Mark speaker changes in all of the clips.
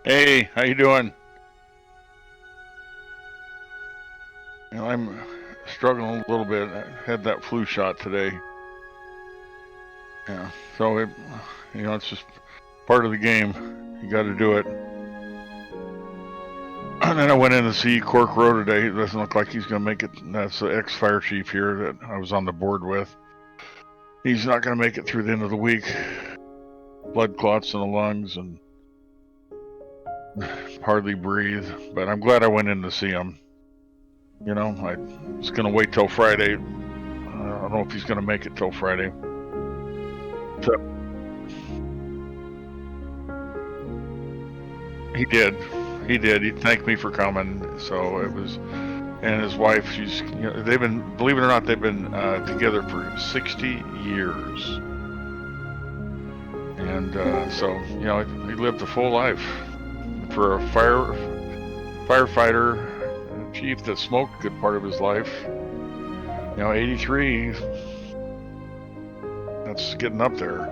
Speaker 1: Hey, how you doing? I'm struggling a little bit. I had that flu shot today. Yeah, so it's just part of the game. You got to do it. And then I went in to see Cork Row today. It doesn't look like he's going to make it. That's the ex-fire chief here that I was on the board with. He's not going to make it through the end of the week. Blood clots in the lungs and hardly breathe. But I'm glad I went in to see him. I was going to wait till Friday. I don't know if he's going to make it till Friday. So, he did. He thanked me for coming. So it was, and his wife. They've been, believe it or not, they've been together for 60 years. And so he lived a full life for a firefighter, chief that smoked a good part of his life. 83. That's getting up there.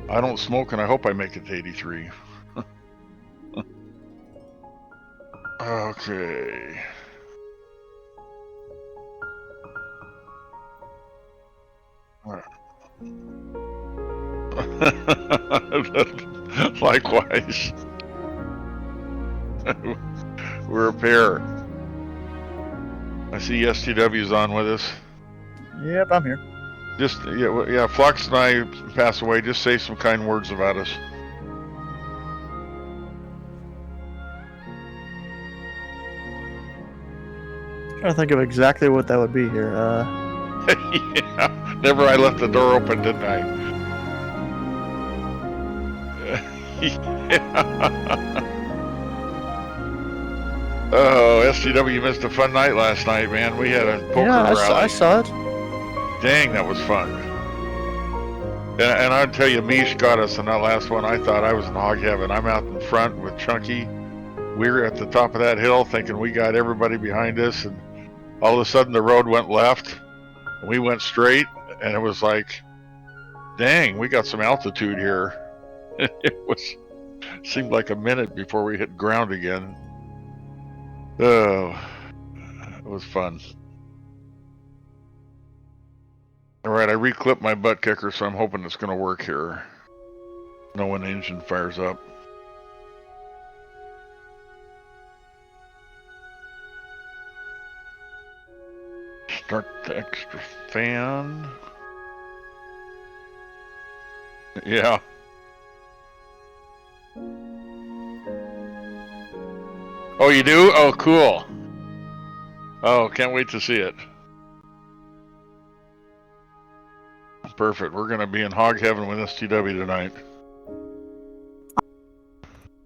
Speaker 1: I don't smoke, and I hope I make it to 83. Okay. Likewise. We're a pair. I see STW's on with us.
Speaker 2: Yep, I'm here.
Speaker 1: Just, Flux and I pass away. Just say some kind words about us.
Speaker 2: I'm trying to think of exactly what that would be here.
Speaker 1: Yeah, never I left the door open, didn't I? Yeah. Oh, STW missed a fun night last night, man. We had a poker rally.
Speaker 2: I saw it.
Speaker 1: Dang, that was fun. And I'd tell you, Mish got us in that last one. I thought I was in hog heaven. I'm out in front with Chunky. We were at the top of that hill thinking we got everybody behind us, and all of a sudden the road went left, and we went straight, and it was like, dang, we got some altitude here. It seemed like a minute before we hit ground again. Oh, it was fun. All right, I reclipped my butt kicker, so I'm hoping it's going to work here. Know when the engine fires up. Start the extra fan. Yeah. Oh, you do? Oh, cool. Oh, can't wait to see it. Perfect. We're going to be in hog heaven with STW tonight.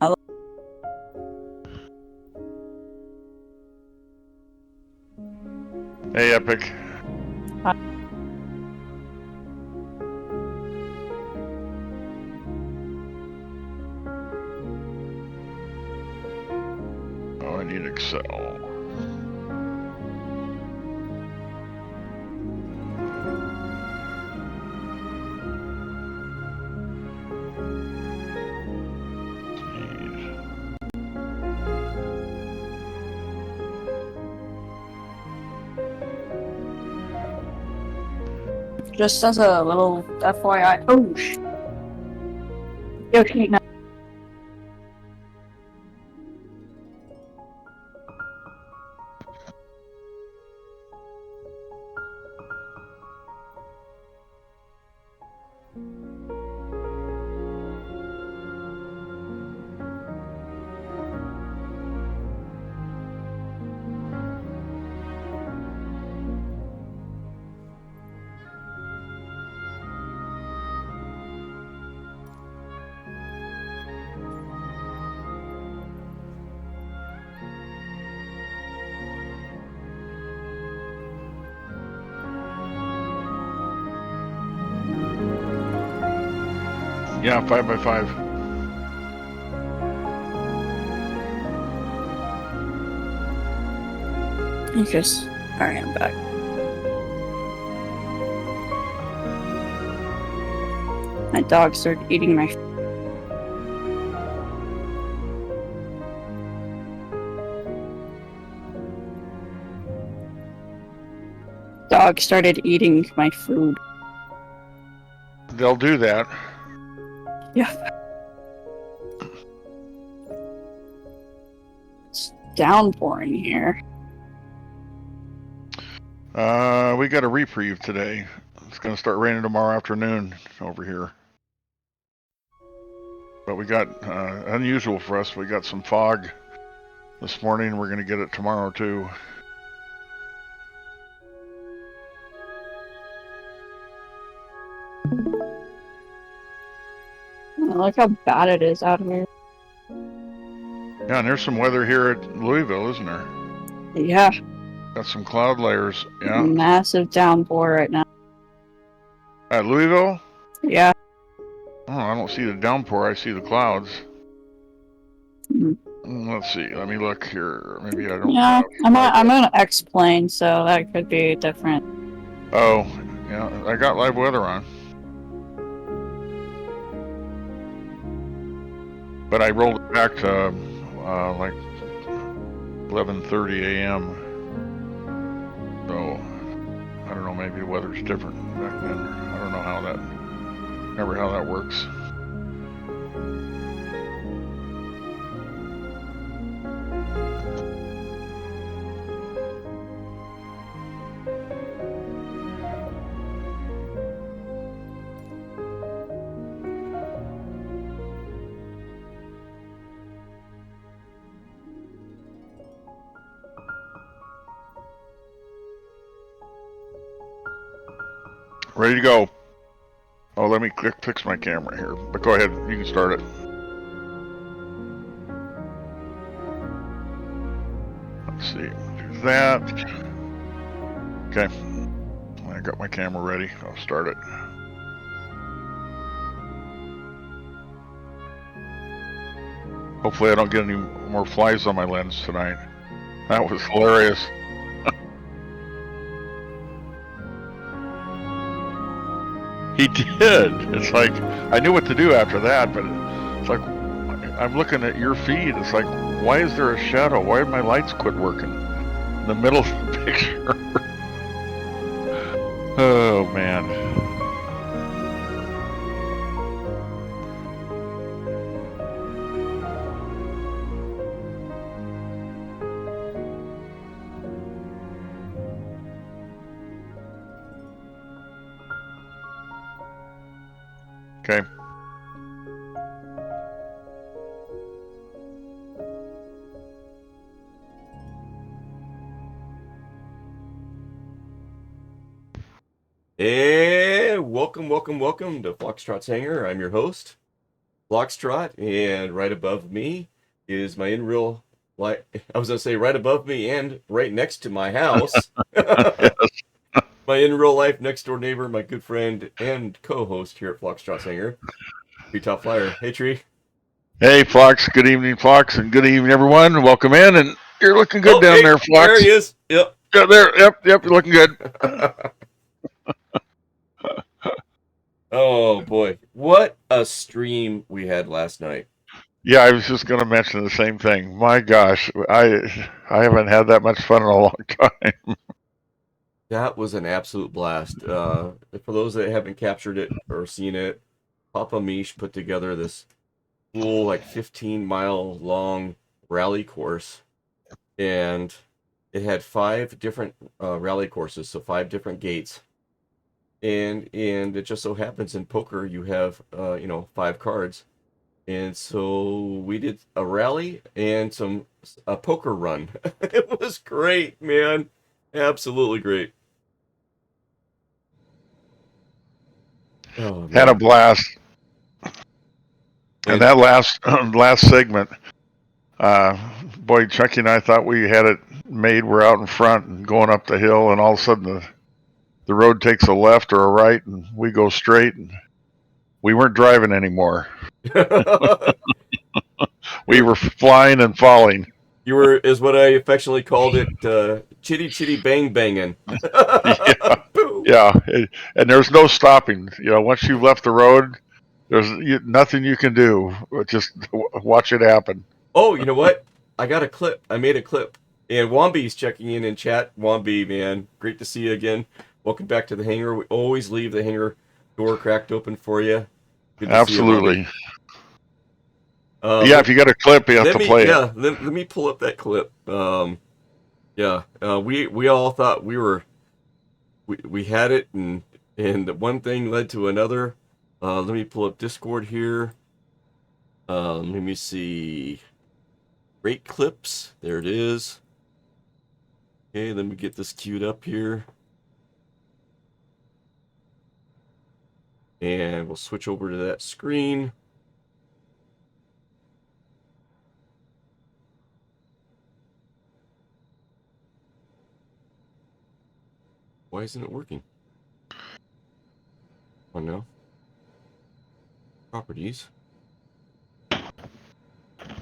Speaker 3: Hello.
Speaker 1: Hey, Epic.
Speaker 3: Hi.
Speaker 1: Oh, I need Excel.
Speaker 3: Just as a little FYI. Oh, okay, now.
Speaker 1: Yeah, 5x5.
Speaker 3: Just, alright, I'm back. My dog started eating my dog started eating my food.
Speaker 1: They'll do that.
Speaker 3: Yeah. It's downpouring here.
Speaker 1: We got a reprieve today. It's going to start raining tomorrow afternoon over here. But we got, unusual for us, we got some fog this morning. We're going to get it tomorrow too.
Speaker 3: Look how bad it is out here.
Speaker 1: Yeah, and there's some weather here at Louisville, isn't there?
Speaker 3: Yeah.
Speaker 1: Got some cloud layers. Yeah.
Speaker 3: Massive downpour right now.
Speaker 1: At Louisville?
Speaker 3: Yeah.
Speaker 1: Oh, I don't see the downpour. I see the clouds.
Speaker 3: Mm.
Speaker 1: Let's see. Let me look here. Maybe I don't.
Speaker 3: Yeah, I'm on X-Plane, so that could be different.
Speaker 1: Oh, yeah. I got live weather on. But I rolled it back to like 11:30 a.m. So I don't know. Maybe the weather's different back then. I don't know how that. Remember how that works. Ready to go. Oh, let me fix my camera here. But go ahead, you can start it. Let's see, do that. Okay, I got my camera ready. I'll start it. Hopefully I don't get any more flies on my lens tonight. That was hilarious. He did. It's like, I knew what to do after that, but it's like, I'm looking at your feed. It's like, why is there a shadow? Why did my lights quit working in the middle of the picture? Oh, man. Okay.
Speaker 4: And welcome to Foxtrot's Hangar. I'm your host, Foxtrot, and right above me is my in real life. I was gonna say right above me and right next to my house. My in real life next door neighbor, my good friend and co-host here at Foxtrot's Hangar, Tree Top Flyer. Hey, Tree.
Speaker 1: Hey, Fox. Good evening, Fox, and good evening, everyone. Welcome in, and you're looking good down there, Fox.
Speaker 4: There he is. Yep.
Speaker 1: Yeah, there. Yep. You're looking good.
Speaker 4: Oh boy, what a stream we had last night.
Speaker 1: Yeah, I was just going to mention the same thing. My gosh, I haven't had that much fun in a long time.
Speaker 4: That was an absolute blast. For those that haven't captured it or seen it, Papa Mish put together this cool, like 15-mile long rally course, and it had 5 different rally courses, so 5 different gates. And it just so happens in poker you have 5 cards, and so we did a rally and a poker run. It was great, man, absolutely great. Oh,
Speaker 1: Had a blast. And that last segment, boy, Chucky and I thought we had it made. We're out in front and going up the hill, and all of a sudden the road takes a left or a right, and we go straight, and we weren't driving anymore. We were flying and falling.
Speaker 4: You were, is what I affectionately called it, chitty chitty bang banging.
Speaker 1: Yeah, and there's no stopping. Once you've left the road, there's nothing you can do. Just watch it happen.
Speaker 4: Oh, you know what? I got a clip. I made a clip. And Wombi's checking in chat. Wombi, man, great to see you again. welcome back to the hangar. We always leave the hangar door cracked open for you. Good to see you,
Speaker 1: Absolutely.
Speaker 4: Bobby.
Speaker 1: Yeah, if you got a clip, you have
Speaker 4: let
Speaker 1: to
Speaker 4: me
Speaker 1: play it.
Speaker 4: yeah, let me pull up that clip. We all thought we had it, and one thing led to another. Let me pull up Discord here. Let me see. Great clips. There it is. Okay, let me get this queued up here. And we'll switch over to that screen. Why isn't it working? Oh no. Properties.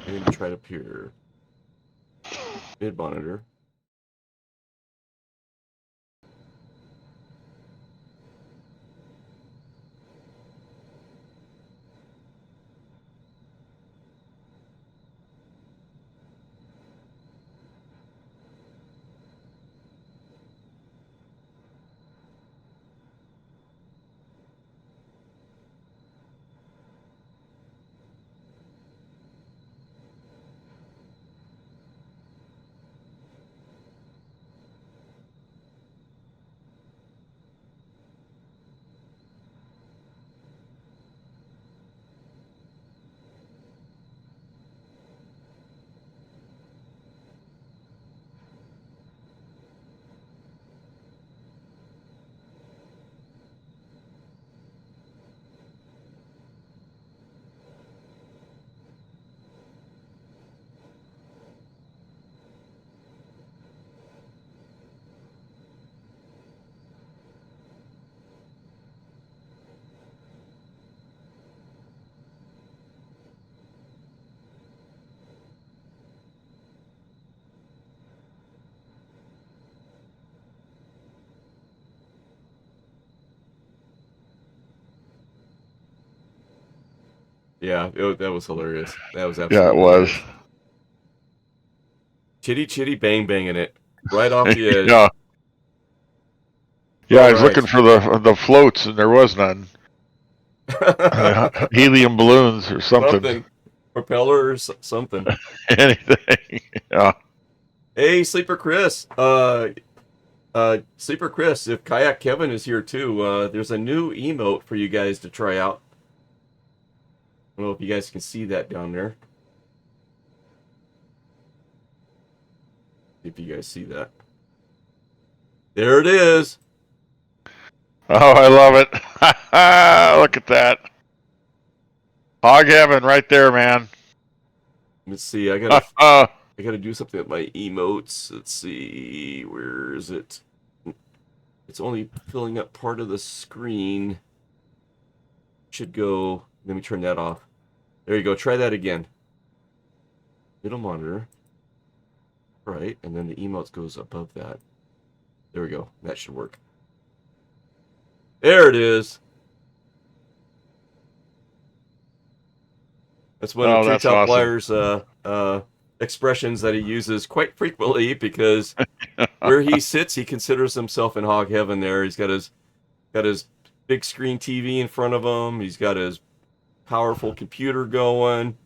Speaker 4: And try it up here. Mid monitor. Yeah, that was hilarious. That was absolutely
Speaker 1: Yeah, it was.
Speaker 4: hilarious. Chitty chitty bang banging it right off the edge.
Speaker 1: Yeah. Yeah,
Speaker 4: All
Speaker 1: I was looking
Speaker 4: right.
Speaker 1: for the floats, and there was none. Helium balloons or something.
Speaker 4: Something. Propellers, something.
Speaker 1: Anything. Yeah.
Speaker 4: Hey, Sleeper Chris. Sleeper Chris, if Kayak Kevin is here too, there's a new emote for you guys to try out. I don't know if you guys can see that down there. See if you guys see that. There it is.
Speaker 1: Oh, I love it. Look at that. Hog heaven right there, man.
Speaker 4: Let's see. I gotta do something with my emotes. Let's see. Where is it? It's only filling up part of the screen. Should go. Let me turn that off. There you go. Try that again. Middle monitor. Right, and then the emotes goes above that. There we go. That should work. There it is. That's one of
Speaker 1: Oh, that's
Speaker 4: Treetop
Speaker 1: awesome.
Speaker 4: Flyer's expressions that he uses quite frequently because where he sits, he considers himself in hog heaven. There, he's got his big screen TV in front of him. He's got his powerful computer going,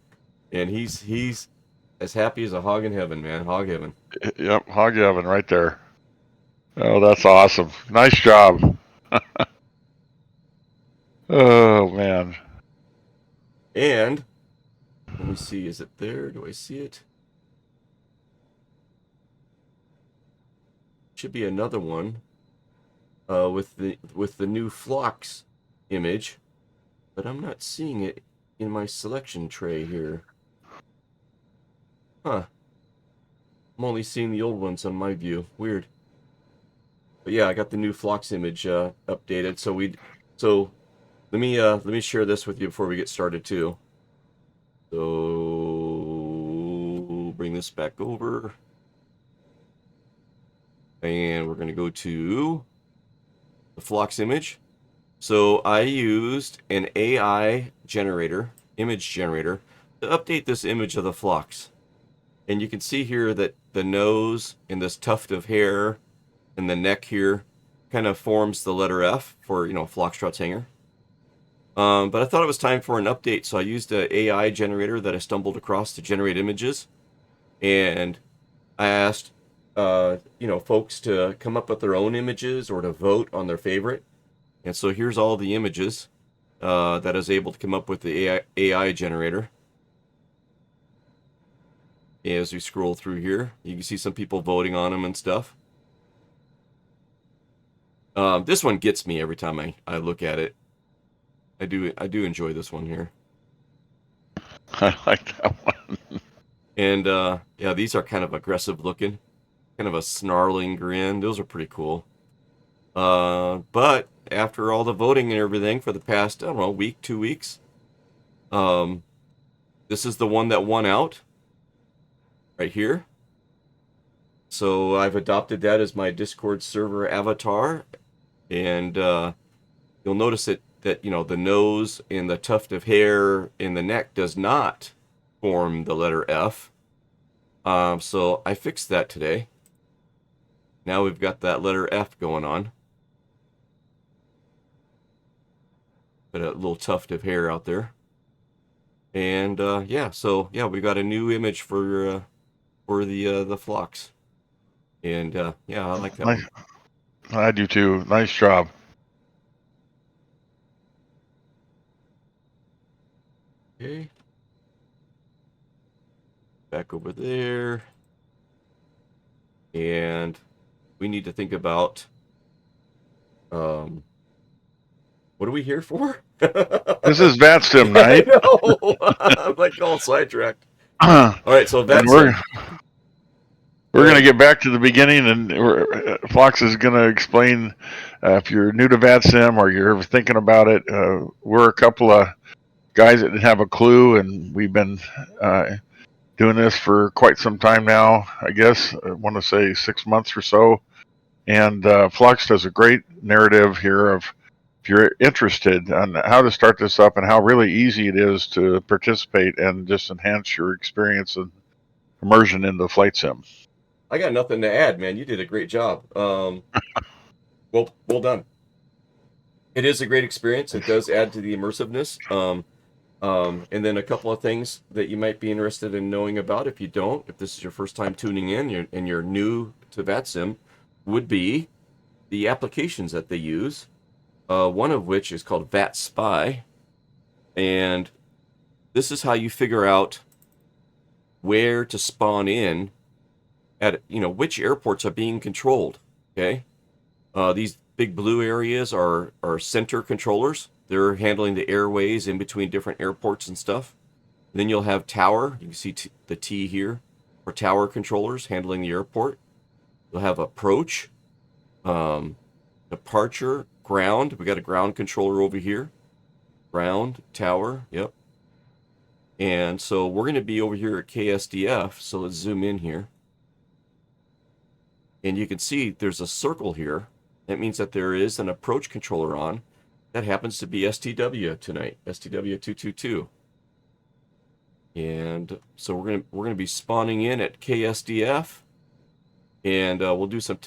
Speaker 4: and he's as happy as a hog in heaven, man. Hog heaven.
Speaker 1: Yep, hog heaven right there. Oh, that's awesome. Nice job. Oh, man.
Speaker 4: And let me see, is it there? Do I see it? Should be another one with the new Phlox image, but I'm not seeing it in my selection tray here. Huh. I'm only seeing the old ones on my view. Weird. But yeah, I got the new Phlox image updated. So let me share this with you before we get started too. So bring this back over. And we're gonna go to the Phlox image. So I used an AI generator, image generator, to update this image of the Phlox. And you can see here that the nose and this tuft of hair and the neck here kind of forms the letter F for, Foxtrot's hanger. But I thought it was time for an update, so I used an AI generator that I stumbled across to generate images. And I asked, folks to come up with their own images or to vote on their favorite. And so here's all the images that I was able to come up with the AI generator. As we scroll through here, you can see some people voting on them and stuff. This one gets me every time I look at it. I do enjoy this one here.
Speaker 1: I like that one.
Speaker 4: And yeah, these are kind of aggressive looking, kind of a snarling grin. Those are pretty cool. But after all the voting and everything for the past, I don't know, week, 2 weeks, this is the one that won out right here. So I've adopted that as my Discord server avatar. And you'll notice that the nose and the tuft of hair in the neck does not form the letter F. So I fixed that today. Now we've got that letter F going on. Got a little tuft of hair out there. And yeah, so yeah, we got a new image for the flocks. And yeah, I like that one.
Speaker 1: I do too. Nice job.
Speaker 4: Okay. Back over there. And we need to think about what are we here for?
Speaker 1: This is VatSim night.
Speaker 4: I know. I'm like all sidetracked. All right, so VatSim.
Speaker 1: We're going to get back to the beginning, and Fox is going to explain if you're new to VatSim or you're ever thinking about it. We're a couple of guys that didn't have a clue, and we've been doing this for quite some time now. I guess I want to say 6 months or so. And Flux does a great narrative here of if you're interested on how to start this up and how really easy it is to participate and just enhance your experience and immersion into flight sim.
Speaker 4: I got nothing to add, man. You did a great job. Well done. It is a great experience. It does add to the immersiveness. And then a couple of things that you might be interested in knowing about if this is your first time tuning in and you're new to VatSim, would be the applications that they use. One of which is called VatSpy. And this is how you figure out where to spawn in at, which airports are being controlled. Okay. These big blue areas are center controllers. They're handling the airways in between different airports and stuff. And then you'll have tower. You can see the T here for tower controllers handling the airport. You'll have approach, departure, ground. We got a ground controller over here. Ground, tower, yep. And so we're going to be over here at KSDF. So let's zoom in here. And you can see there's a circle here. That means that there is an approach controller on. That happens to be STW tonight, STW222. And so we're gonna be spawning in at KSDF, and we'll do some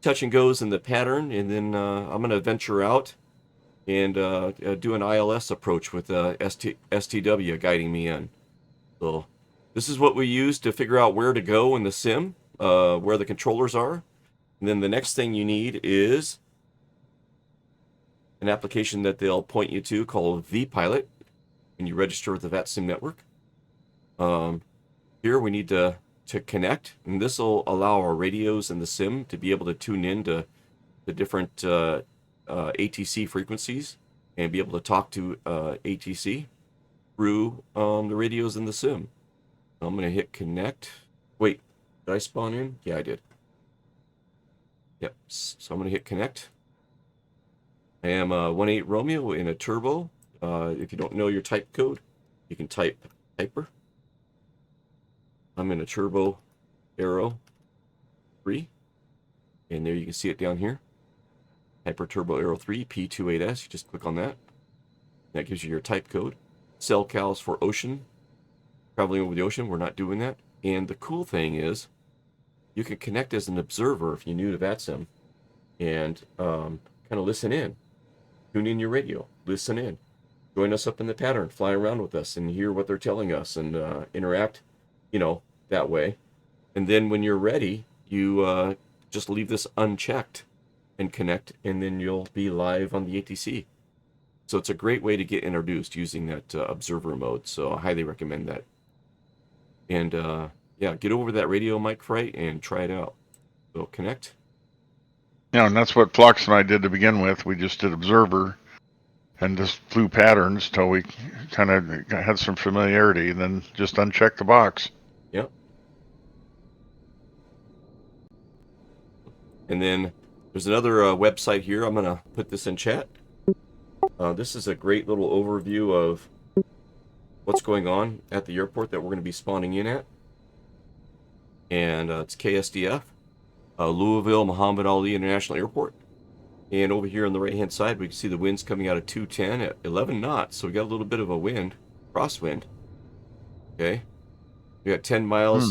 Speaker 4: touch and goes in the pattern, and then I'm gonna venture out and do an ILS approach with STW guiding me in. So this is what we use to figure out where to go in the sim, where the controllers are. And then the next thing you need is an application that they'll point you to called vPilot when you register with the VatSim network. Here we need to connect, and this will allow our radios in the sim to be able to tune in to the different ATC frequencies and be able to talk to ATC through the radios in the sim. I'm going to hit connect. Wait, did I spawn in? Yeah, I did. Yep, so I'm going to hit connect. I am a 1.8 Romeo in a turbo. If you don't know your type code, you can type hyper. I'm in a turbo Aero 3. And there you can see it down here. Hyper Turbo Aero 3 P28S. You just click on that. That gives you your type code. Cell cals for ocean. Traveling over the ocean, we're not doing that. And the cool thing is, you can connect as an observer if you're new to VatSim. and kind of listen in. Tune in your radio, listen in. Join us up in the pattern, fly around with us and hear what they're telling us and interact, that way. And then when you're ready, you just leave this unchecked and connect, and then you'll be live on the ATC. So it's a great way to get introduced using that observer mode. So I highly recommend that. And get over that radio mic fright and try it out. So connect.
Speaker 1: Yeah, and that's what Flux and I did to begin with. We just did observer and just flew patterns till we kind of had some familiarity, and then just uncheck the box.
Speaker 4: Yep. And then there's another website here. I'm going to put this in chat. This is a great little overview of what's going on at the airport that we're going to be spawning in at. And it's KSDF, Louisville Muhammad Ali International Airport. And over here on the right-hand side, we can see the winds coming out of 210 at 11 knots. So we got a little bit of a wind, crosswind. Okay. We got 10 miles,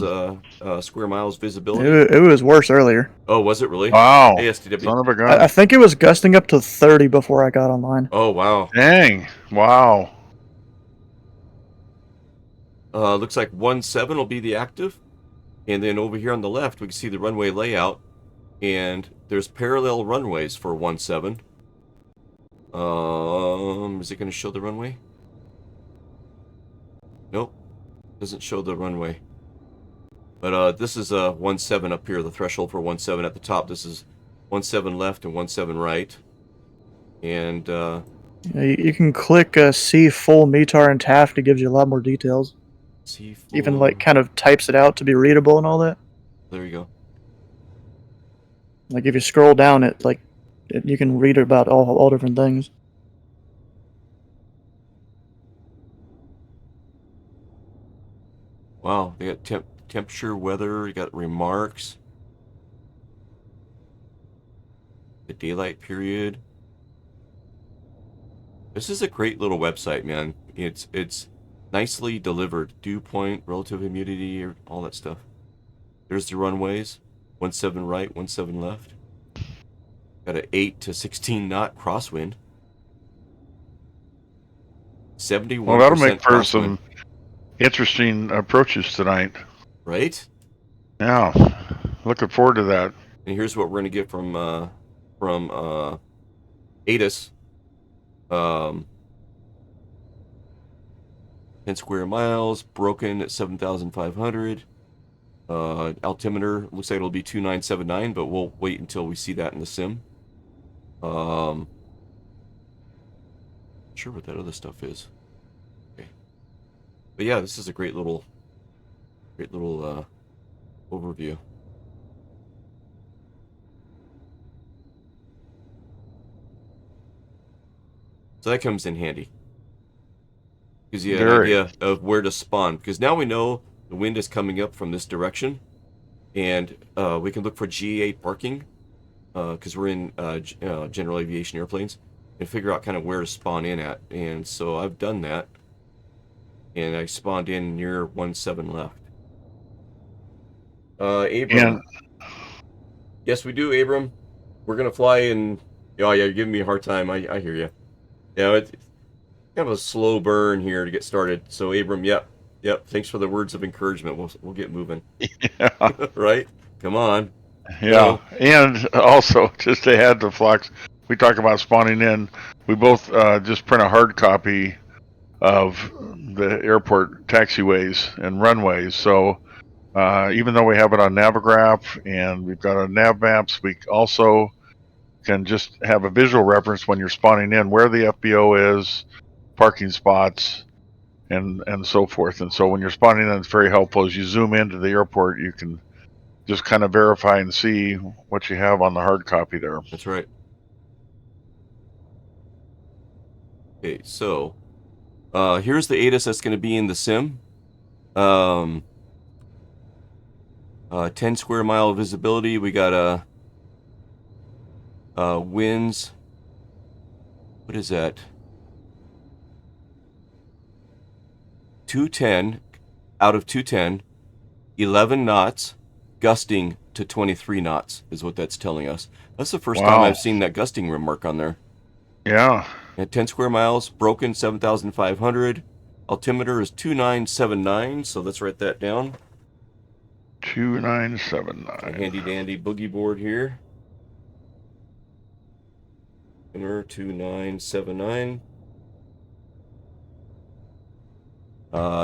Speaker 4: square miles visibility.
Speaker 2: It was worse earlier.
Speaker 4: Oh, was it really?
Speaker 1: Wow.
Speaker 4: Hey, STW.
Speaker 1: Son of a gun.
Speaker 2: I think it was gusting up to 30 before I got online.
Speaker 4: Oh, wow.
Speaker 1: Dang. Wow.
Speaker 4: Looks like 17 will be the active. And then over here on the left, we can see the runway layout. And there's parallel runways for 17. Is it going to show the runway? Nope. Doesn't show the runway. But this is 17 up here, the threshold for 17 at the top. This is 17 left and 17 right. And
Speaker 2: You can click see full METAR and TAFT. It gives you a lot more details.
Speaker 4: see
Speaker 2: Even like kind of types it out to be readable and all that.
Speaker 4: there you go.
Speaker 2: Like if you scroll down, you can read about all different things.
Speaker 4: Wow, they got temperature, weather, you got remarks, the daylight period. This is a great little website, man. It's nicely delivered. Dew point, relative humidity, all that stuff. There's the runways. 17 right, 17 left. Got an 8 to 16 knot crosswind. 71%.
Speaker 1: Well, that'll make for
Speaker 4: crosswind.
Speaker 1: some interesting approaches tonight.
Speaker 4: Right?
Speaker 1: Yeah. Looking forward to that.
Speaker 4: And here's what we're gonna get from ATIS. 10 square miles, broken at 7,500. Altimeter looks like it'll be 2979, but we'll wait until we see that in the sim. Not sure what that other stuff is. Okay, but yeah, this is a great little overview. So that comes in handy. Gives you an idea of where to spawn. Because now we know the wind is coming up from this direction. And we can look for GA parking. Because we're in general aviation airplanes. And figure out kind of where to spawn in at. And so I've done that. And I spawned in near 17 left. Abram.
Speaker 1: Yeah.
Speaker 4: Yes, we do, Abram. We're going to fly in... Oh, yeah, you're giving me a hard time. I hear you. Yeah, it's kind of a slow burn here to get started. So, Abram, yep. Thanks for the words of encouragement. We'll get moving.
Speaker 1: Yeah.
Speaker 4: Right? Come on.
Speaker 1: Yeah. And also, just to add to Flux, we talk about spawning in. We both just print a hard copy of the airport taxiways and runways. So even though we have it on Navigraph and we've got our nav maps, we also can just have a visual reference when you're spawning in where the FBO is, parking spots, and so forth. And so when you're spawning in, it's very helpful. As you zoom into the airport, you can just kind of verify and see what you have on the hard copy there.
Speaker 4: That's right. Okay, so here's the ATIS that's going to be in the sim. 10 square mile visibility. We got winds. What is that? 210 out of 210, 11 knots, gusting to 23 knots is what that's telling us. That's the first
Speaker 1: Wow.
Speaker 4: time I've seen that gusting remark on there.
Speaker 1: Yeah.
Speaker 4: At 10 square miles, broken 7,500. Altimeter is 2979, so let's write that down.
Speaker 1: 2979.
Speaker 4: Handy dandy boogie board here. 2979.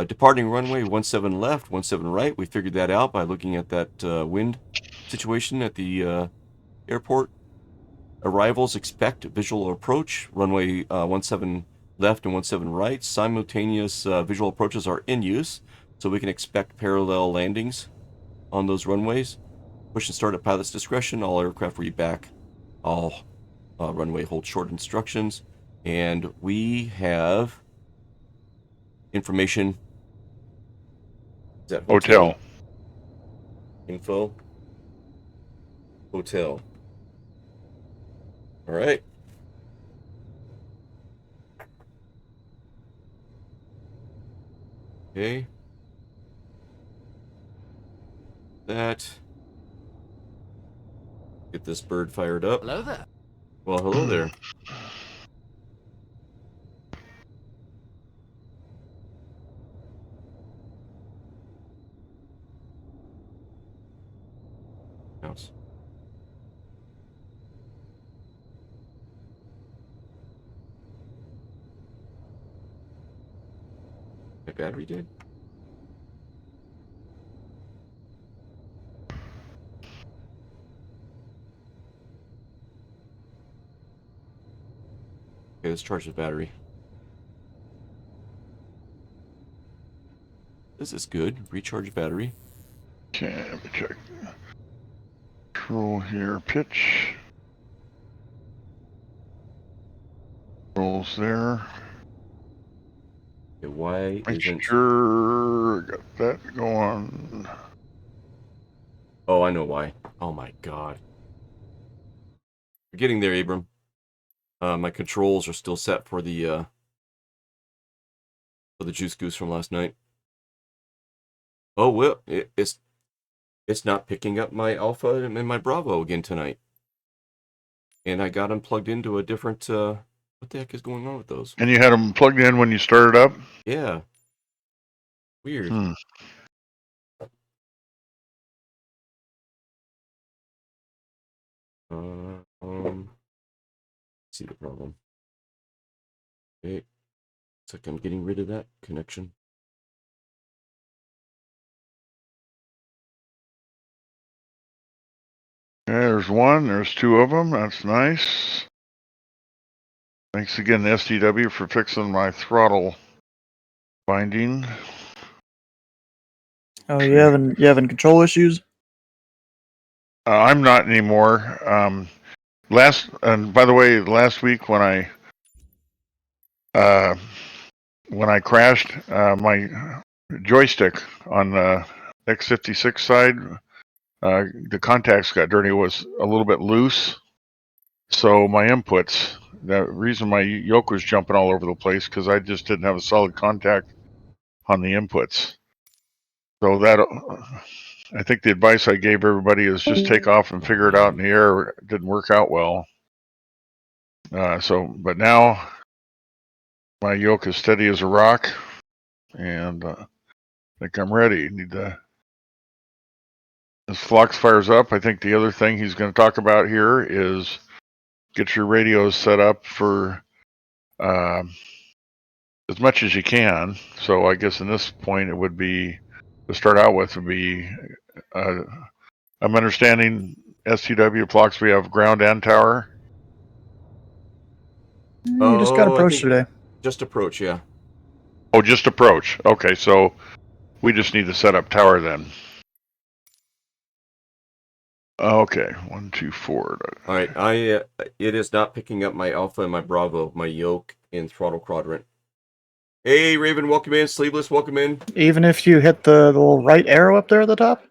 Speaker 4: Departing runway 17 left, 17 right. We figured that out by looking at that wind situation at the airport. Arrivals expect visual approach. Runway 17 left and 17 right. Simultaneous visual approaches are in use, so we can expect parallel landings on those runways. Push and start at pilot's discretion. All aircraft read back. All runway hold short instructions. And we have information. Is that
Speaker 1: Hotel.
Speaker 4: Info. Hotel. All right. Okay. That. Get this bird fired up.
Speaker 5: Hello there.
Speaker 4: Well, hello there. House. My battery did? Okay, let's charge the battery. This is good. Recharge battery.
Speaker 1: Okay, let me check. Control here. Pitch. Controls there.
Speaker 4: Okay, why
Speaker 1: Make
Speaker 4: isn't...
Speaker 1: sure got that going.
Speaker 4: Oh, I know why. Oh my god. We're getting there, Abram. My controls are still set for the Juice Goose from last night. Oh well, it's not picking up my Alpha and my Bravo again tonight. And I got them plugged into a different. What the heck is going on with those?
Speaker 1: And you had them plugged in when you started up?
Speaker 4: Yeah. Weird. See the problem. Okay. Looks like I'm getting rid of that connection.
Speaker 1: Okay, there's one. There's two of them. That's nice. Thanks again, STW, for fixing my throttle binding.
Speaker 2: Oh, you having control issues?
Speaker 1: I'm not anymore. And by the way, last week when I crashed, my joystick on the X56 side, the contacts got dirty. It was a little bit loose, so my inputs. The reason my yoke was jumping all over the place because I just didn't have a solid contact on the inputs. So that, I think the advice I gave everybody is just take off and figure it out in the air. It didn't work out well. But now my yoke is steady as a rock, and I think I'm ready. As Phlox fires up, I think the other thing he's going to talk about here is get your radios set up for as much as you can. So I guess in this point it would be, to start out with, would be, I'm understanding STW Phlox, we have ground and tower.
Speaker 2: You just got approached today.
Speaker 4: Just approach, yeah.
Speaker 1: Oh, just approach. Okay, so we just need to set up tower then. Okay, 1, 2, 4.
Speaker 4: All right, it is not picking up my Alpha and my Bravo, my yoke and throttle quadrant. Hey, Raven, welcome in. Sleeveless, welcome in.
Speaker 2: Even if you hit the little right arrow up there at the top?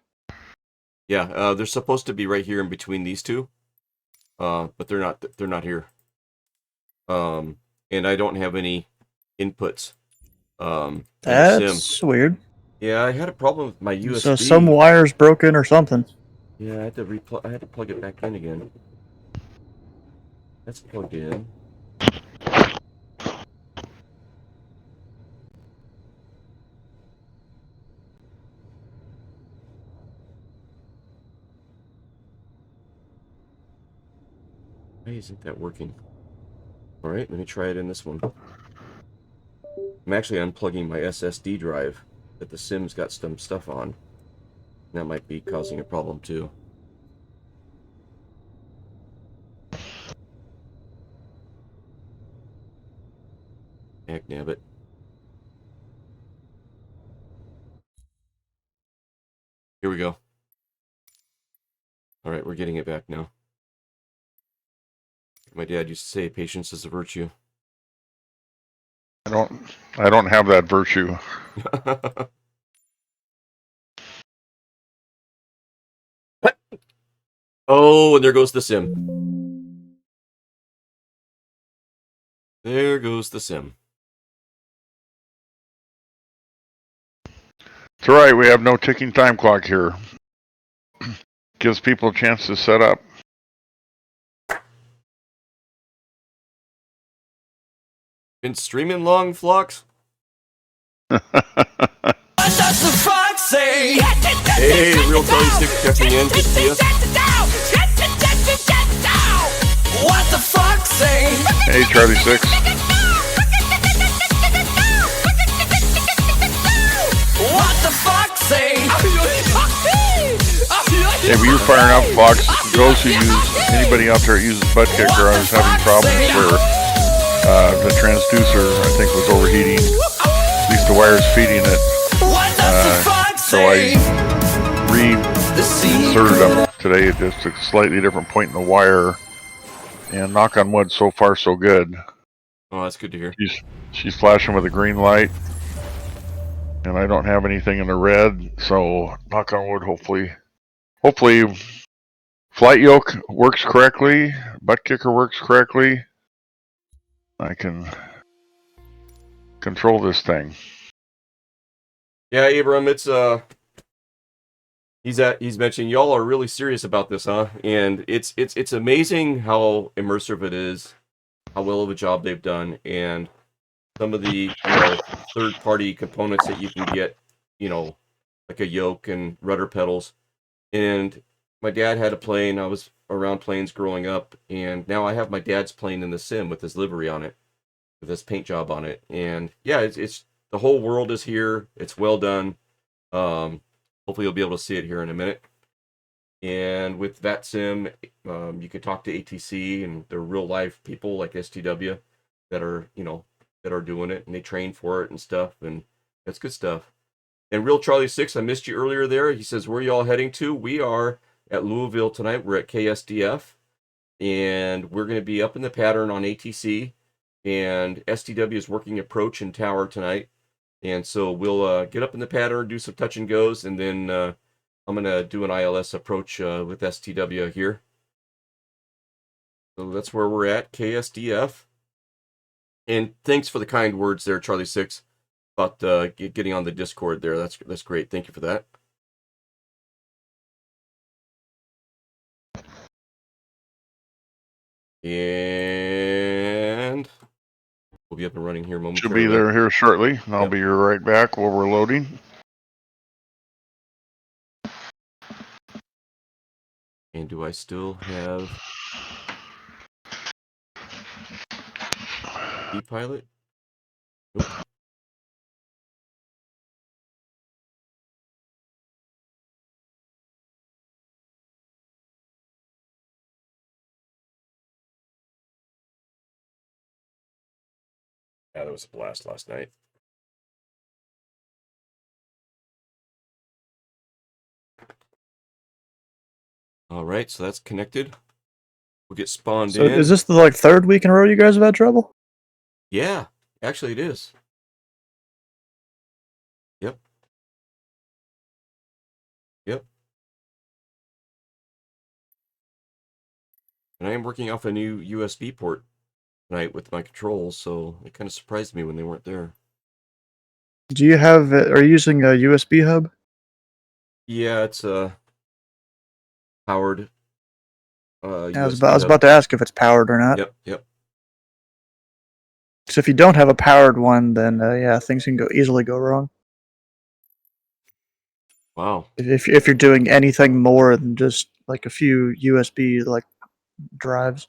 Speaker 4: Yeah, they're supposed to be right here in between these two, but they're not. They're not here. And I don't have any inputs.
Speaker 2: That's weird.
Speaker 4: Yeah, I had a problem with my USB.
Speaker 2: So some wire's broken or something.
Speaker 4: Yeah, I had to I had to plug it back in again. That's plugged in. Why isn't that working? All right, let me try it in this one. I'm actually unplugging my SSD drive that the Sim's got some stuff on. That might be causing a problem too. Heck nabbit. Here we go. All right, we're getting it back now. My dad used to say, "Patience is a virtue."
Speaker 1: I don't have that virtue.
Speaker 4: Oh, and there goes the Sim. There goes the Sim.
Speaker 1: It's all right. We have no ticking time clock here. Gives people a chance to set up.
Speaker 4: Been streaming long, Flux? What does the fox say? Hey, Real Charlie 6 checking in. Good to see you. What the fox say?
Speaker 1: Hey, Charlie 6.
Speaker 4: What the fox say?
Speaker 1: Hey, when you're firing up, Fox, those who anybody out there that uses butt kicker, I was having problems where the transducer, I think, was overheating. At least the wire's feeding it. So I reinserted them today at just a slightly different point in the wire. And knock on wood, so far so good.
Speaker 4: Oh, that's good to hear.
Speaker 1: She's flashing with a green light. And I don't have anything in the red, so knock on wood, hopefully flight yoke works correctly, butt kicker works correctly. I can control this thing.
Speaker 4: Yeah, Abram, it's he's mentioning y'all are really serious about this, huh? And it's amazing how immersive it is, how well of a job they've done, and some of the third-party components that you can get, like a yoke and rudder pedals. And my dad had a plane. I was around planes growing up, and now I have my dad's plane in the Sim with his livery on it, with his paint job on it. And yeah, it's the whole world is here. It's well done. Hopefully you'll be able to see it here in a minute. And with VatSim, you can talk to ATC, and they're real life people like STW that are doing it, and they train for it and stuff, and that's good stuff. And Real Charlie 6, I missed you earlier there. He says, where are you all heading to? We are at Louisville tonight. We're at KSDF, and we're going to be up in the pattern on ATC, and STW is working approach and tower tonight. And so we'll get up in the pattern, do some touch and goes, and then I'm going to do an ILS approach with STW here. So that's where we're at, KSDF. And thanks for the kind words there, Charlie 6, about getting on the Discord there. That's great. Thank you for that. And we'll be up and running here momentarily.
Speaker 1: Should be there here shortly. And I'll be right back while we're loading.
Speaker 4: And do I still have E-Pilot? Nope. Yeah, that was a blast last night. All right, so that's connected. We'll get spawned in.
Speaker 2: Is this the third week in a row you guys have had trouble?
Speaker 4: Yeah, actually it is. Yep. And I am working off a new USB port tonight with my controls, so it kind of surprised me when they weren't there.
Speaker 2: Do you have? Are you using a USB hub?
Speaker 4: Yeah, it's powered
Speaker 2: I was
Speaker 4: USB hub.
Speaker 2: about to ask if it's powered or not.
Speaker 4: Yep.
Speaker 2: So if you don't have a powered one, then yeah, things can easily go wrong.
Speaker 4: Wow.
Speaker 2: If you're doing anything more than just like a few USB like drives.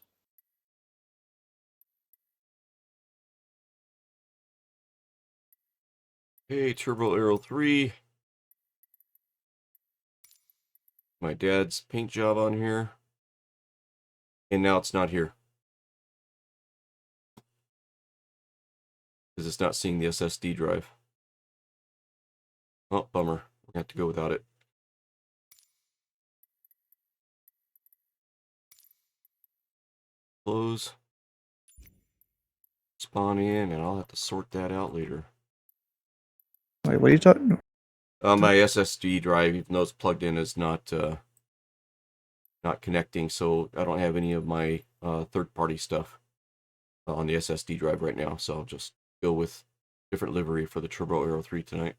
Speaker 4: Hey, Turbo Arrow 3. My dad's paint job on here. And now it's not here. Because it's not seeing the SSD drive. Oh, bummer. We're going to have to go without it. Close. Spawn in, and I'll have to sort that out later.
Speaker 2: Wait, what are you talking?
Speaker 4: My SSD drive, even though it's plugged in, is not connecting, so I don't have any of my third-party stuff on the SSD drive right now. So I'll just go with different livery for the Turbo Arrow 3 tonight.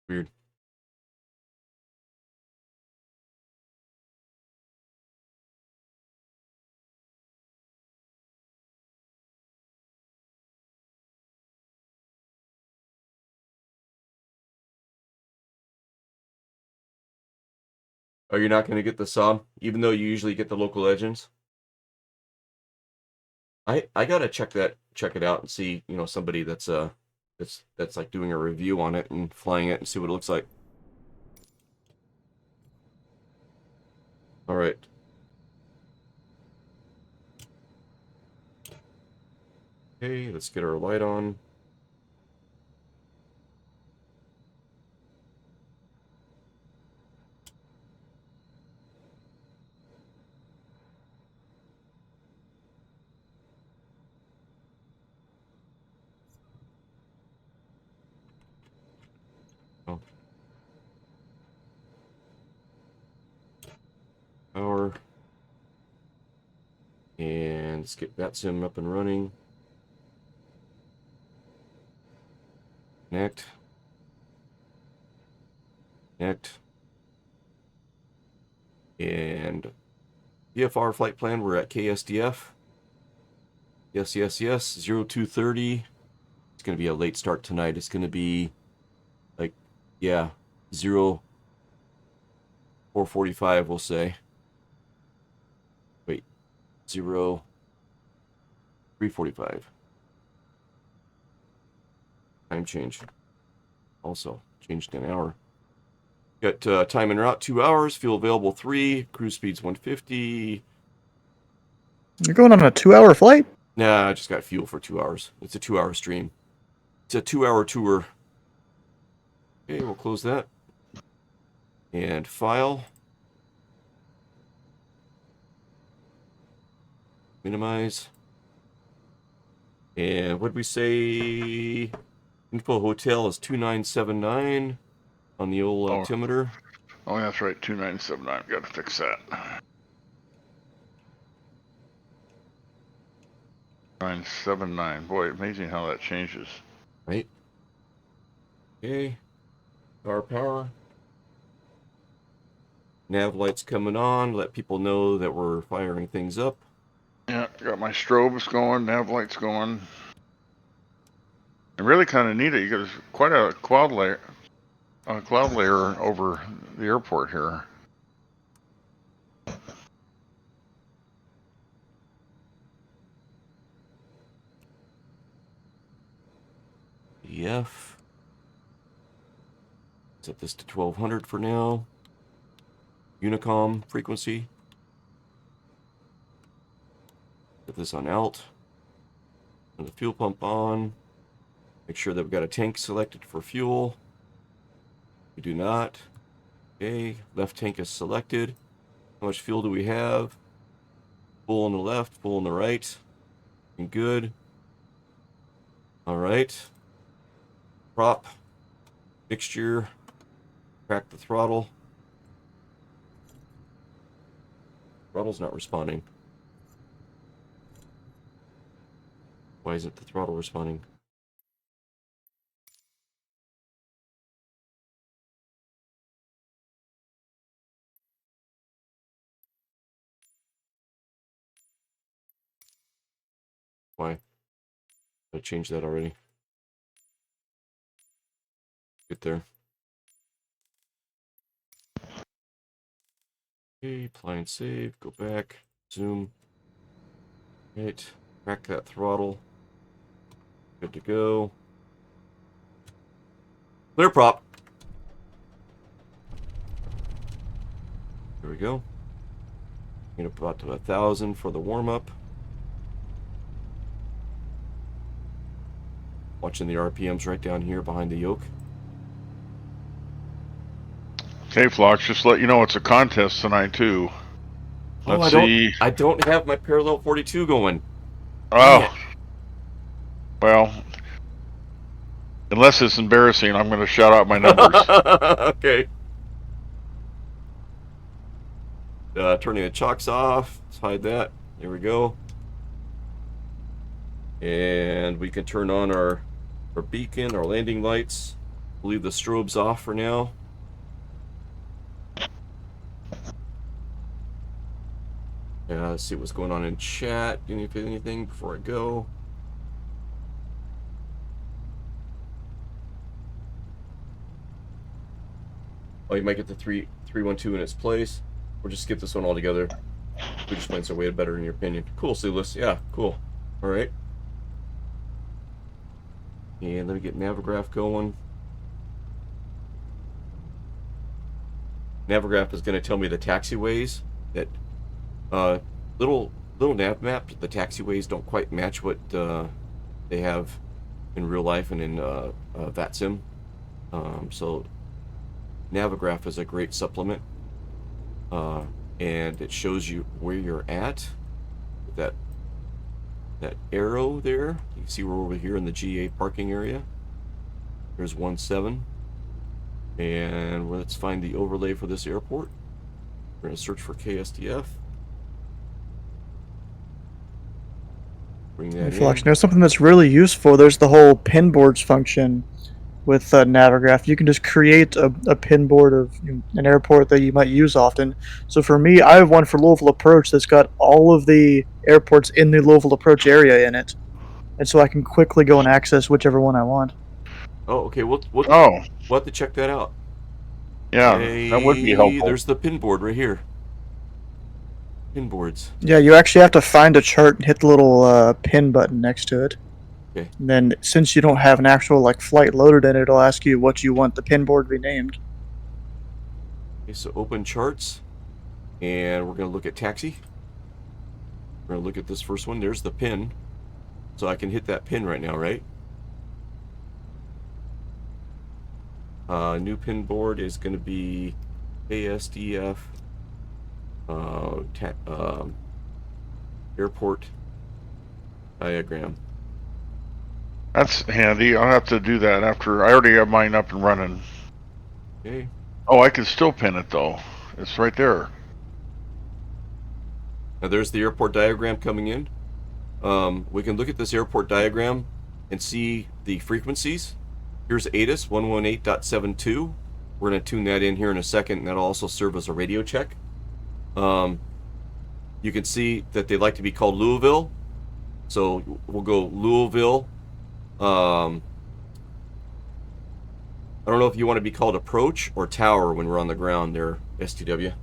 Speaker 4: Weird. Oh, you're not going to get the saw, even though you usually get the local legends? I gotta check it out and see, somebody that's like doing a review on it and flying it and see what it looks like. All right. Okay, let's get our light on. Oh. Power. And let's get VatSim up and running. Connect. Connect. And VFR flight plan, we're at KSDF. Yes. 0230. It's going to be a late start tonight. It's going to be like, yeah, 0445, we'll say. Wait, 0345. Time change. Also, changed an hour. Got time en route 2 hours, fuel available 3, cruise speed's 150.
Speaker 2: You're going on a 2-hour flight?
Speaker 4: Nah, I just got fuel for 2 hours. It's a 2-hour stream. It's a 2-hour tour. Okay, we'll close that. And file. Minimize. And what did we say? Info hotel is 2979 on the old altimeter.
Speaker 1: Oh, that's right, 2979. Got to fix that. 979. Boy, amazing how that changes.
Speaker 4: Right. Okay. Power. Nav lights coming on. Let people know that we're firing things up.
Speaker 1: Yeah, got my strobes going, nav lights going. And really kind of neat. You got quite a cloud layer over the airport here.
Speaker 4: EF. Set this to 1200 for now. Unicom frequency. Put this on alt. Turn the fuel pump on. Make sure that we've got a tank selected for fuel. We do not. Okay, left tank is selected. How much fuel do we have? Full on the left, full on the right. And good. All right. Prop. Mixture. Crack the throttle. Throttle's not responding. Why isn't the throttle responding? Why? I changed that already. Get there. Okay, apply and save. Go back. Zoom. Right. Crack that throttle. Good to go. Clear prop. Here we go. Get up about to 1,000 for the warm-up. Watching the RPMs right down here behind the yoke.
Speaker 1: Okay, Flox, just to let you know it's a contest tonight too. Let's see.
Speaker 4: I don't have my parallel 42 going.
Speaker 1: Oh, well, unless it's embarrassing, I'm going to shout out my numbers.
Speaker 4: Okay. Turning the chocks off. Let's hide that. There we go. And we can turn on our beacon, our landing lights. Leave the strobes off for now. Let's see what's going on in chat. Anything before I go? Oh, you might get the 312 in its place. Or just skip this one altogether. Which explains our way better in your opinion. Cool, Sulis. Yeah, cool. Alright. And let me get Navigraph going. Navigraph is going to tell me the taxiways that little nav map. The taxiways don't quite match what they have in real life and in VatSim. So Navigraph is a great supplement, and it shows you where you're at. That arrow there, you can see we're over here in the GA parking area. There's 17, and let's find the overlay for this airport. We're going to search for KSTF. Bring that in.
Speaker 2: You know, something that's really useful, there's the whole pin boards function with Navigraph. You can just create a pin board of an airport that you might use often. So for me, I have one for Louisville Approach that's got all of the airports in the Louisville Approach area in it. And so I can quickly go and access whichever one I want.
Speaker 4: Oh, okay. We'll have to check that out.
Speaker 1: Yeah,
Speaker 4: hey,
Speaker 1: that would be helpful.
Speaker 4: There's the pin board right here. Pin boards.
Speaker 2: Yeah, you actually have to find a chart and hit the little pin button next to it.
Speaker 4: Okay.
Speaker 2: And then, since you don't have an actual flight loaded in it, it'll ask you what you want the pin board to be named.
Speaker 4: Okay, so open charts, and we're going to look at taxi. We're going to look at this first one. There's the pin. So I can hit that pin right now, right? New pin board is going to be ASDF airport diagram.
Speaker 1: That's handy. I'll have to do that after. I already have mine up and running.
Speaker 4: Okay.
Speaker 1: Oh, I can still pin it though. It's right there.
Speaker 4: Now there's the airport diagram coming in. We can look at this airport diagram and see the frequencies. Here's ATIS 118.72. We're going to tune that in here in a second, and that'll also serve as a radio check. You can see that they like to be called Louisville. So we'll go Louisville. I don't know if you want to be called approach or tower when we're on the ground there, STW.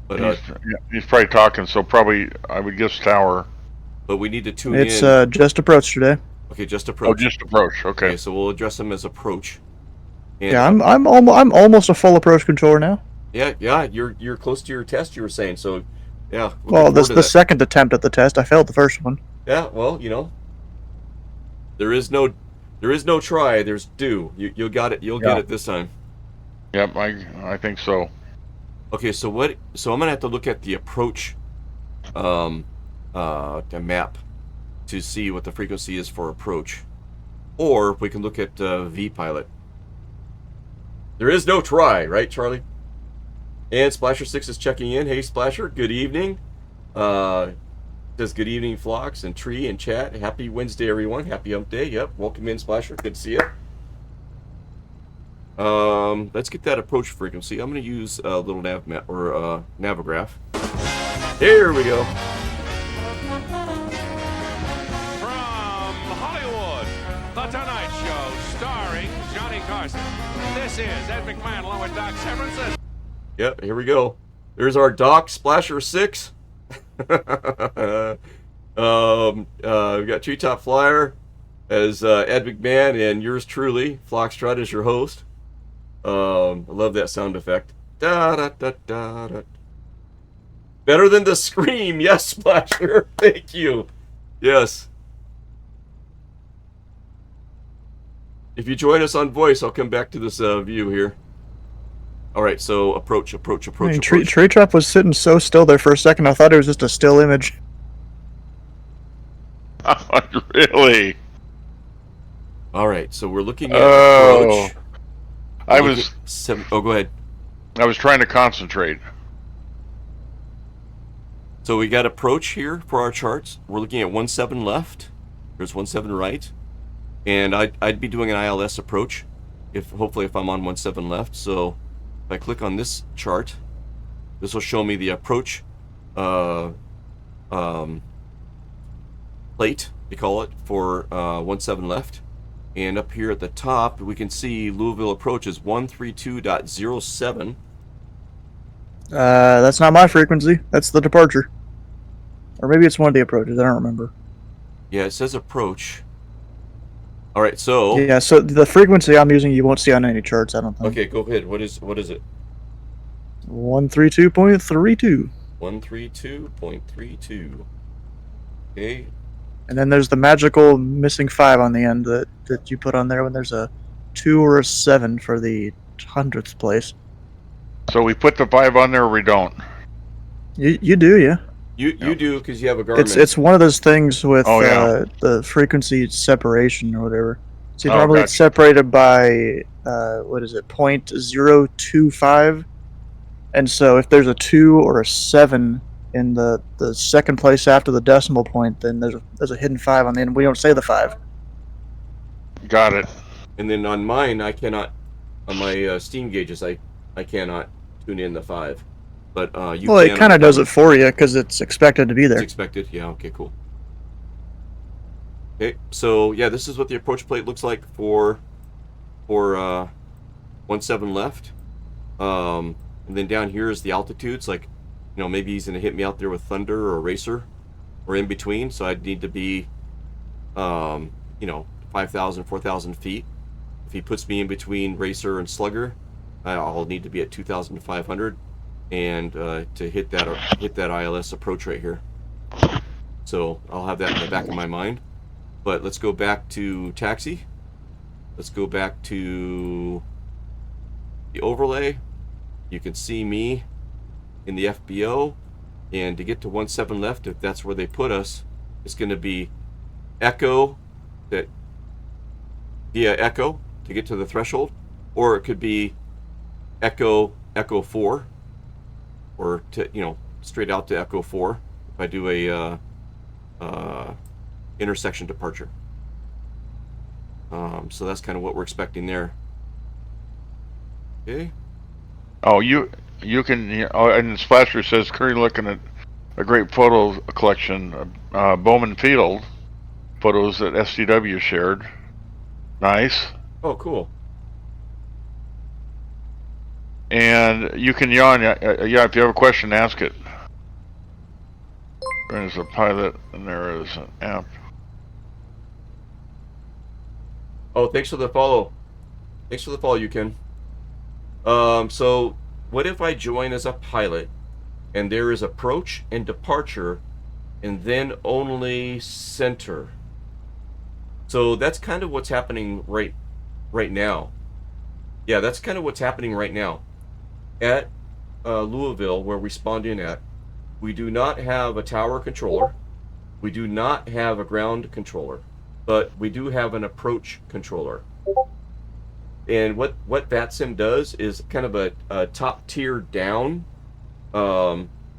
Speaker 4: But
Speaker 1: he's probably talking, so probably I would guess tower.
Speaker 4: But we need to tune
Speaker 2: It's
Speaker 4: in.
Speaker 2: just approach today.
Speaker 4: Okay, just approach.
Speaker 1: Oh, just approach. Okay.
Speaker 4: So we'll address them as approach. And,
Speaker 2: Yeah, I'm almost a full approach controller now.
Speaker 4: Yeah. You're close to your test. You were saying so. Yeah.
Speaker 2: Well, this the second attempt at the test. I failed the first one.
Speaker 4: Yeah. Well, there is no try. There's do. You got it. You'll get it this time.
Speaker 1: Yep, I think so.
Speaker 4: Okay. So I'm gonna have to look at the approach, the map, to see what the frequency is for approach, or we can look at VPilot. There is no try, right, Charlie? And Splasher6 is checking in. Hey, Splasher, good evening. Says good evening, Phlox and Tree and chat. Happy Wednesday, everyone. Happy Hump Day. Yep, welcome in, Splasher. Good to see you. Let's get that approach frequency. I'm going to use a little navograph. Here we go.
Speaker 5: From Hollywood, The Tonight Show, starring Johnny Carson. This is Ed McMahon along with Doc Severinsen.
Speaker 4: Yep, here we go. There's our Doc Splasher6. We've got Treetop Flyer as Ed McMahon and yours truly, Foxtrot, as your host. I love that sound effect. Da, da, da, da, da. Better than the scream, yes, Splasher. Thank you. Yes. If you join us on voice, I'll come back to this view here. All right, so approach.
Speaker 2: I mean, Tree Trap was sitting so still there for a second. I thought it was just a still image.
Speaker 1: Really?
Speaker 4: All right, so we're looking at approach. Go ahead.
Speaker 1: I was trying to concentrate.
Speaker 4: So we got approach here for our charts. We're looking at 17 left. There's 17 right. And I'd be doing an ILS approach hopefully if I'm on 17 left. So if I click on this chart, this will show me the approach plate, we call it, for 17 left. And up here at the top, we can see Louisville approach is 132.07.
Speaker 2: That's not my frequency. That's the departure. Or maybe it's one of the approaches. I don't remember.
Speaker 4: Yeah, it says approach. All right, so...
Speaker 2: Yeah, so the frequency I'm using you won't see on any charts, I don't think.
Speaker 4: Okay, go ahead. What is it?
Speaker 2: 132.32.
Speaker 4: 132.32. Okay.
Speaker 2: And then there's the magical missing 5 on the end that you put on there when there's a 2 or a 7 for the 100th place.
Speaker 1: So we put the 5 on there or we don't?
Speaker 2: You do, yeah.
Speaker 4: You do because you have a Garmin.
Speaker 2: It's one of those things with the frequency separation or whatever. So normally it's separated by, what is it, 0.025. And so if there's a 2 or a 7 in the second place after the decimal point, then there's a hidden 5 on the end. We don't say the 5.
Speaker 1: Got it.
Speaker 4: And then on mine, I cannot, on my steam gauges, I cannot tune in the 5. But you
Speaker 2: well, it kind of does it for you because it's expected to be there.
Speaker 4: It's expected, yeah. Okay, cool. Okay, so yeah, this is what the approach plate looks like for 17 left. And then down here is the altitudes. Like, maybe he's gonna hit me out there with Thunder or Racer, or in between. So I'd need to be, 5,000, 4,000 feet. If he puts me in between Racer and Slugger, I'll need to be at 2,500. And to hit that ILS approach right here. So I'll have that in the back of my mind. But let's go back to taxi. Let's go back to the overlay. You can see me in the FBO. And to get to 17 left, if that's where they put us, it's going to be echo via echo to get to the threshold. Or it could be echo 4. Or straight out to echo 4 if I do a intersection departure. So that's kind of what we're expecting there. Okay.
Speaker 1: Oh, you can. Oh, and Splasher says currently looking at a great photo collection, Bowman Field photos that STW shared. Nice.
Speaker 4: Oh, cool.
Speaker 1: And you can yawn. Yeah, if you have a question, ask it. There's a pilot, and there is an app.
Speaker 4: Oh, thanks for the follow. Thanks for the follow, you can. So what if I join as a pilot, and there is approach and departure, and then only center? So that's kind of what's happening right now. Yeah, that's kind of what's happening right now. At Louisville, where we spawned in at, we do not have a tower controller. We do not have a ground controller, but we do have an approach controller. And what VatSim does is kind of a top tier down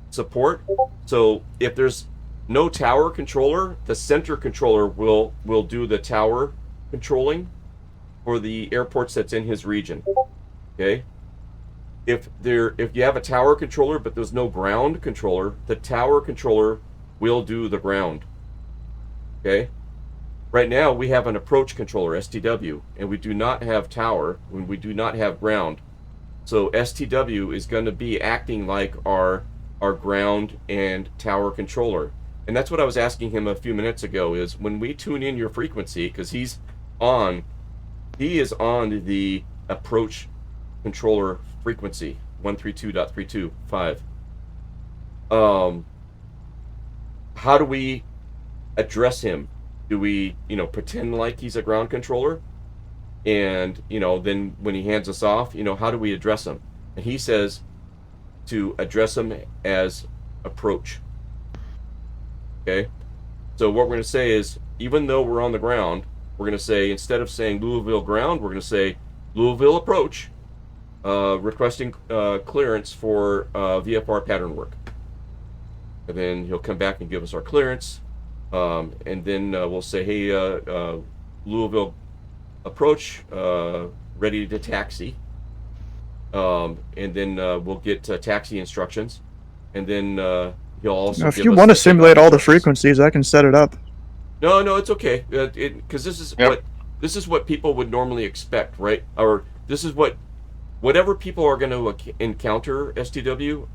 Speaker 4: support. So if there's no tower controller, the center controller will do the tower controlling for the airports that's in his region. Okay. If you have a tower controller but there's no ground controller, the tower controller will do the ground. Okay. Right now we have an approach controller, STW, and we do not have tower when we do not have ground. So STW is going to be acting like our ground and tower controller. And that's what I was asking him a few minutes ago, is when we tune in your frequency, because he is on the approach controller frequency, 132.325. How do we address him? Do we, pretend like he's a ground controller? And, then when he hands us off, how do we address him? And he says to address him as approach. Okay? So what we're going to say is, even though we're on the ground, we're going to say, instead of saying Louisville ground, we're going to say Louisville approach, requesting clearance for VFR pattern work. And then he'll come back and give us our clearance. And then we'll say, hey, Louisville approach, ready to taxi. And then we'll get taxi instructions. And then he'll also
Speaker 2: if you want to simulate all the frequencies, I can set it up.
Speaker 4: No, it's okay. Because this is what people would normally expect, right? Or this is whatever people are going to encounter STW.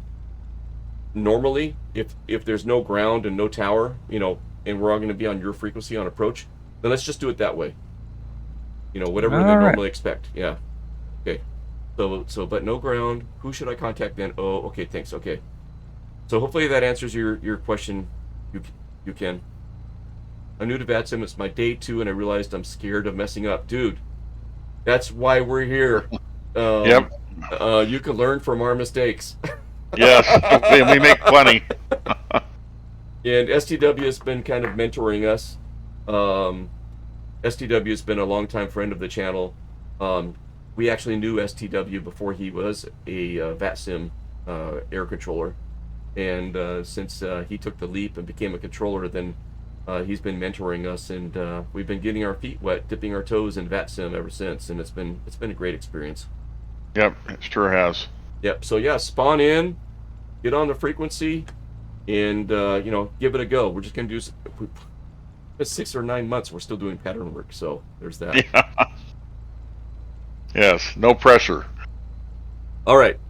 Speaker 4: Normally, if there's no ground and no tower, and we're all going to be on your frequency on approach, then let's just do it that way. Whatever they normally expect. Yeah. Okay. So, but no ground. Who should I contact then? Oh, okay. Thanks. Okay. So hopefully that answers your question. You can. I'm new to VatSim. It's my day 2, and I realized I'm scared of messing up, dude. That's why we're here.
Speaker 1: Yep.
Speaker 4: You can learn from our mistakes.
Speaker 1: Yes, and we make plenty.
Speaker 4: And STW has been kind of mentoring us. STW has been a longtime friend of the channel. We actually knew STW before he was a VatSim air controller. And since he took the leap and became a controller, then he's been mentoring us, and we've been getting our feet wet, dipping our toes in VatSim ever since, and it's been a great experience.
Speaker 1: Yep, it sure has.
Speaker 4: Yep. So yeah, spawn in, get on the frequency, and give it a go. We're just gonna do 6 or 9 months. We're still doing pattern work, so there's that.
Speaker 1: Yeah. Yes, no pressure.
Speaker 4: All right.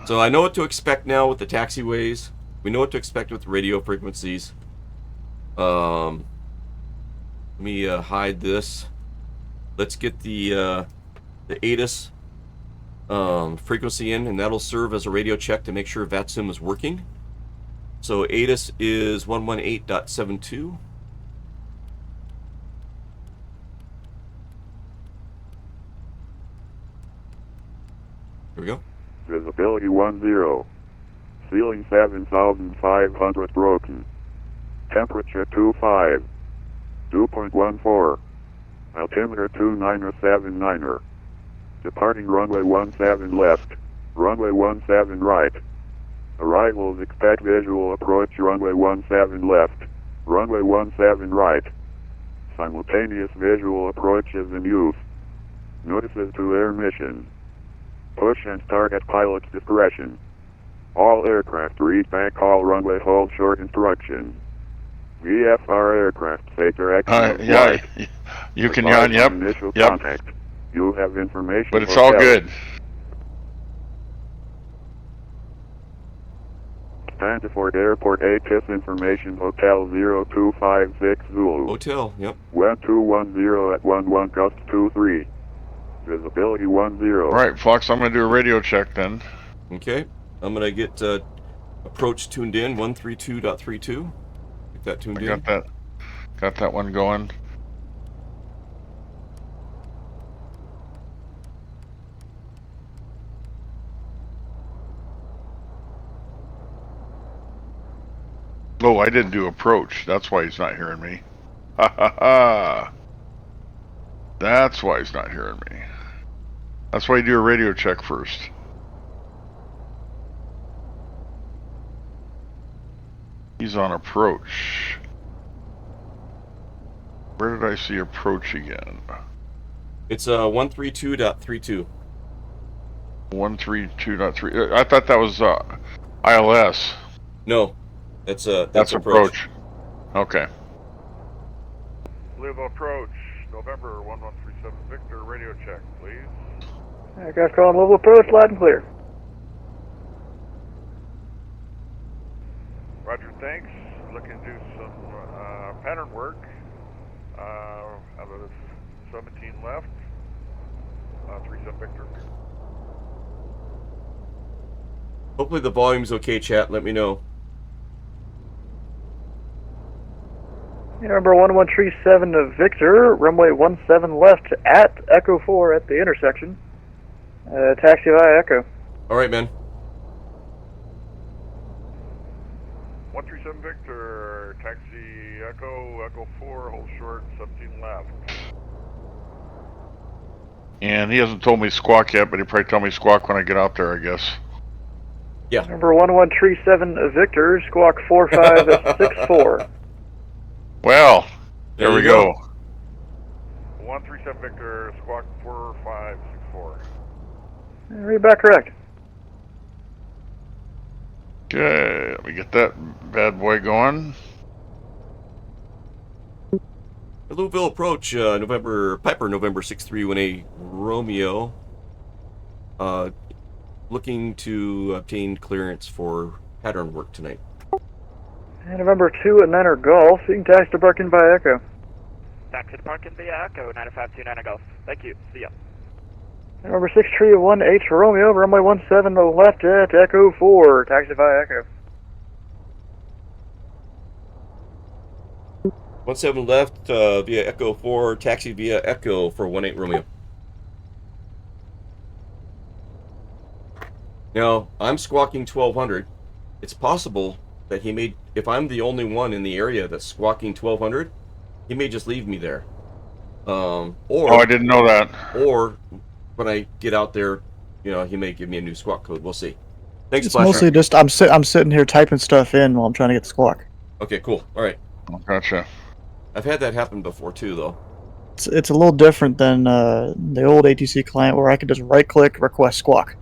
Speaker 4: So I know what to expect now with the taxiways. We know what to expect with radio frequencies. Let me hide this. Let's get the ATIS frequency in, and that'll serve as a radio check to make sure VatSim is working. So ATIS is 118.72. Here we go.
Speaker 6: Visibility 10. Ceiling 7,500 broken. Temperature 25. 2.14. Altimeter 2979er. Departing runway 17 left. Runway 17 right. Arrivals expect visual approach runway 17 left. Runway 17 right. Simultaneous visual approach is in use. Notices to air mission. Push and start at pilot's discretion. All aircraft read back all runway hold short instructions. VFR aircraft take direction of
Speaker 1: yeah,
Speaker 6: flight.
Speaker 1: you can
Speaker 6: Advise
Speaker 1: yawn. Yep.
Speaker 6: on initial
Speaker 1: Yep.
Speaker 6: contact. You have information.
Speaker 1: But it's
Speaker 6: for
Speaker 1: all
Speaker 6: Kelly.
Speaker 1: good.
Speaker 6: Stanford Airport ATIS information Hotel 0256 Zulu.
Speaker 4: Hotel. Yep.
Speaker 6: 1210 at 11 gust 23. Visibility 10.
Speaker 1: All right, Fox, I'm going to do a radio check then.
Speaker 4: Okay. I'm gonna get approach tuned in 132.32. Get that tuned in.
Speaker 1: Got that one going. Oh, I didn't do approach. That's why he's not hearing me. Ha ha ha. That's why he's not hearing me. That's why you do a radio check first. He's on approach. Where did I see approach again?
Speaker 4: It's 132.32.
Speaker 1: 132.3. I thought that was ILS.
Speaker 4: No, that's
Speaker 1: approach. Okay.
Speaker 6: Louisville approach, November 1137 Victor, radio check, please.
Speaker 2: Aircraft calling Louisville approach, loud and clear.
Speaker 6: Roger, thanks. Looking to do some pattern work. Out of 17 left. 37 Victor.
Speaker 4: Hopefully the volume's okay, chat. Let me know.
Speaker 2: Number 1137 of Victor, runway 17 left at Echo 4 at the intersection. Taxi via Echo.
Speaker 4: All right, man.
Speaker 6: 137 Victor, taxi Echo 4, hold short, 17 left.
Speaker 1: And he hasn't told me squawk yet, but he'll probably tell me squawk when I get out there, I guess.
Speaker 4: Yeah.
Speaker 2: Number 1137 of Victor, squawk 4564.
Speaker 1: Well, there we
Speaker 4: you
Speaker 1: go.
Speaker 6: 137 Victor, squawk 4564.
Speaker 2: Read back correct.
Speaker 1: Okay, let me get that bad boy going.
Speaker 4: Louisville approach, November 6318 Romeo. Looking to obtain clearance for pattern work tonight.
Speaker 2: And November 2 at Niner Golf, you can taxi to parking via Echo.
Speaker 7: Taxi to parking via Echo, 9529 Golf. Thank you. See ya.
Speaker 2: And November 6318 Romeo, runway 17 left at Echo 4, taxi via Echo.
Speaker 4: 17 left via Echo 4, taxi via Echo for 18 Romeo. Now, I'm squawking 1200. It's possible that he may, if I'm the only one in the area that's squawking 1200, he may just leave me there. Or
Speaker 1: I didn't know that.
Speaker 4: Or when I get out there, he may give me a new squawk code. We'll see. Thanks,
Speaker 2: It's
Speaker 4: Flash.
Speaker 2: mostly just I'm sitting here typing stuff in while I'm trying to get the squawk.
Speaker 4: Okay, cool. All right.
Speaker 1: Gotcha.
Speaker 4: I've had that happen before too, though.
Speaker 2: It's a little different than the old ATC client where I could just right-click, request squawk.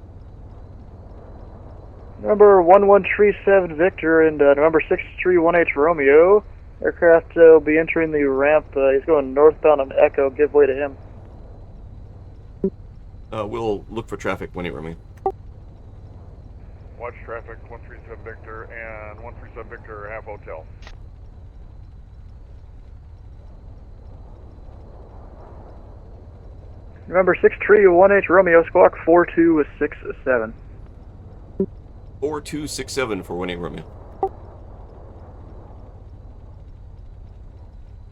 Speaker 2: Number 1137 Victor and November 6318 Romeo. Aircraft will be entering the ramp. He's going northbound on Echo. Give way to him.
Speaker 4: We'll look for traffic when it Romeo.
Speaker 6: Watch traffic, 137 Victor and 137 Victor, half hotel.
Speaker 2: November 6318 Romeo, squawk 4267.
Speaker 4: 4267 for 18 Romeo.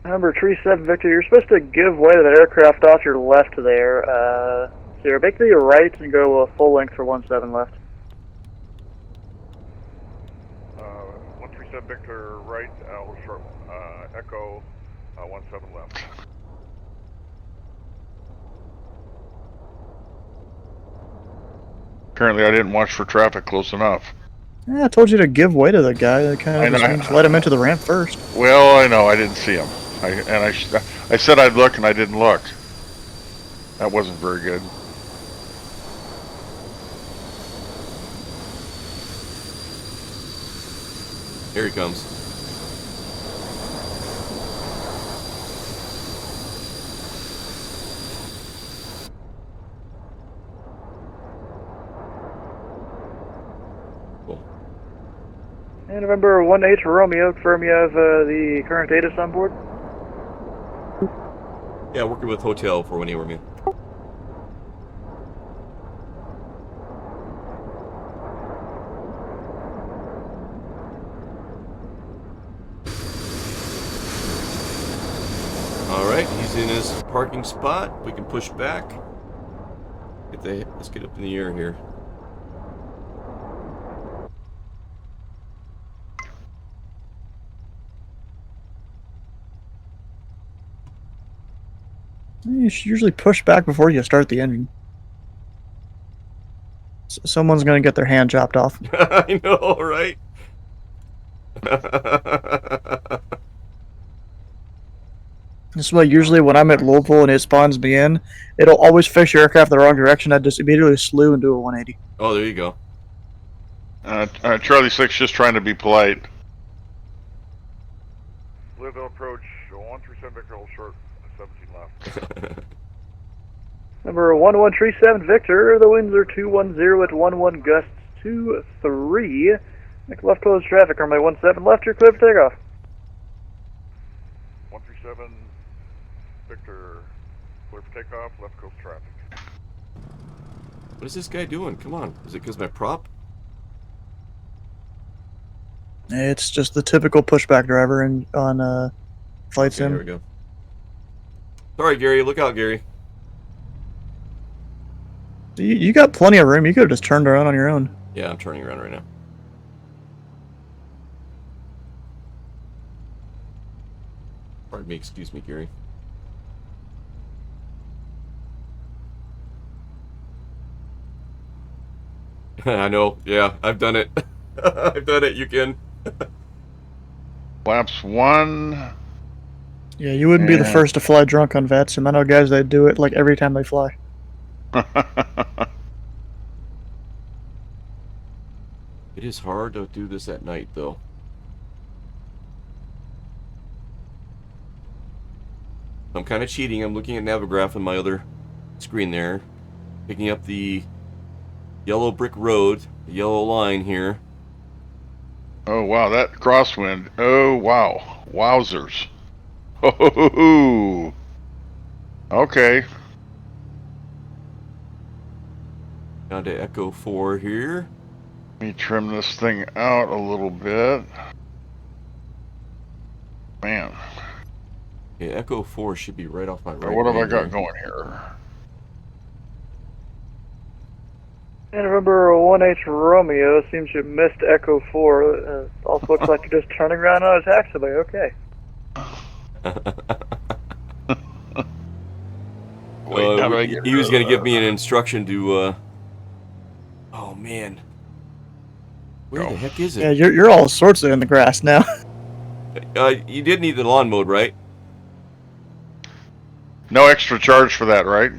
Speaker 2: Number 37 Victor, you're supposed to give way to that aircraft off your left there. So you're make to your right and go full length for 17 left.
Speaker 6: 137 Victor, right, hold short, Echo, 17 left.
Speaker 1: Apparently I didn't watch for traffic close enough.
Speaker 2: Yeah, I told you to give way to that guy. I kind of just let him into the ramp first.
Speaker 1: Well, I know, I didn't see him. I said I'd look and I didn't look. That wasn't very good.
Speaker 4: Here he comes. Cool.
Speaker 2: And November 18 Romeo, confirm you have the current data on board?
Speaker 4: Yeah, working with hotel for 18 Romeo. Alright, he's in his parking spot. We can push back. Let's get up in the air here.
Speaker 2: You should usually push back before you start the engine. Someone's gonna get their hand chopped off.
Speaker 4: I know, right?
Speaker 2: This is why usually when I'm at Louisville and it spawns me in, it'll always fish your aircraft the wrong direction. I just immediately slew and do a 180.
Speaker 4: Oh, there you go.
Speaker 1: Charlie 6 just trying to be polite.
Speaker 6: Louisville approach 137 Victor, hold short, 17 left.
Speaker 2: Number 1137 Victor, the winds are 210 at 11 gusts 23. Make left close traffic, runway 17 left, you're clear for takeoff.
Speaker 6: 137 Victor, clear for takeoff, left coast traffic.
Speaker 4: What is this guy doing? Come on. Is it because my prop?
Speaker 2: It's just the typical pushback driver on VatSim.
Speaker 4: There we go. Sorry, Gary. Look out, Gary.
Speaker 2: You got plenty of room. You could have just turned around on your own.
Speaker 4: Yeah, I'm turning around right now. Pardon me, excuse me, Gary. I know, yeah, I've done it. I've done it, you can.
Speaker 1: Flaps 1.
Speaker 2: Yeah, you wouldn't be the first to fly drunk on VatSim. I know guys that do it like every time they fly.
Speaker 4: It is hard to do this at night, though. I'm kind of cheating. I'm looking at Navigraph on my other screen there. Picking up the yellow brick road, the yellow line here.
Speaker 1: Oh, wow, that crosswind. Oh, wow. Wowzers. Oh, okay.
Speaker 4: Down to Echo 4 here.
Speaker 1: Let me trim this thing out a little bit. Man.
Speaker 4: Okay, Echo 4 should be right off my right.
Speaker 1: What have I
Speaker 4: lane
Speaker 1: got
Speaker 4: here.
Speaker 1: going here?
Speaker 2: And remember, 1H Romeo seems you missed Echo 4. Also looks like you're just turning around on a taxiway. Okay.
Speaker 1: Wait, how do I get
Speaker 4: he was going to give me an instruction to... Oh, man. Where the heck is it?
Speaker 2: Yeah, you're all sorts of in the grass now.
Speaker 4: You did need the lawn mode, right?
Speaker 1: No extra charge for that, right?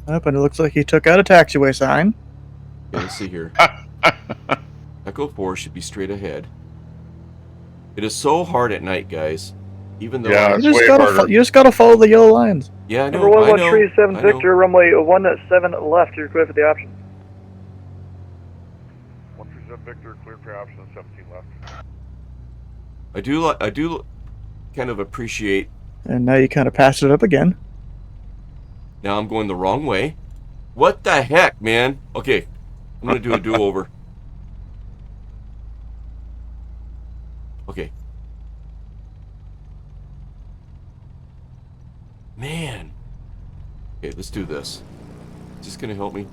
Speaker 2: Up, and it looks like he took out a taxiway sign.
Speaker 4: Okay, let's see here. Echo 4 should be straight ahead. It is so hard at night, guys. Even though
Speaker 1: Yeah,
Speaker 4: I...
Speaker 1: it's
Speaker 2: You just
Speaker 1: way
Speaker 2: gotta
Speaker 1: harder.
Speaker 2: you just gotta follow the yellow lines.
Speaker 4: Yeah, I know.
Speaker 2: Number
Speaker 4: I know,
Speaker 2: 1137
Speaker 4: I know.
Speaker 2: Victor, runway 17 left. You're clear for the option.
Speaker 6: 137 Victor, clear for option, 17 left.
Speaker 4: I do kind of appreciate...
Speaker 2: And now you kind of passed it up again.
Speaker 4: Now I'm going the wrong way. What the heck, man? Okay, I'm going to do a do-over. Okay. Man. Okay, let's do this. Is this going to help me?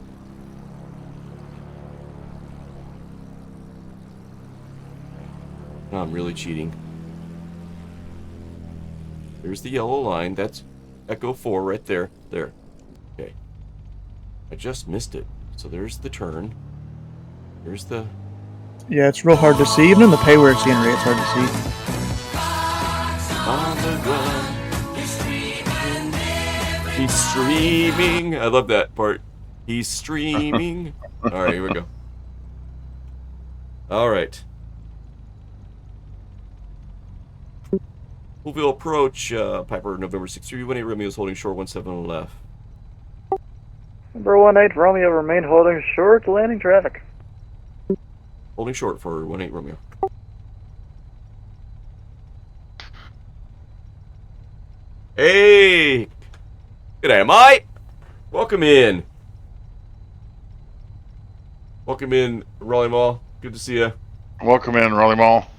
Speaker 4: No, I'm really cheating. There's the yellow line. That's Echo 4 right there. There. Okay. I just missed it. So there's the turn. There's the...
Speaker 2: Yeah, it's real hard to see. Even in the pay where scenery, it's hard to see.
Speaker 4: On the run. He's streaming. I love that part. He's streaming. All right, here we go. All right. Louisville approach. Piper, November 6318 Romeo is holding short 17 left.
Speaker 2: Number 18 Romeo, remain holding short, landing traffic.
Speaker 4: Holding short for 18 Romeo. Hey! G'day, mate! Welcome in. Welcome in, Raleigh Mall. Good to see you.
Speaker 1: Welcome in, Raleigh Mall.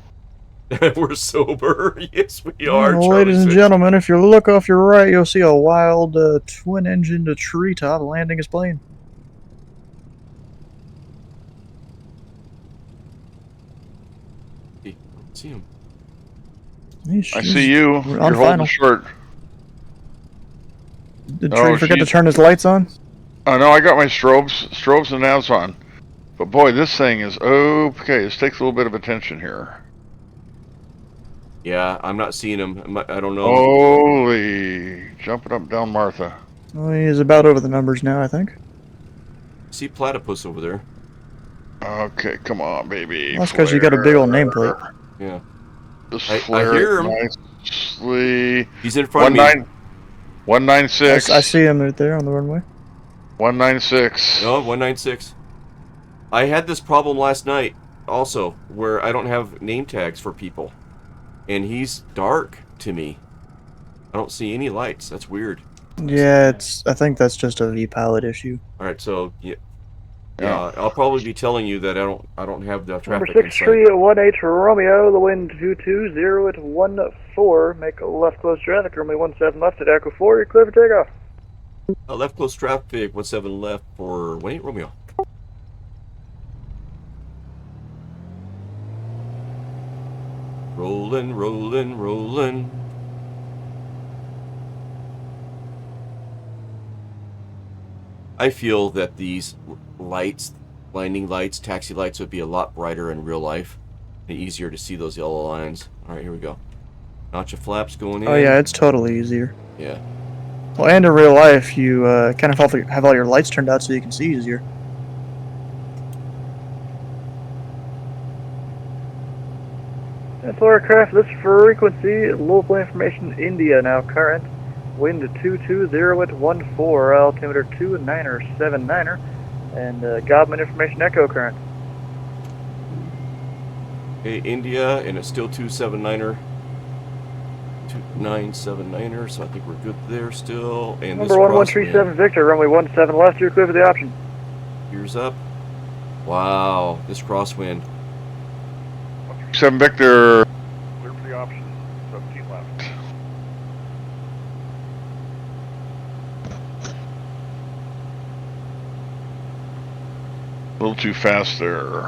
Speaker 4: We're sober. Yes, we are.
Speaker 2: Well, ladies and gentlemen, if you look off your right, you'll see a wild twin-engined treetop landing his plane.
Speaker 4: Hey, see him.
Speaker 1: I see you. You're holding short.
Speaker 2: Did
Speaker 1: Oh,
Speaker 2: Tree forget to
Speaker 1: she's-
Speaker 2: turn his lights on?
Speaker 1: I know I got my strobes and navs on. But boy, this thing is okay. This takes a little bit of attention here.
Speaker 4: Yeah, I'm not seeing him. I don't know.
Speaker 1: Holy, jumping up down Martha.
Speaker 2: Well, he's about over the numbers now, I think.
Speaker 4: See platypus over there.
Speaker 1: Okay, come on, baby.
Speaker 2: That's because you got a big old nameplate.
Speaker 4: Yeah.
Speaker 1: Just
Speaker 4: I
Speaker 1: flare
Speaker 4: hear
Speaker 1: it
Speaker 4: him.
Speaker 1: nicely.
Speaker 4: He's in front of me.
Speaker 1: 196.
Speaker 2: I see him right there on the runway.
Speaker 1: 196.
Speaker 4: No, 196. I had this problem last night also, where I don't have name tags for people. And he's dark to me. I don't see any lights. That's weird.
Speaker 2: Yeah, I think that's just a V-pilot issue.
Speaker 4: Alright, so yeah,
Speaker 1: Yeah.
Speaker 4: I'll probably be telling you that I don't have the
Speaker 2: Number
Speaker 4: traffic
Speaker 2: 6
Speaker 4: in sight.
Speaker 2: tree at 18 Romeo, the wind 220 at 14, make a left close traffic, runway 17 left at Echo 4, you're clear for takeoff.
Speaker 4: Left close traffic, 17 left for 18 Romeo. Rolling, rolling, rolling. I feel that these lights, blinding lights, taxi lights would be a lot brighter in real life and easier to see those yellow lines. All right, here we go. Notch of flaps going in.
Speaker 2: Oh yeah, it's totally easier.
Speaker 4: Yeah.
Speaker 2: Well, and in real life, you kind of have all your lights turned out so you can see easier. Central aircraft, this frequency, Louisville information, India now current. Wind 220 at 14, altimeter 2979er, and Godman information echo current.
Speaker 4: Okay, India, and it's still 279er. 2979er, so I think we're good there still. And
Speaker 2: Number 1137 Victor, runway 17 left, you're clear for the option.
Speaker 4: Gears up. Wow, this crosswind.
Speaker 1: 7 Victor.
Speaker 6: Clear for the option. 17 left.
Speaker 1: A little too fast there.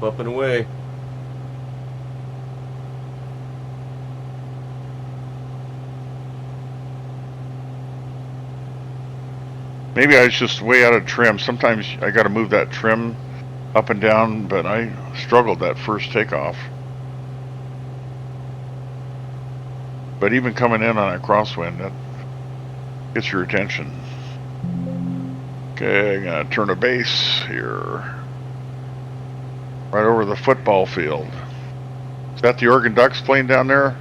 Speaker 4: Up and away.
Speaker 1: Maybe I was just way out of trim. Sometimes I got to move that trim up and down, but I struggled that first takeoff. But even coming in on a crosswind, that gets your attention. Okay, I'm gonna turn a base here. Right over the football field. Is that the Oregon Ducks playing down there?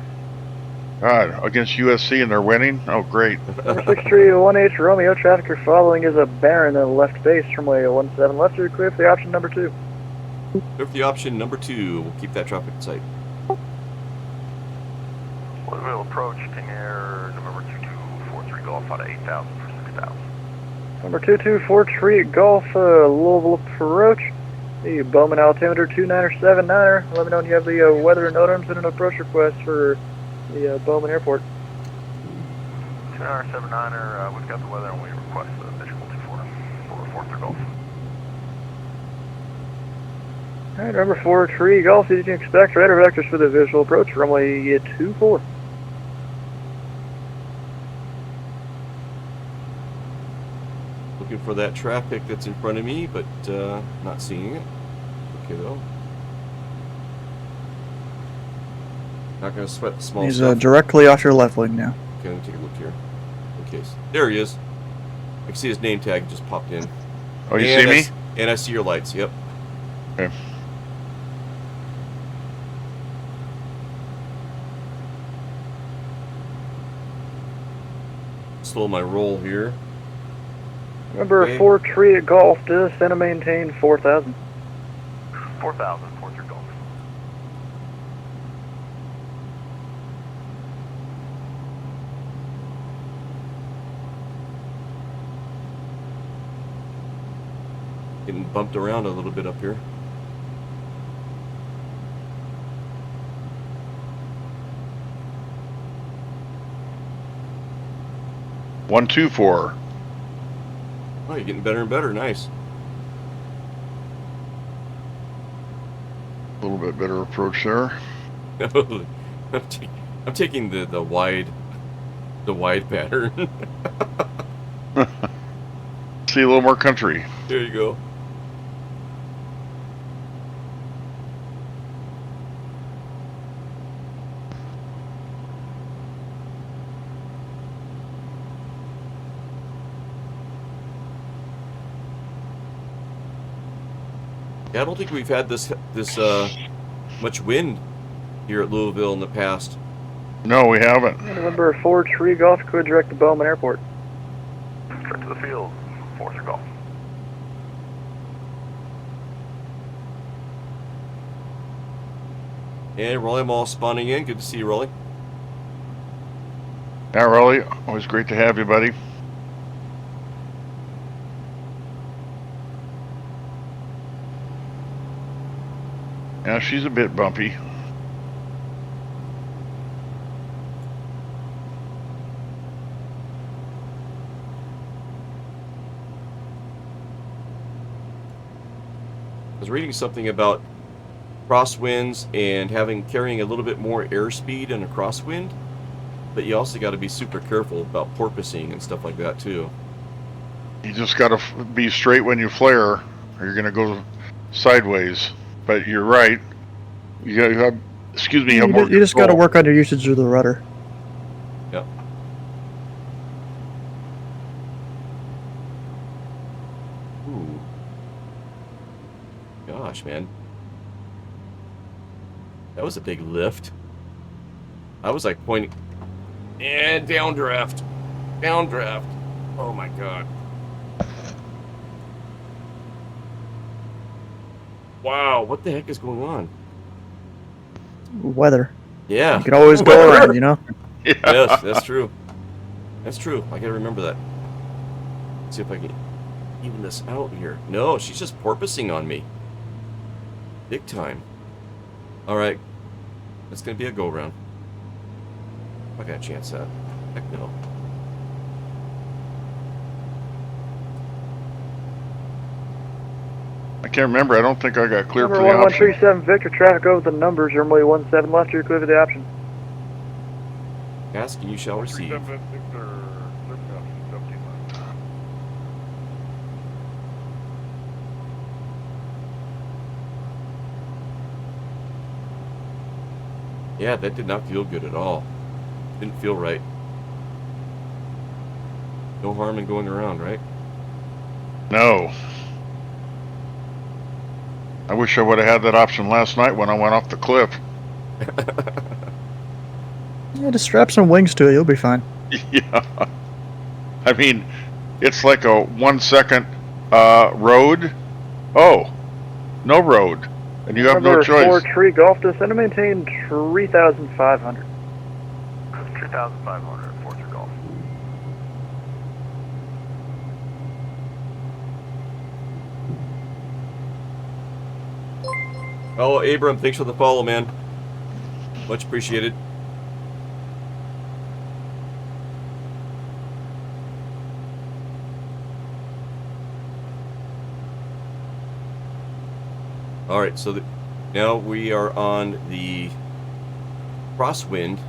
Speaker 1: God, against USC and they're winning? Oh, great.
Speaker 2: Number 6318 Romeo, traffic you're following is a barren and left base, runway 17 left, you're clear for the option number 2.
Speaker 4: Clear for the option number 2. We'll keep that traffic in sight.
Speaker 6: Louisville approach, ping air, November 2243 Golf out of 8,000 for 6,000.
Speaker 2: Number 2243 Golf, Louisville approach. The Bowman altimeter 2979er. Let me know when you have the weather NOTAMs and an approach request for the Bowman Airport.
Speaker 6: 2979er, we've got the weather and we request the visual 24 Golf.
Speaker 2: Alright, number 4 Tree Golf, you can expect radar vectors for the visual approach, runway 24.
Speaker 4: Looking for that traffic that's in front of me, but not seeing it. Okay, though. Not going to sweat the small
Speaker 2: He's
Speaker 4: stuff.
Speaker 2: directly off your left wing now.
Speaker 4: Okay, let me take a look here. In case. There he is. I can see his name tag just popped in.
Speaker 1: Oh, you
Speaker 4: And
Speaker 1: see me?
Speaker 4: And I see your lights, yep.
Speaker 1: Okay.
Speaker 4: Slow my roll here.
Speaker 2: Number
Speaker 4: Okay.
Speaker 2: 4 Tree at Golf, descend and maintain 4,000.
Speaker 6: 4,000, 43 Golf.
Speaker 4: Getting bumped around a little bit up here.
Speaker 1: One, two, four.
Speaker 4: Oh, you're getting better and better. Nice.
Speaker 1: A little bit better approach there.
Speaker 4: I'm taking the wide The wide pattern.
Speaker 1: See a little more country.
Speaker 4: There you go. Yeah, I don't think we've had this much wind here at Louisville in the past.
Speaker 1: No, we haven't.
Speaker 2: Number 4 Tree Golf, could direct to Bowman Airport.
Speaker 6: Straight to the field. 4 through golf.
Speaker 4: And Rolly Mall spawning in. Good to see you, Rolly.
Speaker 1: Yeah, Rolly, always great to have you, buddy. Yeah, she's a bit bumpy.
Speaker 4: I was reading something about crosswinds and carrying a little bit more airspeed in a crosswind, but you also got to be super careful about porpoising and stuff like that too.
Speaker 1: You just got to be straight when you flare, or you're going to go sideways. But you're right. You have, excuse me, you have more
Speaker 2: You just got to
Speaker 1: control.
Speaker 2: work on your usage of the rudder.
Speaker 4: Yep. Ooh. Gosh, man. That was a big lift. I was like pointing. And downdraft. Downdraft. Oh my god. Wow, what the heck is going on?
Speaker 2: Weather.
Speaker 4: Yeah.
Speaker 2: You can always go around, you know?
Speaker 1: Yeah.
Speaker 4: Yes, that's true. That's true. I gotta remember that. Let's see if I can even this out here. No, she's just porpoising on me. Big time. Alright. That's gonna be a go-round. I got a chance at that. Heck no.
Speaker 1: I can't remember. I don't think I got clear for
Speaker 2: Number
Speaker 1: the option.
Speaker 2: 1137 Victor, traffic over the numbers, runway 17 left, you're clear for the option.
Speaker 4: Ask and you shall receive.
Speaker 6: 37 Victor, 17 left.
Speaker 4: Yeah, that did not feel good at all. Didn't feel right. No harm in going around, right?
Speaker 1: No. I wish I would have had that option last night when I went off the cliff.
Speaker 2: Yeah, just strap some wings to it, you'll be fine.
Speaker 1: Yeah. I mean, it's like a 1 second road. Oh, no road. And you have no
Speaker 2: Number
Speaker 1: choice.
Speaker 2: 4 Tree Golf, descend and maintain 3,500.
Speaker 6: 3,500, 4 through golf.
Speaker 4: Oh, Abram, thanks for the follow, man. Much appreciated. Alright, so now we are on the crosswind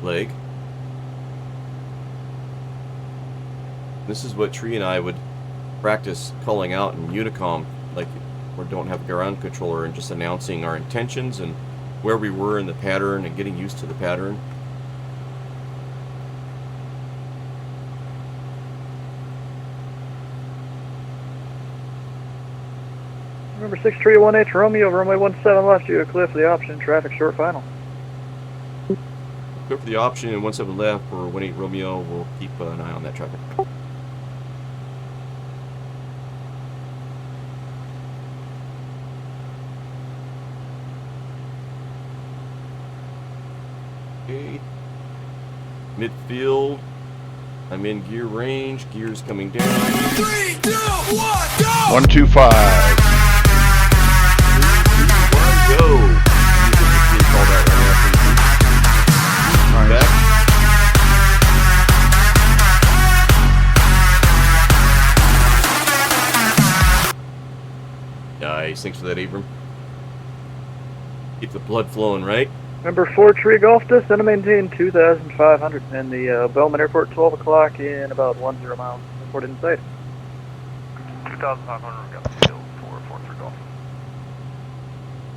Speaker 4: leg. This is what Tree and I would practice calling out in Unicom, like we don't have a ground controller, and just announcing our intentions and where we were in the pattern and getting used to the pattern.
Speaker 2: Number 6318 Romeo, runway 17 left, you're clear for the option, traffic short final.
Speaker 4: Go for the option and 17 left for 18 Romeo. We'll keep an eye on that traffic. Okay. Midfield. I'm in gear range. Gears coming down.
Speaker 5: 3, 2, 1, go!
Speaker 1: 125.
Speaker 4: Go. You can call that right after. Back. Nice. Thanks for that, Abram. Keep the blood flowing, right?
Speaker 2: Number 4 Tree Golf, descend and maintain 2,500 in the Bellman Airport, 12 o'clock in about 10 miles. Report in sight.
Speaker 6: 2,500, we got the field for 4-3 Golf.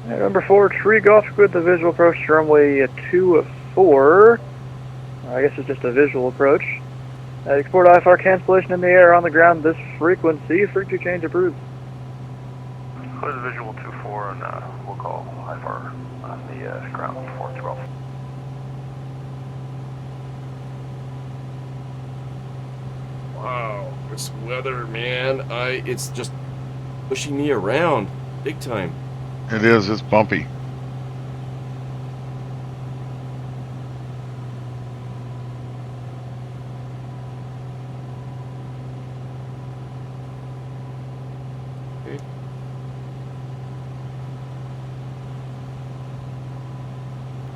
Speaker 2: Alright, number 4 Tree Golf with the visual approach to runway 24. I guess it's just a visual approach. Export IFR cancellation in the air on the ground this frequency. Frequency change approved.
Speaker 6: Clear the visual 2-4 and we'll call IFR on the ground 4-12.
Speaker 4: Wow, this weather, man, it's just pushing me around big time.
Speaker 1: It is. It's bumpy.
Speaker 4: Okay.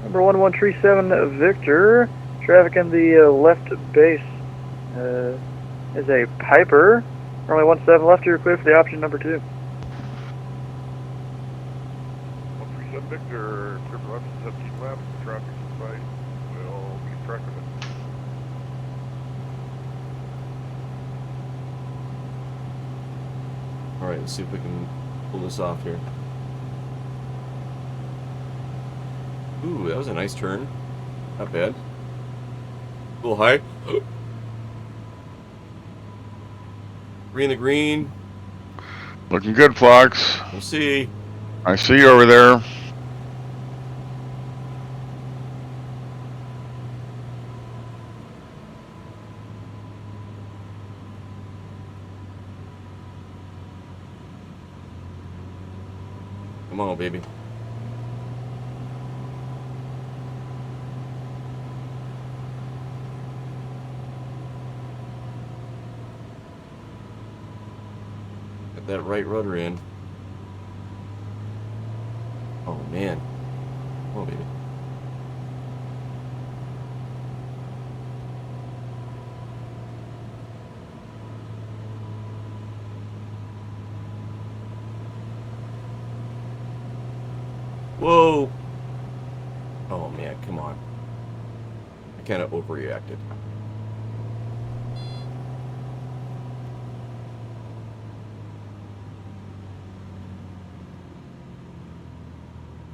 Speaker 2: Number 1137 Victor, traffic in the left base is a Piper. Runway 17 left, you're clear for the option number 2.
Speaker 6: 137 Victor, clear for left, 17 left, traffic in sight. We'll keep track of it.
Speaker 4: Alright, let's see if we can pull this off here. Ooh, that was a nice turn. Not bad. Cool high. 3 in the green.
Speaker 1: Looking good, Fox.
Speaker 4: We'll see.
Speaker 1: I see you over there.
Speaker 4: Come on, baby. Get that right rudder in. Oh, man. Come on, baby. Whoa! Oh man, come on. I kind of overreacted.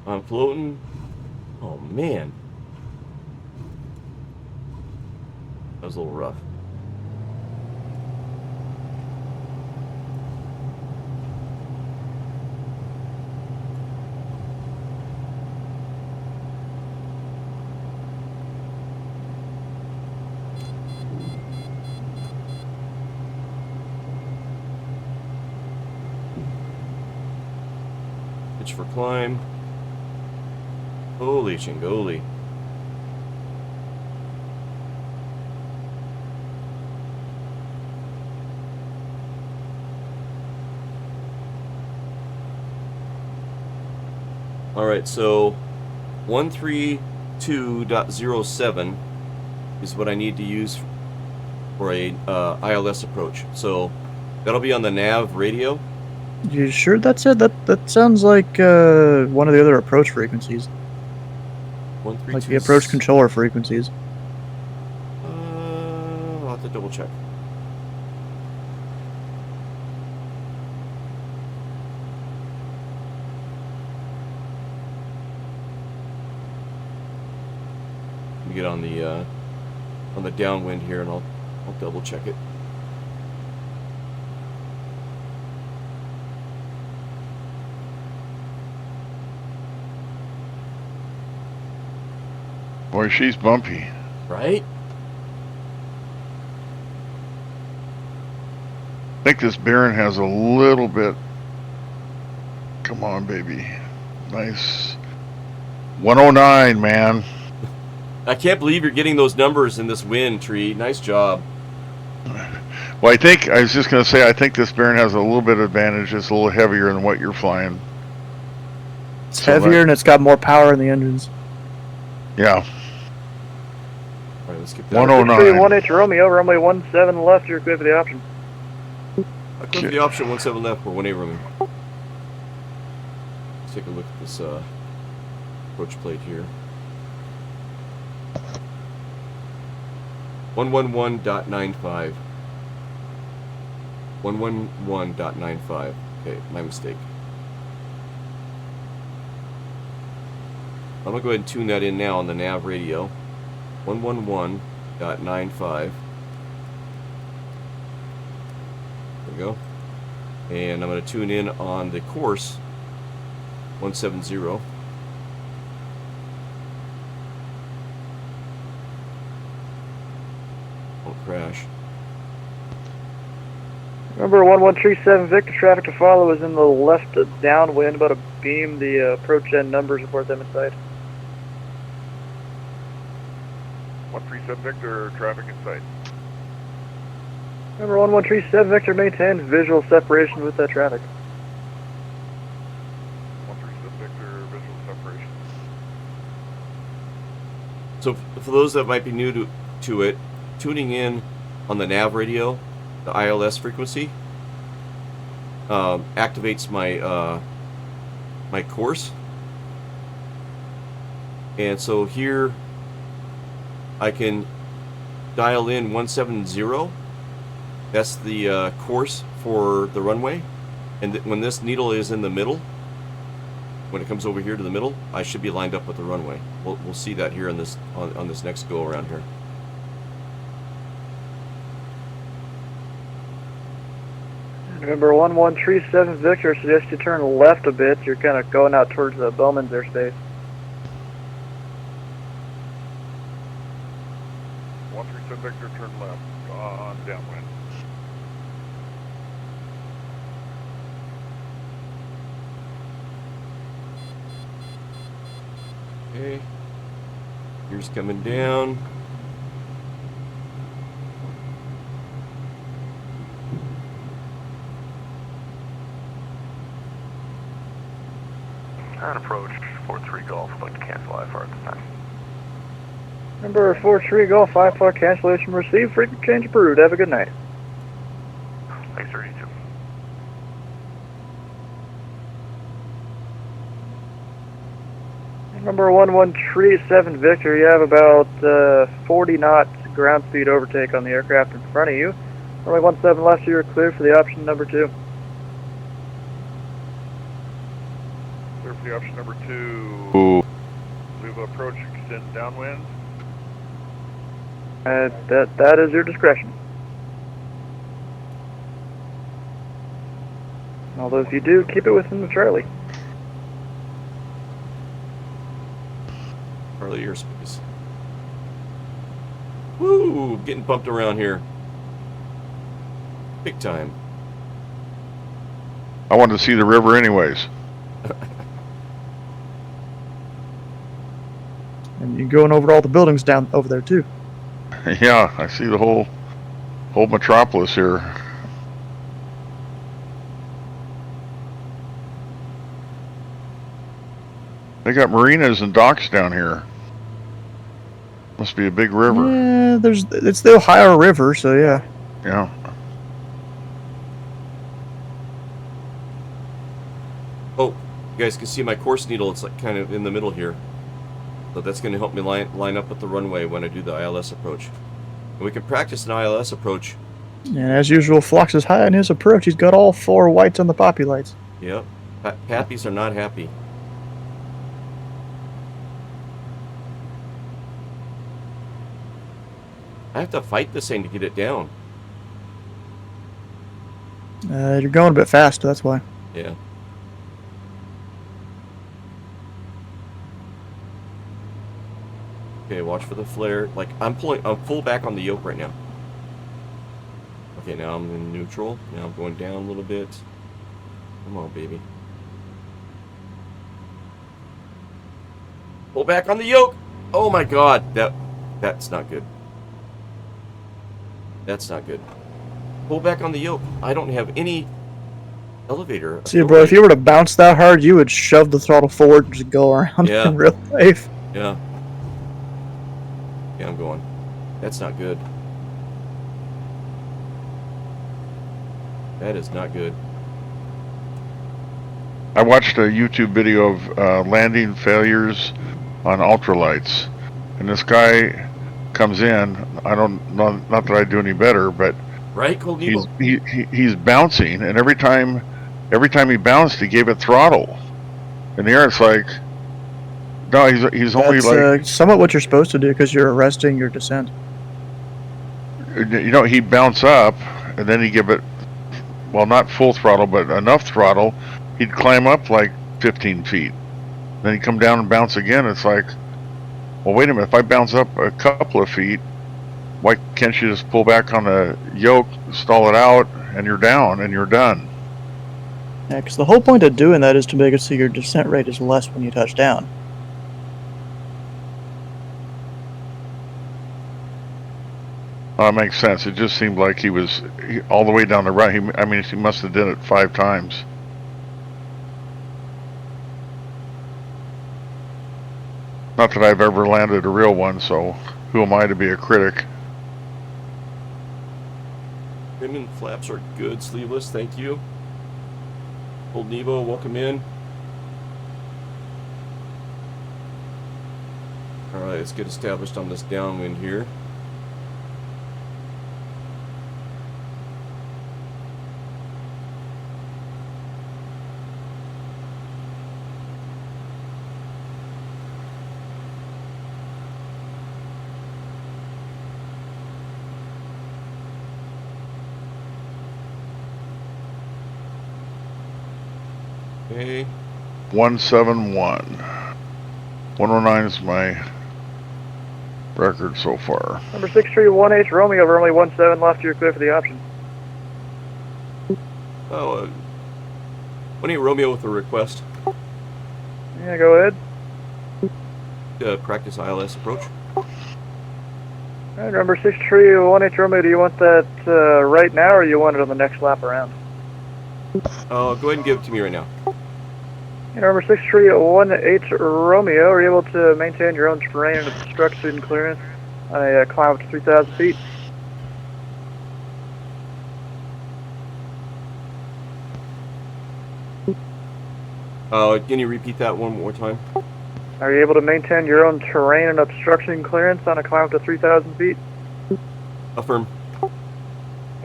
Speaker 4: I'm floating. Oh man. That was a little rough. Pitch for climb. Holy chingoli. Alright, so 132.07 is what I need to use for a ILS approach. So that'll be on the nav radio.
Speaker 2: You sure that's it? That sounds like one of the other approach frequencies.
Speaker 4: 132.
Speaker 2: Like the approach controller frequencies.
Speaker 4: I'll have to double check. Let me get on the downwind here, and I'll double check it.
Speaker 1: Boy, she's bumpy.
Speaker 4: Right?
Speaker 1: I think this Baron has a little bit. Come on, baby. Nice. 109, man.
Speaker 4: I can't believe you're getting those numbers in this wind, Tree. Nice job.
Speaker 1: Well, I was just going to say, I think this Baron has a little bit of advantage. It's a little heavier than what you're flying.
Speaker 2: It's heavier and it's got more power in the engines.
Speaker 1: Yeah.
Speaker 4: All right, let's get that.
Speaker 1: 109.
Speaker 2: 1H Romeo, runway 17 left, you're clear for the option.
Speaker 4: I click the option 17 left for 1A rooming. Let's take a look at this approach plate here. 111.95. 111.95. Okay, my mistake. I'm going to go ahead and tune that in now on the nav radio. 111.95. There we go. And I'm going to tune in on the course 170. Won't crash.
Speaker 2: Remember 1137 Victor, traffic to follow is in the left downwind, about a beam. The approach end numbers report them in sight.
Speaker 6: 137 Victor, traffic in sight.
Speaker 2: Remember 1137 Victor maintains visual separation with that traffic.
Speaker 6: 137 Victor, visual separation.
Speaker 4: So for those that might be new to it, tuning in on the nav radio, the ILS frequency, activates my my course. And so here I can dial in 170. That's the course for the runway. And when this needle is in the middle, when it comes over here to the middle, I should be lined up with the runway. We'll see that here on this next go around here.
Speaker 2: Remember 1137 Victor, I suggest you turn left a bit. You're kind of going out towards Bowman's airspace.
Speaker 6: 137 Victor, turn left on downwind.
Speaker 4: Okay. Here's coming down.
Speaker 8: On approach 43 Golf, would like to cancel IFR at this time.
Speaker 2: Remember 43 Golf, 5-4 cancellation received, frequent change approved. Have a good night.
Speaker 8: Thanks, sir, you too.
Speaker 2: Remember 1137 Victor, you have about 40 knots ground speed overtake on the aircraft in front of you. Runway 17 left, you are clear for the option number 2.
Speaker 6: Clear for the option number 2. Louisville approach, extend downwind.
Speaker 2: That is your discretion. Although if you do, keep it within the Charlie.
Speaker 4: Charlie airspace. Woo! Getting bumped around here. Big time.
Speaker 1: I wanted to see the river anyways.
Speaker 2: And you're going over all the buildings down over there too.
Speaker 1: Yeah, I see the whole metropolis here. They got marinas and docks down here. Must be a big river.
Speaker 2: Yeah, it's the Ohio River, so yeah.
Speaker 1: Yeah.
Speaker 4: Oh, you guys can see my course needle. It's like kind of in the middle here. So that's going to help me line up with the runway when I do the ILS approach. And we can practice an ILS approach.
Speaker 2: And as usual, Phlox is high on his approach. He's got all 4 whites on the poppy lights.
Speaker 4: Yep. Pappies are not happy. I have to fight this thing to get it down.
Speaker 2: You're going a bit fast, that's why.
Speaker 4: Yeah. Okay, watch for the flare. Like, I'm full back on the yoke right now. Okay, now I'm in neutral. Now I'm going down a little bit. Come on, baby. Pull back on the yoke! Oh my god, that's not good. That's not good. Pull back on the yoke. I don't have any elevator.
Speaker 2: See, bro, if you were to bounce that hard, you would shove the throttle forward and just go around in real life.
Speaker 4: Yeah. Yeah, I'm going. That's not good. That is not good.
Speaker 1: I watched a YouTube video of landing failures on ultralights, and this guy comes in I don't know, not that I do any better, but
Speaker 4: Right, Cold
Speaker 1: he's
Speaker 4: Eagle?
Speaker 1: he's bouncing, and every time he bounced, he gave it throttle. In the air, it's like, no, he's only
Speaker 2: That's
Speaker 1: like,
Speaker 2: somewhat what you're supposed to do because you're arresting your descent.
Speaker 1: you know, he'd bounce up, and then he'd give it, well, not full throttle, but enough throttle. He'd climb up like 15 feet. Then he'd come down and bounce again. It's like, well, wait a minute. If I bounce up a couple of feet, why can't you just pull back on the yoke, stall it out, and you're down and you're done?
Speaker 2: Yeah, because the whole point of doing that is to make it so your descent rate is less when you touch down.
Speaker 1: That makes sense. It just seemed like he was all the way down the right. I mean, he must have done it 5 times. Not that I've ever landed a real one, so who am I to be a critic?
Speaker 4: Trim and flaps are good, sleeveless, thank you. Old Nebo, welcome in. Alright, let's get established on this downwind here. Okay.
Speaker 1: 171. 109 is my record so far.
Speaker 9: Number 6318 Romeo, runway 17 left, you're clear for the option.
Speaker 4: Oh, what do you Romeo with a request?
Speaker 9: Yeah, go ahead.
Speaker 4: Practice ILS approach.
Speaker 9: Alright, number 6318 Romeo, do you want that right now or you want it on the next lap around?
Speaker 4: Go ahead and give it to me right now.
Speaker 9: Number 6318 Romeo, are you able to maintain your own terrain and obstruction clearance on a climb up to 3,000 feet?
Speaker 4: Can you repeat that one more time?
Speaker 9: Are you able to maintain your own terrain and obstruction clearance on a climb up to 3,000 feet?
Speaker 4: Affirm.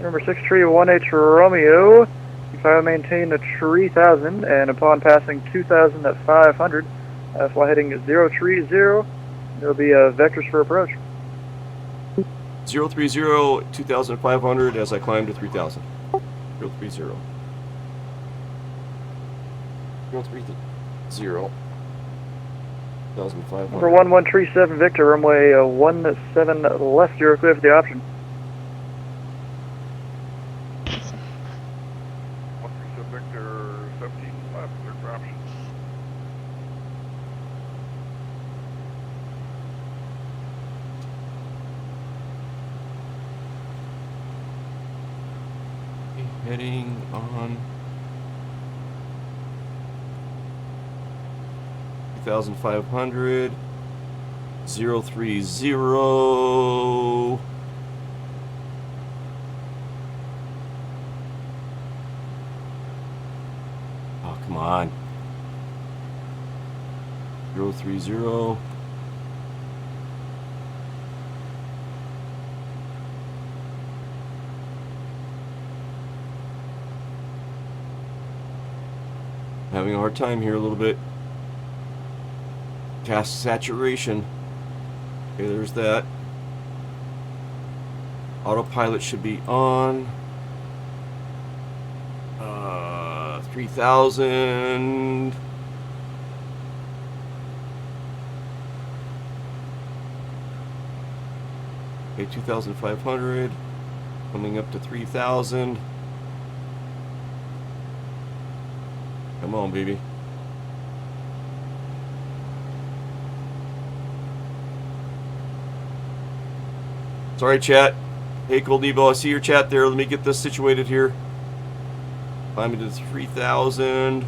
Speaker 9: Number 6318 Romeo, if I maintain a 3,000 and upon passing 2,500, fly heading 030, there'll be vectors for approach.
Speaker 4: 030, 2,500 as I climb to 3,000. 030. 030. 2,500.
Speaker 9: Number 1137 Victor, runway 17 left, you're clear for the option.
Speaker 6: 137 Victor, 17 left, clear for option.
Speaker 4: Heading on 2,500. 030. Oh, come on. 030. Having a hard time here a little bit. Gas saturation. Okay, there's that. Autopilot should be on. 3,000. Okay, 2,500. Coming up to 3,000. Come on, baby. Sorry, chat. Hey, Cold Evo, I see your chat there. Let me get this situated here. Climbing to 3,000.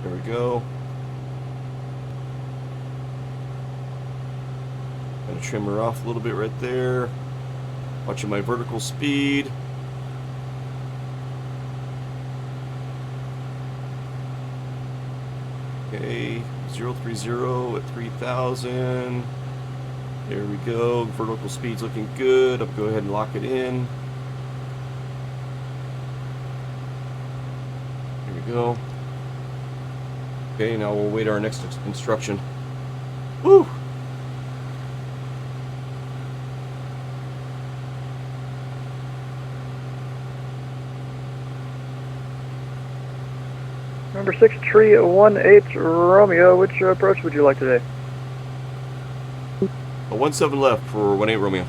Speaker 4: There we go. Gonna trim her off a little bit right there. Watching my vertical speed. Okay, Okay, 030 at 3,000. There we go. Vertical speed's looking good. I'll go ahead and lock it in. Here we go. Okay, now we'll wait our next instruction. Woo!
Speaker 9: Number 6318 Romeo, which approach would you like today?
Speaker 4: A 17 left for 18 Romeo.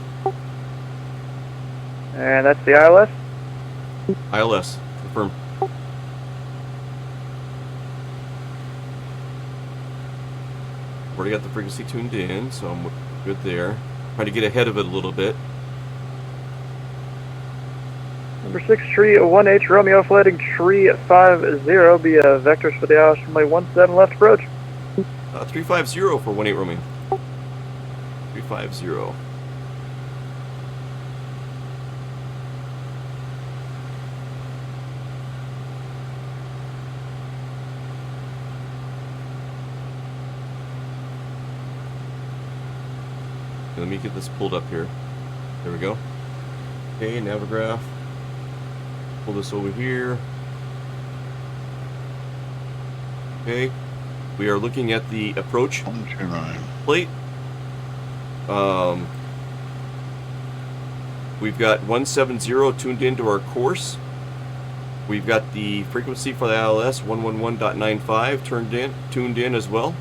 Speaker 9: And that's the ILS?
Speaker 4: ILS, confirm. Already got the frequency tuned in, so I'm good there. Trying to get ahead of it a little bit.
Speaker 9: Number 6318 Romeo, flighting 350, be vectors for the ILS runway 17 left approach.
Speaker 4: 350 for 18 Romeo. 350. Let me get this pulled up here. There we go. Okay, Navigraph. Pull this over here. Okay. We are looking at the approach plate. We've got 170 tuned into our course. We've got the frequency for the ILS 111.95 tuned in as well.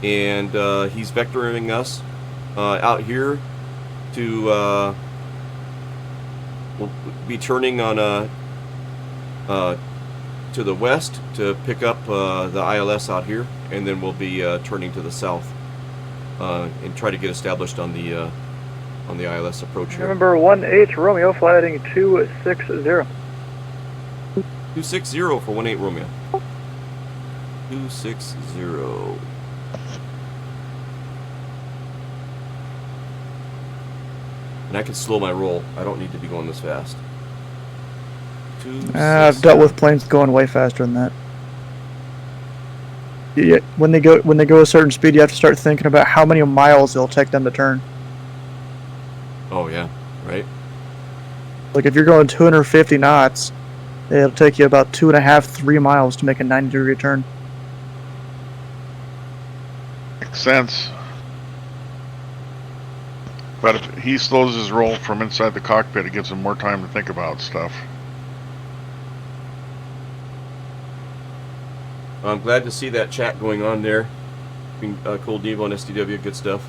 Speaker 4: And he's vectoring us out here to we'll be turning on to the west to pick up the ILS out here, and then we'll be turning to the south and try to get established on the ILS approach here.
Speaker 9: Number 18 Romeo, flighting 260.
Speaker 4: 260 for 18 Romeo. 260. And I can slow my roll. I don't need to be going this fast.
Speaker 2: I've dealt with planes going way faster than that. Yeah, when they go a certain speed, you have to start thinking about how many miles it'll take them to turn.
Speaker 4: Oh yeah, right.
Speaker 2: Like if you're going 250 knots, it'll take you about 2.5-3 miles to make a 90-degree turn.
Speaker 1: Makes sense. But if he slows his roll from inside the cockpit, it gives him more time to think about stuff.
Speaker 4: I'm glad to see that chat going on there between Cold Devo and STW. Good stuff.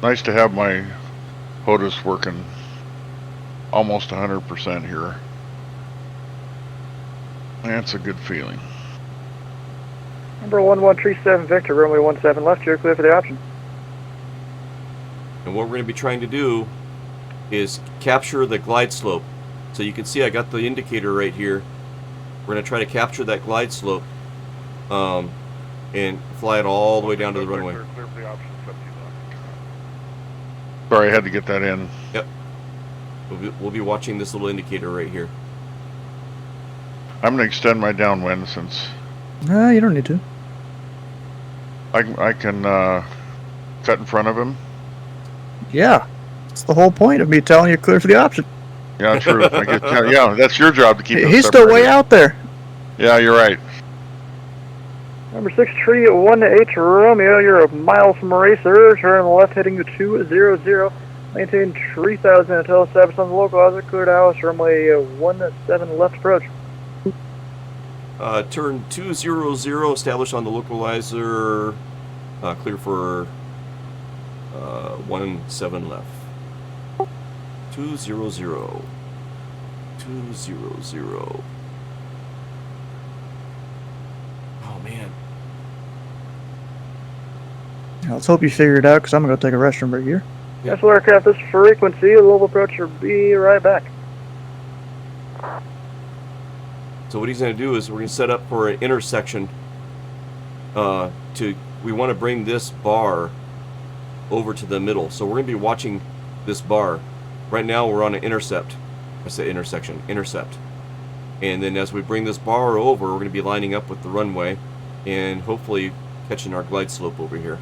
Speaker 1: Nice to have my HOTUS working almost 100% here. That's a good feeling.
Speaker 9: Number 1137 Victor, runway 17 left, you're clear for the option.
Speaker 4: And what we're going to be trying to do is capture the glide slope. So you can see I got the indicator right here. We're going to try to capture that glide slope and fly it all the way down to the runway.
Speaker 6: Clear for the option, 17 left.
Speaker 1: Sorry, I had to get that in.
Speaker 4: Yep. We'll be watching this little indicator right here.
Speaker 1: I'm going to extend my downwind since
Speaker 2: No, you don't need to.
Speaker 1: I can cut in front of him.
Speaker 2: Yeah, that's the whole point of me telling you clear for the option.
Speaker 1: Yeah, true. I guess, yeah, that's your job to keep it
Speaker 2: He's still way out there.
Speaker 1: Yeah, you're right.
Speaker 9: Number 6318 Romeo, you're a mile from Racer, turn on the left heading to 200, maintain 3000 until established on the localizer, cleared ILS runway 17 left approach.
Speaker 4: Turn 200, established on the localizer, clear for 17 left. 200. 200. Oh man.
Speaker 2: Now, let's hope you figure it out, because I'm going to go take a restroom break here.
Speaker 4: Yeah.
Speaker 9: Vessel aircraft, this frequency, Louisville approach, will be right back.
Speaker 4: So what he's going to do is we're going to set up for an intersection we want to bring this bar over to the middle. So we're going to be watching this bar. Right now we're on an intercept. I say intercept. And then as we bring this bar over, we're going to be lining up with the runway and hopefully catching our glide slope over here.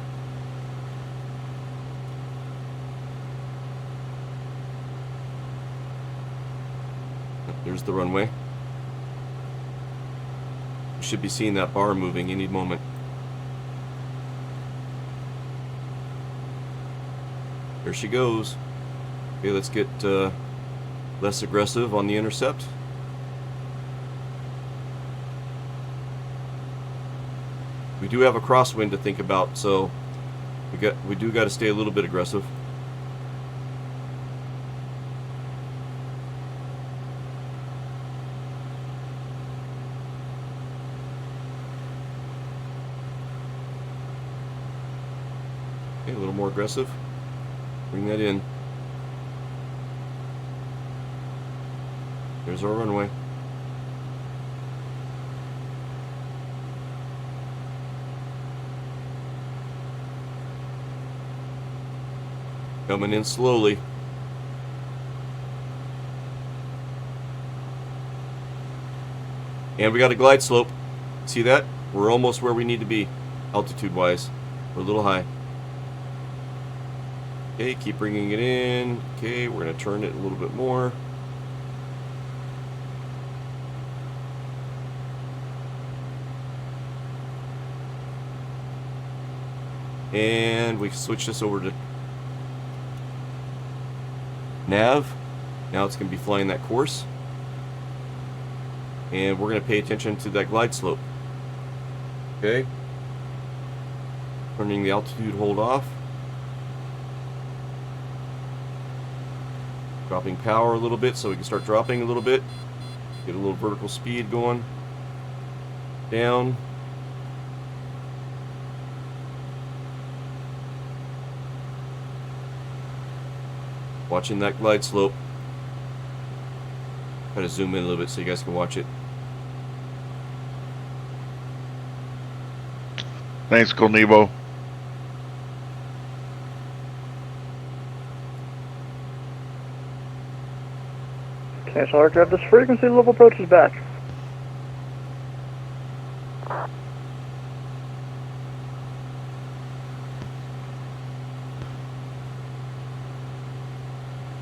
Speaker 4: There's the runway. We should be seeing that bar moving any moment. There she goes. Okay, let's get less aggressive on the intercept. We do have a crosswind to think about, so we do got to stay a little bit aggressive. Okay, a little more aggressive. Bring that in. There's our runway. Coming in slowly. And we got a glide slope. See that? We're almost where we need to be, altitude-wise. We're a little high. Okay, keep bringing it in. Okay, we're going to turn it a little bit more. And we switch this over to nav. Now it's going to be flying that course. And we're going to pay attention to that glide slope. Okay. Turning the altitude hold off. Dropping power a little bit so we can start dropping a little bit. Get a little vertical speed going. Down. Watching that glide slope. Try to zoom in a little bit so you guys can watch it.
Speaker 1: Thanks, Colnebo.
Speaker 9: National aircraft, this frequency level approach is back.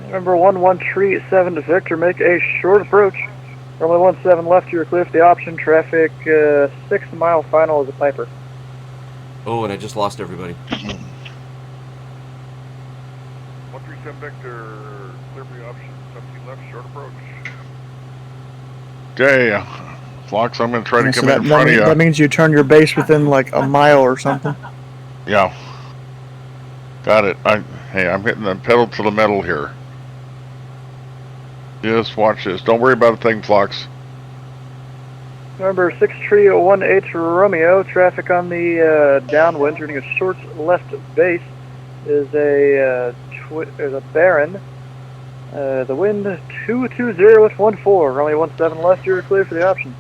Speaker 9: Remember 113 to Victor, make a short approach. Runway 17 left, you're clear for the option. Traffic 6 mile final is a Piper.
Speaker 4: Oh, and I just lost everybody.
Speaker 6: 137 Victor, clear for the option. 17 left, short approach.
Speaker 1: Okay, Flox, I'm going to try to
Speaker 2: So
Speaker 1: come in front of you.
Speaker 2: that means you turn your base within like a mile or something.
Speaker 1: Yeah. Got it. Hey, I'm hitting the pedal to the metal here. Just watch this. Don't worry about a thing, Flox.
Speaker 9: Remember 6318 Romeo, traffic on the downwind, turning a short left base is a Baron. The wind 220 with 14. Runway 17 left, you're clear for the option.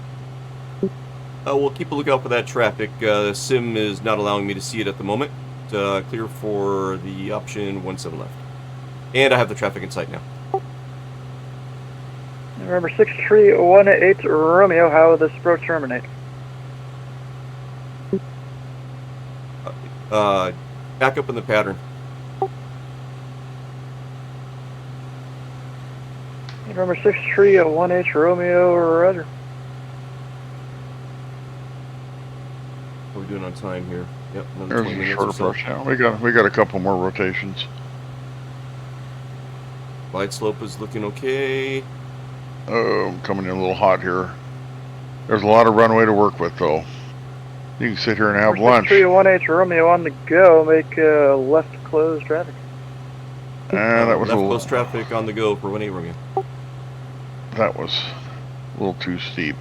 Speaker 4: We'll keep a lookout for that traffic. Sim is not allowing me to see it at the moment. Clear for the option 17 left. And I have the traffic in sight now.
Speaker 9: Remember 6318 Romeo, how will this approach terminate?
Speaker 4: Back up in the pattern.
Speaker 9: Remember 6318 Romeo, roger.
Speaker 4: What are we doing on time here? Yep, another
Speaker 1: There's
Speaker 4: 20
Speaker 1: a
Speaker 4: minutes
Speaker 1: short
Speaker 4: or so.
Speaker 1: approach now. We got a couple more rotations.
Speaker 4: Glide slope is looking okay.
Speaker 1: Oh, I'm coming in a little hot here. There's a lot of runway to work with, though. You can sit here and have lunch.
Speaker 9: 6318 Romeo on the go, make left close traffic.
Speaker 1: That was
Speaker 4: left
Speaker 1: a little,
Speaker 4: close traffic on the go for 18 Romeo.
Speaker 1: that was a little too steep.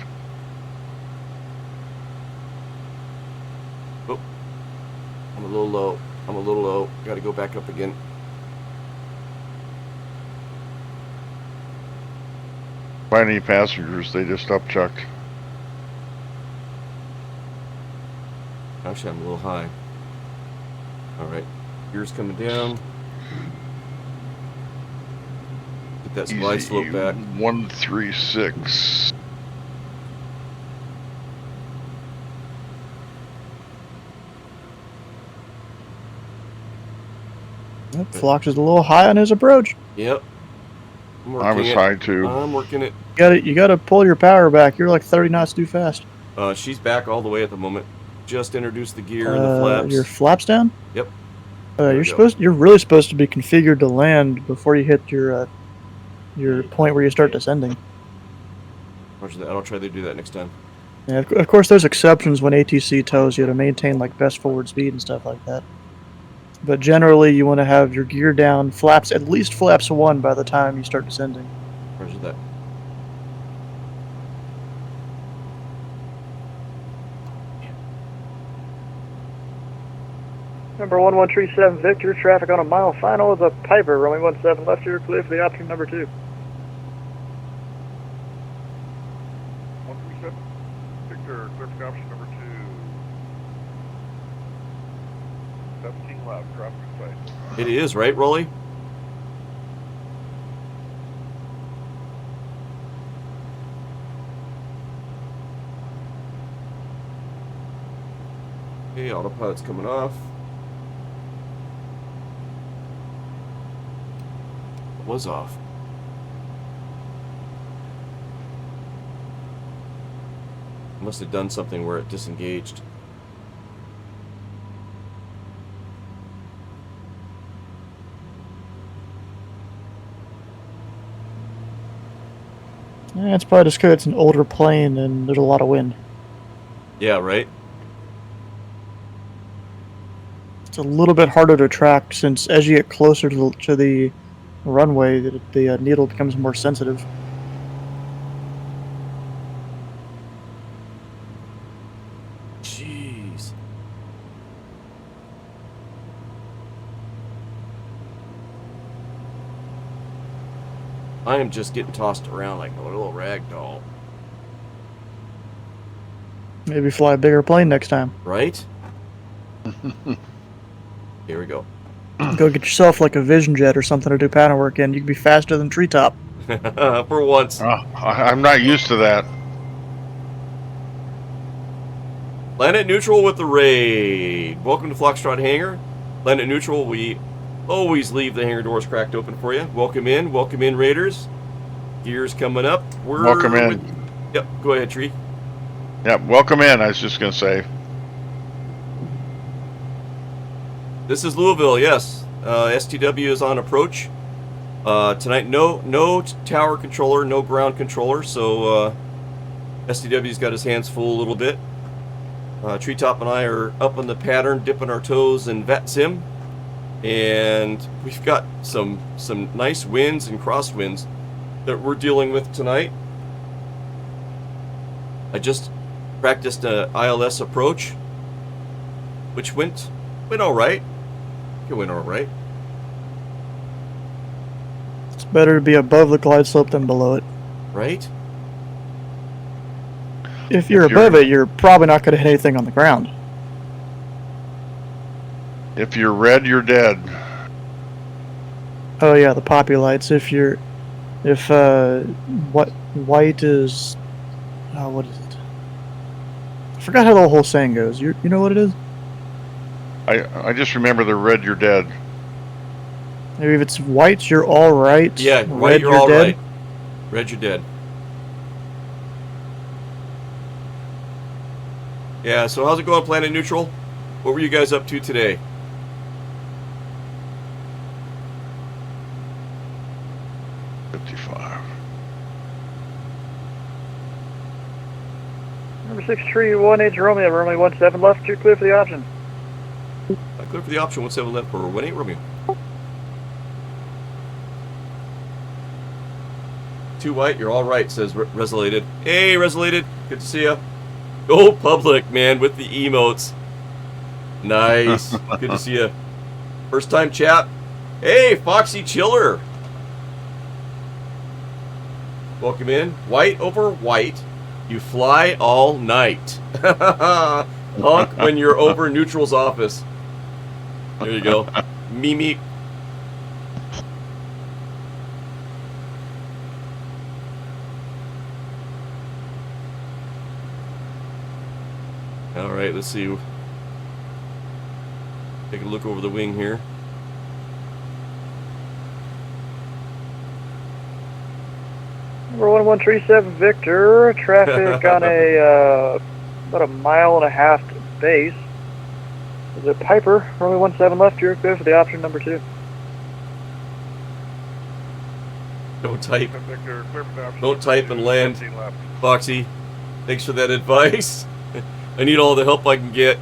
Speaker 4: Oh, I'm a little low. Got to go back up again.
Speaker 1: Find any passengers, they just upchucked.
Speaker 4: Huh? Actually, I'm a little high. All right, gears coming down. Get that glide slope back.
Speaker 1: 136.
Speaker 2: Phlox is a little high on his approach.
Speaker 4: Yep.
Speaker 1: I was high too.
Speaker 4: I'm working it.
Speaker 2: You gotta pull your power back. You're like 30 knots too fast.
Speaker 4: She's back all the way at the moment. Just introduced the gear and the flaps.
Speaker 2: Your flaps down?
Speaker 4: Yep.
Speaker 2: You're really supposed to be configured to land before you hit your point where you start descending.
Speaker 4: Roger that. I'll try to do that next time.
Speaker 2: Yeah, of course, there's exceptions when ATC tells you to maintain like best forward speed and stuff like that. But generally, you want to have your gear down, flaps at least flaps 1 by the time you start descending.
Speaker 4: Roger that.
Speaker 9: Number 1137 Victor, traffic on a mile final is a Piper, runway 17 left here, clear for the option number 2.
Speaker 6: 137 Victor, clear for the option number 2. 17 left, traffic in sight.
Speaker 4: It is, right, Rolly? Okay, autopilot's coming off. It was off. Must have done something where it disengaged.
Speaker 2: Yeah, it's probably just because it's an older plane and there's a lot of wind.
Speaker 4: Yeah, right?
Speaker 2: It's a little bit harder to track since as you get closer to the runway, the needle becomes more sensitive.
Speaker 4: Jeez. I am just getting tossed around like a little rag doll.
Speaker 2: Maybe fly a bigger plane next time.
Speaker 4: Right? Here we go.
Speaker 2: Go get yourself like a Vision Jet or something to do pattern work in. You can be faster than Treetop.
Speaker 4: For once.
Speaker 1: I'm not used to that.
Speaker 4: Planet Neutral with the raid. Welcome to Foxtrot Hangar. Planet Neutral, we always leave the hangar doors cracked open for you. Welcome in, Raiders. Gears coming up.
Speaker 1: Welcome in.
Speaker 4: Yep, go ahead, Tree.
Speaker 1: Yep, welcome in, I was just going to say.
Speaker 4: This is Louisville, yes. STW is on approach. Tonight, no tower controller, no ground controller, so STW's got his hands full a little bit. Treetop and I are up on the pattern, dipping our toes in VatSim, and we've got some nice winds and crosswinds that we're dealing with tonight. I just practiced an ILS approach, which went all right. It went all right.
Speaker 2: It's better to be above the glide slope than below it.
Speaker 4: Right?
Speaker 2: If you're above it, you're probably not going to hit anything on the ground.
Speaker 1: If you're red, you're dead.
Speaker 2: Oh yeah, the poppy lights. If white is, what is it? I forgot how the whole saying goes. You know what it is?
Speaker 1: I just remember the red, you're dead.
Speaker 2: Maybe if it's white, you're all right.
Speaker 4: Yeah,
Speaker 2: red,
Speaker 4: white, you're all
Speaker 2: dead.
Speaker 4: right. Red, you're dead. Yeah, so how's it going, Planet Neutral? What were you guys up to today?
Speaker 9: Number 6318 Romeo, runway 17 left, you're clear for the option.
Speaker 4: Clear for the option, 17 left for 18 Romeo. 2 white, you're all right, says Resolated. Hey, Resolated, good to see ya. Go public, man, with the emotes. Nice, good to see ya. First time chat. Hey, Foxy Chiller. Welcome in. White over white. You fly all night. Honk when you're over neutral's office. There you go. Mimi. All right, let's see. Take a look over the wing here.
Speaker 9: Number 1137 Victor, traffic on a about a mile and a half to base. Is it Piper? Runway 17 left, you're clear for the option number 2.
Speaker 4: Don't type.
Speaker 6: Victor, clear for the option.
Speaker 4: Don't type and land.
Speaker 6: 17 left.
Speaker 4: Foxy, thanks for that advice. I need all the help I can get.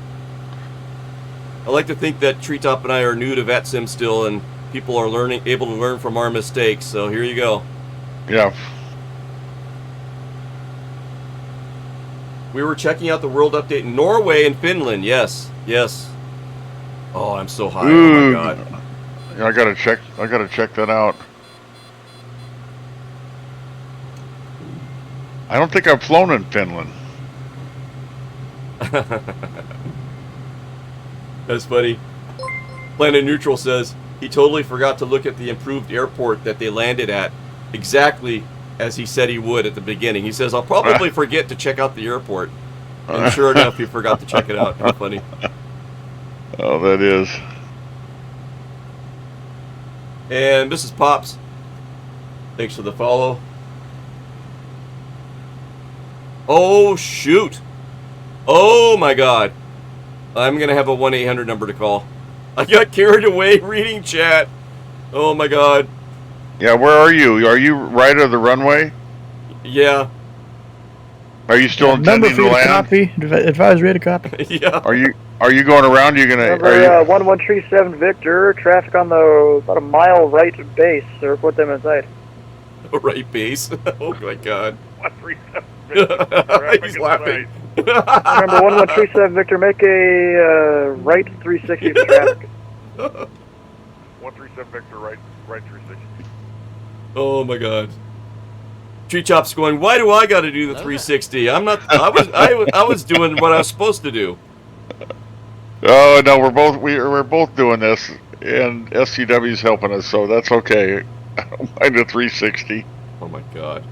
Speaker 4: I like to think that Treetop and I are new to VatSim still, and people are able to learn from our mistakes. So here you go.
Speaker 1: Yeah.
Speaker 4: We were checking out the world update in Norway and Finland. Yes, yes. Oh, I'm so high. Oh my god.
Speaker 1: Yeah, I gotta check that out. I don't think I've flown in Finland.
Speaker 4: That's funny. Planet Neutral says he totally forgot to look at the improved airport that they landed at, exactly as he said he would at the beginning. He says, I'll probably forget to check out the airport. And sure enough, he forgot to check it out. How funny.
Speaker 1: Oh, that is.
Speaker 4: And Mrs. Pops, thanks for the follow. Oh, shoot. Oh, my God. I'm going to have a 1-800 number to call. I got carried away reading chat. Oh, my God.
Speaker 1: Yeah, where are you? Are you right of the runway?
Speaker 4: Yeah.
Speaker 1: Are you still
Speaker 2: Number
Speaker 1: intending
Speaker 2: for
Speaker 1: to
Speaker 2: you to
Speaker 1: land?
Speaker 2: copy. Advisory to copy.
Speaker 4: Yeah.
Speaker 1: Are you going around? You're gonna.
Speaker 9: Number 1137 Victor, traffic on the about a mile right base, or put them inside.
Speaker 4: Right base. Oh, my God.
Speaker 6: 137 Victor. Traffic
Speaker 4: He's
Speaker 6: inside.
Speaker 4: laughing.
Speaker 9: Remember 1137 Victor, make a right 360 for traffic.
Speaker 6: 137 Victor, right 360.
Speaker 4: Oh my God. Tree Chop's going, why do I got to do the 360? I'm not. I was doing what I was supposed to do.
Speaker 1: Oh no, we're both doing this, and STW's helping us, so that's okay. I don't mind the 360.
Speaker 4: Oh my God.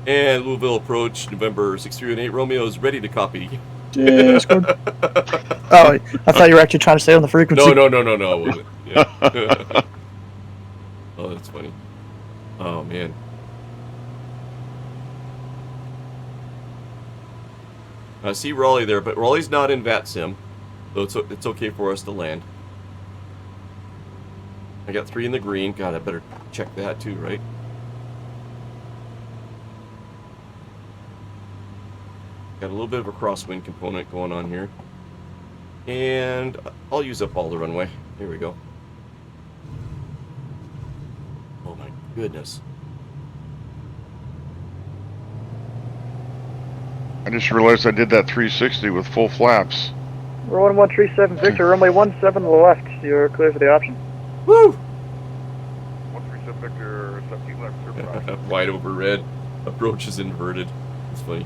Speaker 4: And Louisville approach, November 6318. Romeo is ready to copy.
Speaker 2: Discord. Oh, I thought you were actually trying to stay on the frequency.
Speaker 4: No, I wasn't. Yeah. Oh, that's funny. Oh, man. I see Raleigh there, but Raleigh's not in VatSim, so it's okay for us to land. I got 3 in the green. God, I better check that too, right? Got a little bit of a crosswind component going on here. And I'll use up all the runway. Here we go. Oh my goodness.
Speaker 1: I just realized I did that 360 with full flaps.
Speaker 9: We're 1137 Victor, runway 17 left, you're clear for the option.
Speaker 4: Woo!
Speaker 6: 137 Victor, 17 left, clear for option.
Speaker 4: Wide over red. Approach is inverted. It's funny.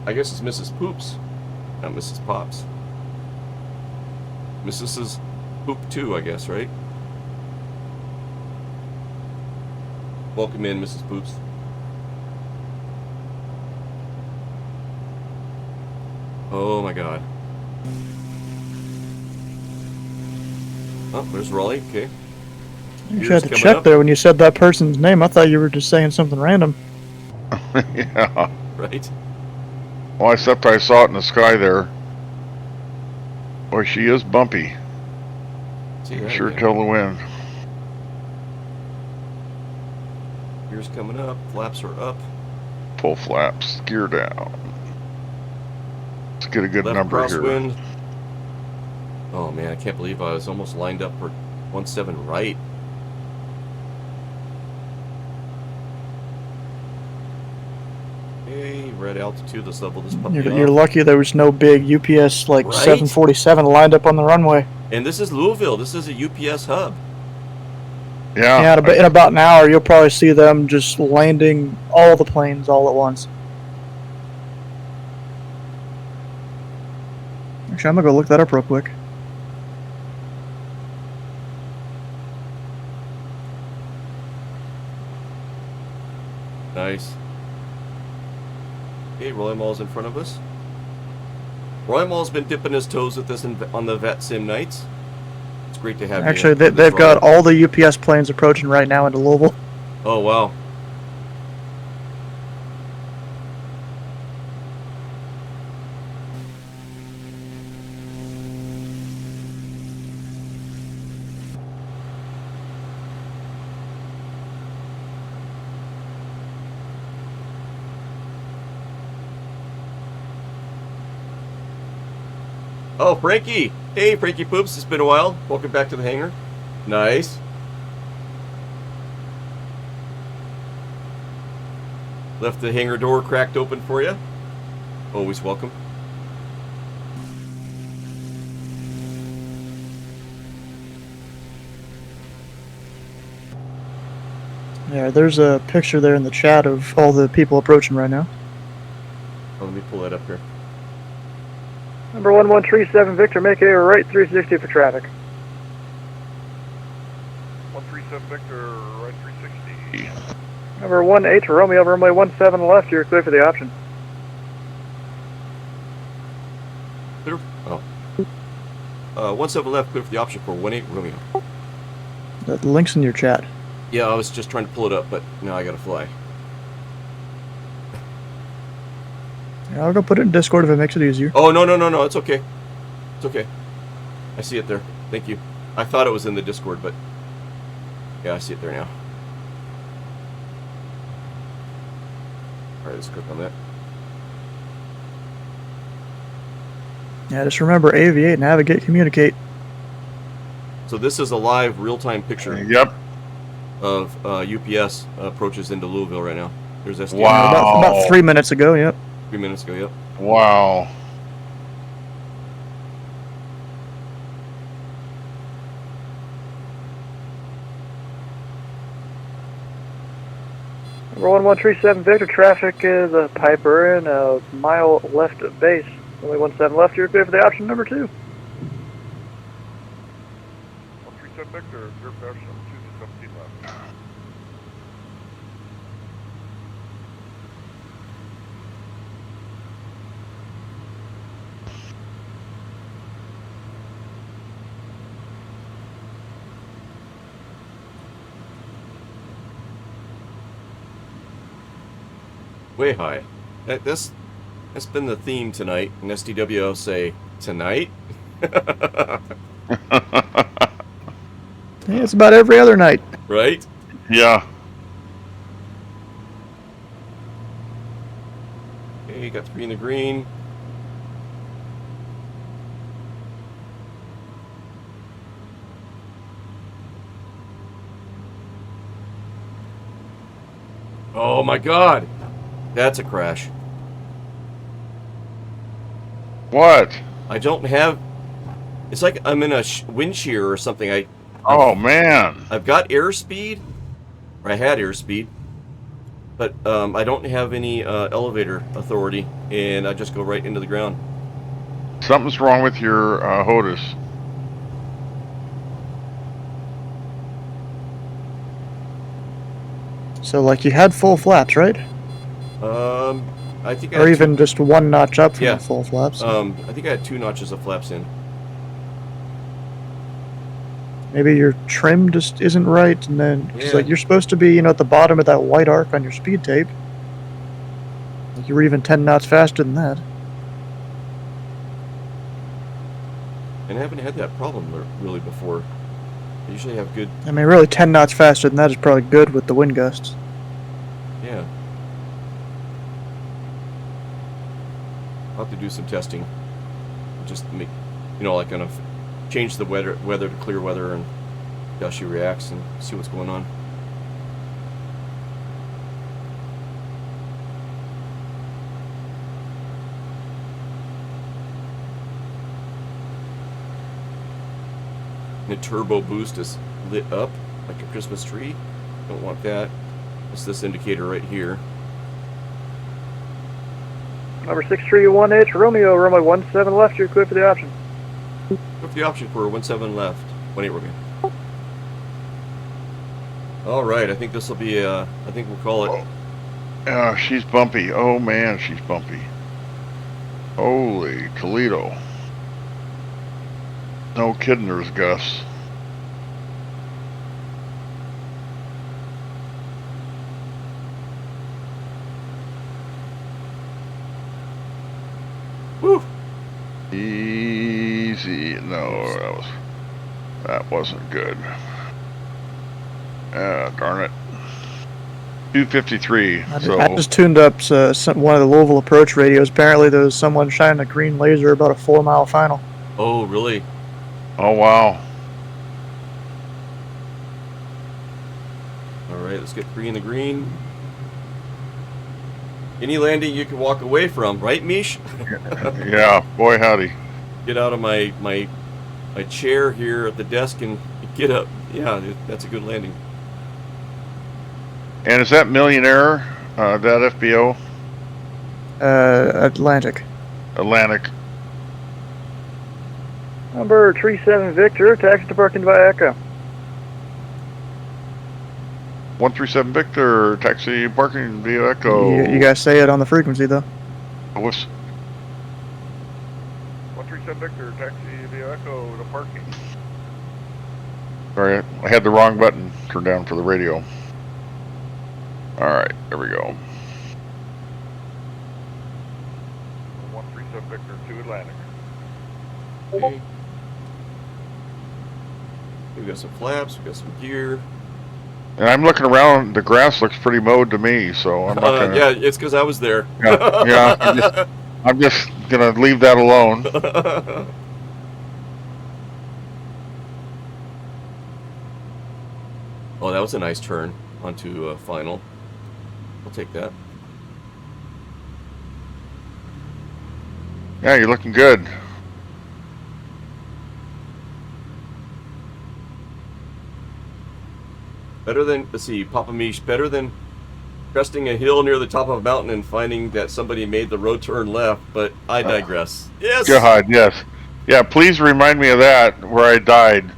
Speaker 4: I guess it's Mrs. Poops, not Mrs. Pops. Mrs. Poop too, I guess, right? Welcome in, Mrs. Poops. Oh my God. Oh, there's Raleigh. Okay.
Speaker 2: You had to check there when you said that person's name. I thought you were just saying something random.
Speaker 1: Yeah.
Speaker 4: Right.
Speaker 1: Well, except I saw it in the sky there. Boy, she is bumpy.
Speaker 4: See that,
Speaker 1: Sure
Speaker 4: yeah.
Speaker 1: tell the wind.
Speaker 4: Gears coming up. Flaps are up.
Speaker 1: Full flaps. Gear down. Let's get a good
Speaker 4: Left
Speaker 1: number here.
Speaker 4: crosswind. Oh man, I can't believe I was almost lined up for 17 right. Okay, red altitude. Let's level this puppy
Speaker 2: You're
Speaker 4: off.
Speaker 2: lucky there was no big UPS like
Speaker 4: Right?
Speaker 2: 747 lined up on the runway.
Speaker 4: And this is Louisville. This is a UPS hub.
Speaker 1: Yeah.
Speaker 2: Yeah, in about an hour, you'll probably see them just landing all the planes all at once. Actually, I'm gonna go look that up real quick.
Speaker 4: Nice. Okay, Roy Mall's in front of us. Roy Mall's been dipping his toes with us on the VatSim nights. It's great to have you.
Speaker 2: Actually, they've got all the UPS planes approaching right now into Louisville.
Speaker 4: Oh, wow. Oh, Frankie! Hey, Frankie Poops, it's been a while. Welcome back to the hangar. Nice. Left the hangar door cracked open for you. Always welcome.
Speaker 2: Yeah, there's a picture there in the chat of all the people approaching right now.
Speaker 4: Oh, let me pull that up here.
Speaker 9: Number 1137 Victor, make a right 360 for traffic.
Speaker 6: 137 Victor, right 360.
Speaker 9: Number 18 Romeo, runway 17 left, you're clear for the option.
Speaker 4: Clear. Oh. 17 left, clear for the option for 18 Romeo.
Speaker 2: The link's in your chat.
Speaker 4: Yeah, I was just trying to pull it up, but now I gotta fly.
Speaker 2: Yeah, I'll go put it in Discord if it makes it easier.
Speaker 4: Oh, no, it's okay. It's okay. I see it there. Thank you. I thought it was in the Discord, but yeah, I see it there now. Alright, let's click on that.
Speaker 2: Yeah, just remember, aviate, navigate, communicate.
Speaker 4: So this is a live, real-time picture
Speaker 1: Yep.
Speaker 4: of UPS approaches into Louisville right now. There's STW.
Speaker 1: Wow.
Speaker 2: About 3 minutes ago, yep.
Speaker 4: 3 minutes ago, yep.
Speaker 1: Wow.
Speaker 9: Number 1137 Victor, traffic is a Piper in a mile left of base. Only 17 left, you're clear for the option number 2.
Speaker 6: 137 Victor, clear for option number 2 to 17 left.
Speaker 4: Way high. That's been the theme tonight. And STW will say, tonight?
Speaker 2: Yeah, it's about every other night.
Speaker 4: Right?
Speaker 1: Yeah.
Speaker 4: Okay, got 3 in the green. Oh my god! That's a crash.
Speaker 1: What?
Speaker 4: I don't have... It's like I'm in a wind shear or something.
Speaker 1: Oh, man.
Speaker 4: I've got airspeed. Or I had airspeed. But I don't have any elevator authority. And I just go right into the ground.
Speaker 1: Something's wrong with your HOTUS.
Speaker 2: So, like, you had full flaps, right?
Speaker 4: I think I
Speaker 2: Or
Speaker 4: had
Speaker 2: even just one notch up from
Speaker 4: Yeah.
Speaker 2: the full flaps.
Speaker 4: I think I had 2 notches of flaps in.
Speaker 2: Maybe your trim just isn't right, and then cause
Speaker 4: Yeah.
Speaker 2: like you're supposed to be, you know, at the bottom of that white arc on your speed tape. Like you were even 10 knots faster than that.
Speaker 4: And I haven't had that problem really before. I usually have good...
Speaker 2: I mean, really, 10 knots faster than that is probably good with the wind gusts.
Speaker 4: Yeah. I'll have to do some testing. Just make, you know, like kind of change the weather to clear weather and see how she reacts and see what's going on. The turbo boost is lit up like a Christmas tree. Don't want that. It's this indicator right here.
Speaker 9: Number 6318 Romeo, runway 17 left, you're clear for the option.
Speaker 4: Look the option for 17 left. 18 Romeo. All right, I think this will be. I think we'll call it.
Speaker 1: Oh, she's bumpy. Oh man, she's bumpy. Holy Toledo. No kidding, there's Gus.
Speaker 4: Woo!
Speaker 1: Easy. No, that wasn't good. Darn it. 253.
Speaker 2: I just tuned up one of the Louisville approach radios. Apparently, there was someone shining a green laser about a 4-mile final.
Speaker 4: Oh, really?
Speaker 1: Oh wow.
Speaker 4: All right, let's get 3 in the green. Any landing you can walk away from, right, Mish?
Speaker 1: Yeah, boy howdy.
Speaker 4: Get out of my chair here at the desk and get up. Yeah, that's a good landing.
Speaker 1: And is that Millionaire, that FBO?
Speaker 2: Atlantic.
Speaker 1: Atlantic.
Speaker 9: Number 37 Victor, taxi to parking via Echo.
Speaker 1: 137 Victor, taxi parking via Echo.
Speaker 2: You guys say it on the frequency, though.
Speaker 1: What's
Speaker 6: 137 Victor, taxi via Echo to parking.
Speaker 1: Sorry, I had the wrong button turned down for the radio. Alright, there we go.
Speaker 6: 137 Victor to Atlantic.
Speaker 4: Okay. We got some flaps, we got some gear.
Speaker 1: And I'm looking around, the grass looks pretty mowed to me, so I'm not gonna...
Speaker 4: Yeah, it's because I was there.
Speaker 1: Yeah, I'm just gonna leave that alone.
Speaker 4: Oh, that was a nice turn onto final. I'll take that.
Speaker 1: Yeah, you're looking good.
Speaker 4: Better than, let's see, Papa Mish, better than cresting a hill near the top of a mountain and finding that somebody made the road turn left, but I digress. Yes!
Speaker 1: God, yes. Yeah, please remind me of that, where I died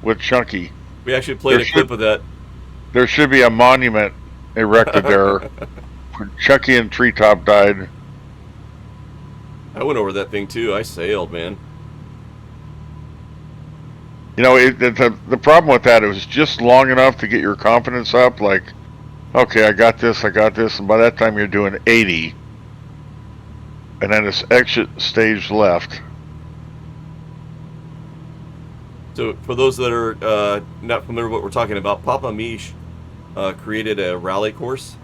Speaker 1: with Chunky.
Speaker 4: We actually played a clip of that.
Speaker 1: There should be a monument erected there. Where Chunky and Treetop died.
Speaker 4: I went over that thing too. I sailed, man.
Speaker 1: You know, the problem with that, it was just long enough to get your confidence up, like, okay, I got this, and by that time you're doing 80. And then this exit stage left.
Speaker 4: So, for those that are not familiar with what we're talking about, Papa Mish created a rally course,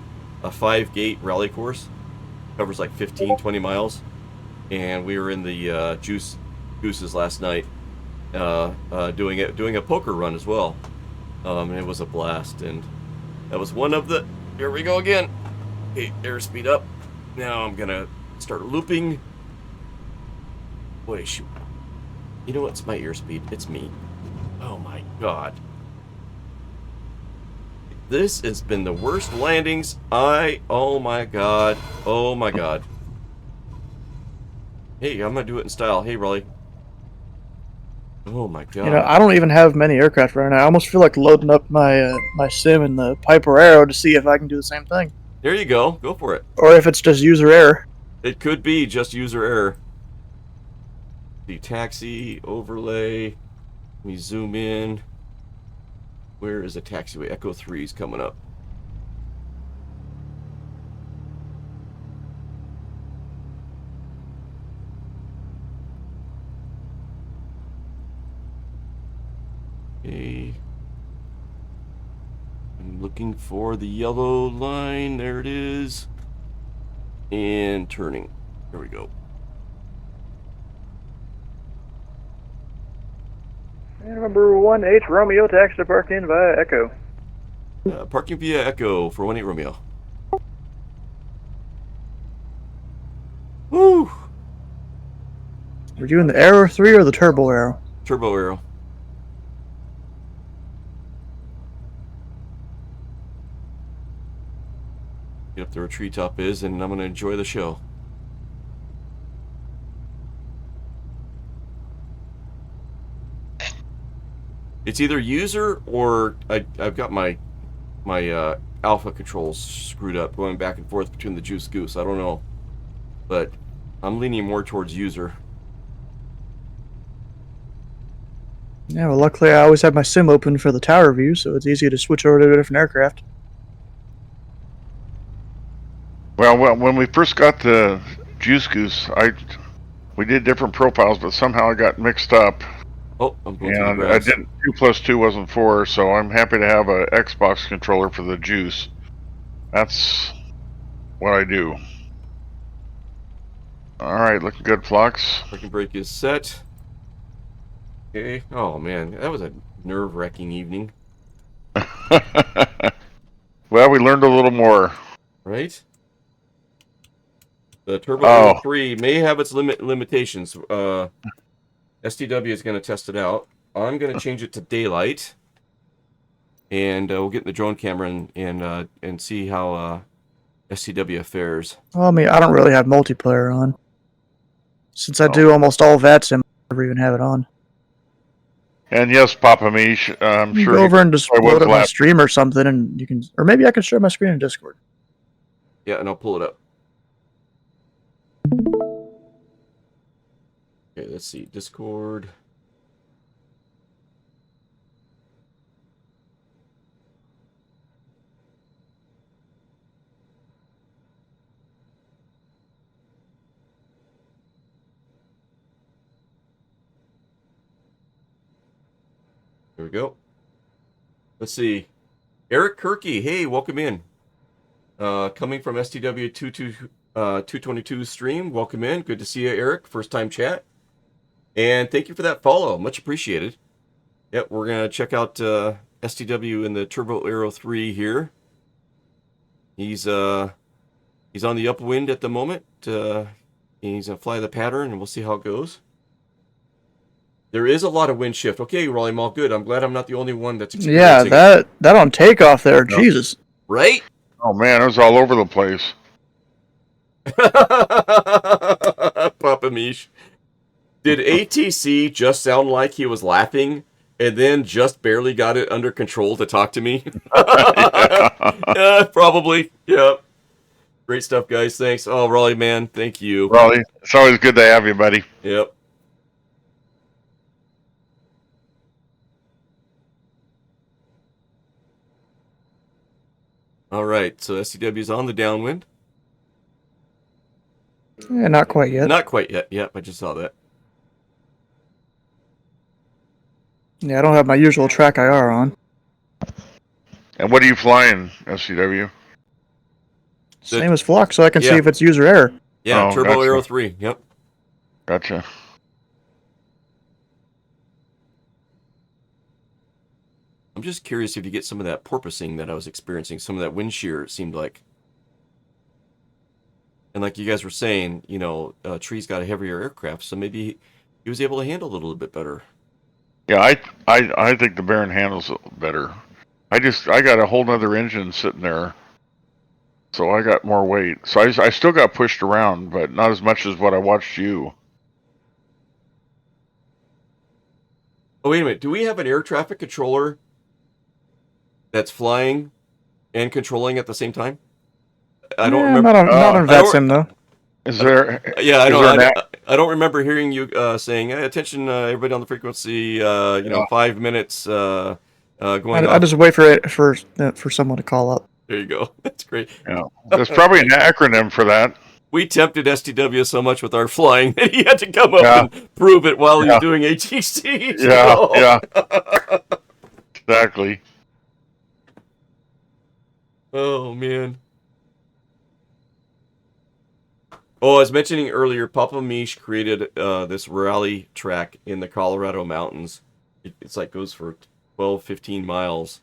Speaker 4: a 5-gate rally course. Covers like 15, 20 miles. And we were in the Gooses last night. Doing a poker run as well. It was a blast, and that was one of the. Here we go again. Okay, airspeed up. Now I'm gonna start looping. Wait, shoot. You know what's my airspeed? It's me. Oh my god. This has been the worst landings. Oh my god. Oh my god. Hey, I'm gonna do it in style. Hey, Raleigh. Oh my god.
Speaker 2: You know, I don't even have many aircraft right now. I almost feel like loading up my my sim in the Piper Arrow to see if I can do the same thing.
Speaker 4: There you go. Go for it.
Speaker 2: Or if it's just user error.
Speaker 4: It could be just user error. The taxi overlay. Let me zoom in. Where is the taxiway? Echo 3 is coming up. Okay. I'm looking for the yellow line. There it is. And turning. There we go.
Speaker 9: And number 18 Romeo, taxi to parking via Echo.
Speaker 4: Parking via Echo for 18 Romeo. Woo!
Speaker 2: We're doing the Arrow 3 or the Turbo Arrow?
Speaker 4: Turbo Arrow. get up there where treetop is, and I'm going to enjoy the show. It's either user or I've got my alpha controls screwed up, going back and forth between the Juice Goose. I don't know, but I'm leaning more towards user.
Speaker 2: Yeah, well, luckily I always have my sim open for the tower view, so it's easy to switch over to a different aircraft.
Speaker 1: Well, when we first got the Juice Goose, we did different profiles, but somehow I got mixed up.
Speaker 4: Oh, I'm going to the
Speaker 1: And I
Speaker 4: grass.
Speaker 1: didn't. 2 plus 2 wasn't 4, so I'm happy to have a Xbox controller for the Juice. That's what I do. All right, looking good, Flux.
Speaker 4: Parking brake is set. Okay. Oh man, that was a nerve-wracking evening,
Speaker 1: Well, we learned a little more.
Speaker 4: right? The Turbo 03 may have its limitations. STW is going to test it out. I'm going to change it to daylight, and we'll get the drone camera and see how STW fares.
Speaker 2: Well, I mean, I don't really have multiplayer on. Since I do almost all VatSim, I never even have it on.
Speaker 1: And yes, Papa Mish, I'm
Speaker 2: You
Speaker 1: sure
Speaker 2: go over and just
Speaker 1: I was
Speaker 2: load up my
Speaker 1: last-
Speaker 2: stream or something, and you can, or maybe I can share my screen in Discord.
Speaker 4: Yeah, and I'll pull it up. Okay, let's see. Discord. There we go. Let's see. Eric Kirky, hey, welcome in. Coming from STW222 stream, welcome in. Good to see you, Eric. First time chat. And thank you for that follow. Much appreciated. Yep, we're going to check out STW in the Turbo Aero 3 here. He's on the upwind at the moment. He's going to fly the pattern, and we'll see how it goes. There is a lot of wind shift. Okay, Raleigh Mall, good. I'm glad I'm not the only one that's experiencing
Speaker 2: Yeah, that on takeoff there, Jesus.
Speaker 4: Right?
Speaker 1: Oh man, it was all over the place.
Speaker 4: Papa Mish. Did ATC just sound like he was laughing and then just barely got it under control to talk to me? Probably. Yep. Great stuff, guys. Thanks. Oh, Raleigh, man. Thank you.
Speaker 1: Raleigh, it's always good to have you, buddy.
Speaker 4: Yep. All right. So SCW's on the downwind.
Speaker 2: Yeah, not quite yet.
Speaker 4: Not quite yet. Yep, I just saw that.
Speaker 2: Yeah, I don't have my usual track IR on.
Speaker 1: And what are you flying, SCW?
Speaker 2: Same as Flock, so I can see
Speaker 4: Yeah.
Speaker 2: if it's user error.
Speaker 4: Yeah,
Speaker 1: Oh,
Speaker 4: Turbo
Speaker 1: gotcha.
Speaker 4: Aero 3. Yep.
Speaker 1: Gotcha.
Speaker 4: I'm just curious if you get some of that porpoising that I was experiencing, some of that wind shear, it seemed like. And like you guys were saying, you know, Tree's got a heavier aircraft, so maybe he was able to handle it a little bit better.
Speaker 1: Yeah, I think the Baron handles it better. I got a whole nother engine sitting there, so I got more weight. So I still got pushed around, but not as much as what I watched you.
Speaker 4: Oh, wait a minute. Do we have an air traffic controller that's flying and controlling at the same time? I don't remember.
Speaker 2: Not on VatSim, though.
Speaker 1: Is there?
Speaker 4: Yeah, I
Speaker 1: is there an
Speaker 4: I don't remember hearing you saying, hey, attention, everybody on the frequency, 5 minutes going
Speaker 2: I
Speaker 4: off.
Speaker 2: just wait for someone to call up.
Speaker 4: There you go. That's great.
Speaker 1: Yeah, there's probably an acronym for that.
Speaker 4: We tempted STW so much with our flying that he had to come up
Speaker 1: Yeah.
Speaker 4: and prove it while he
Speaker 1: Yeah.
Speaker 4: was doing ATC.
Speaker 1: Yeah,
Speaker 4: So-
Speaker 1: yeah. Exactly.
Speaker 4: Oh, man. Oh, I was mentioning earlier, Papa Mish created this rally track in the Colorado mountains. It's like goes for 12, 15 miles,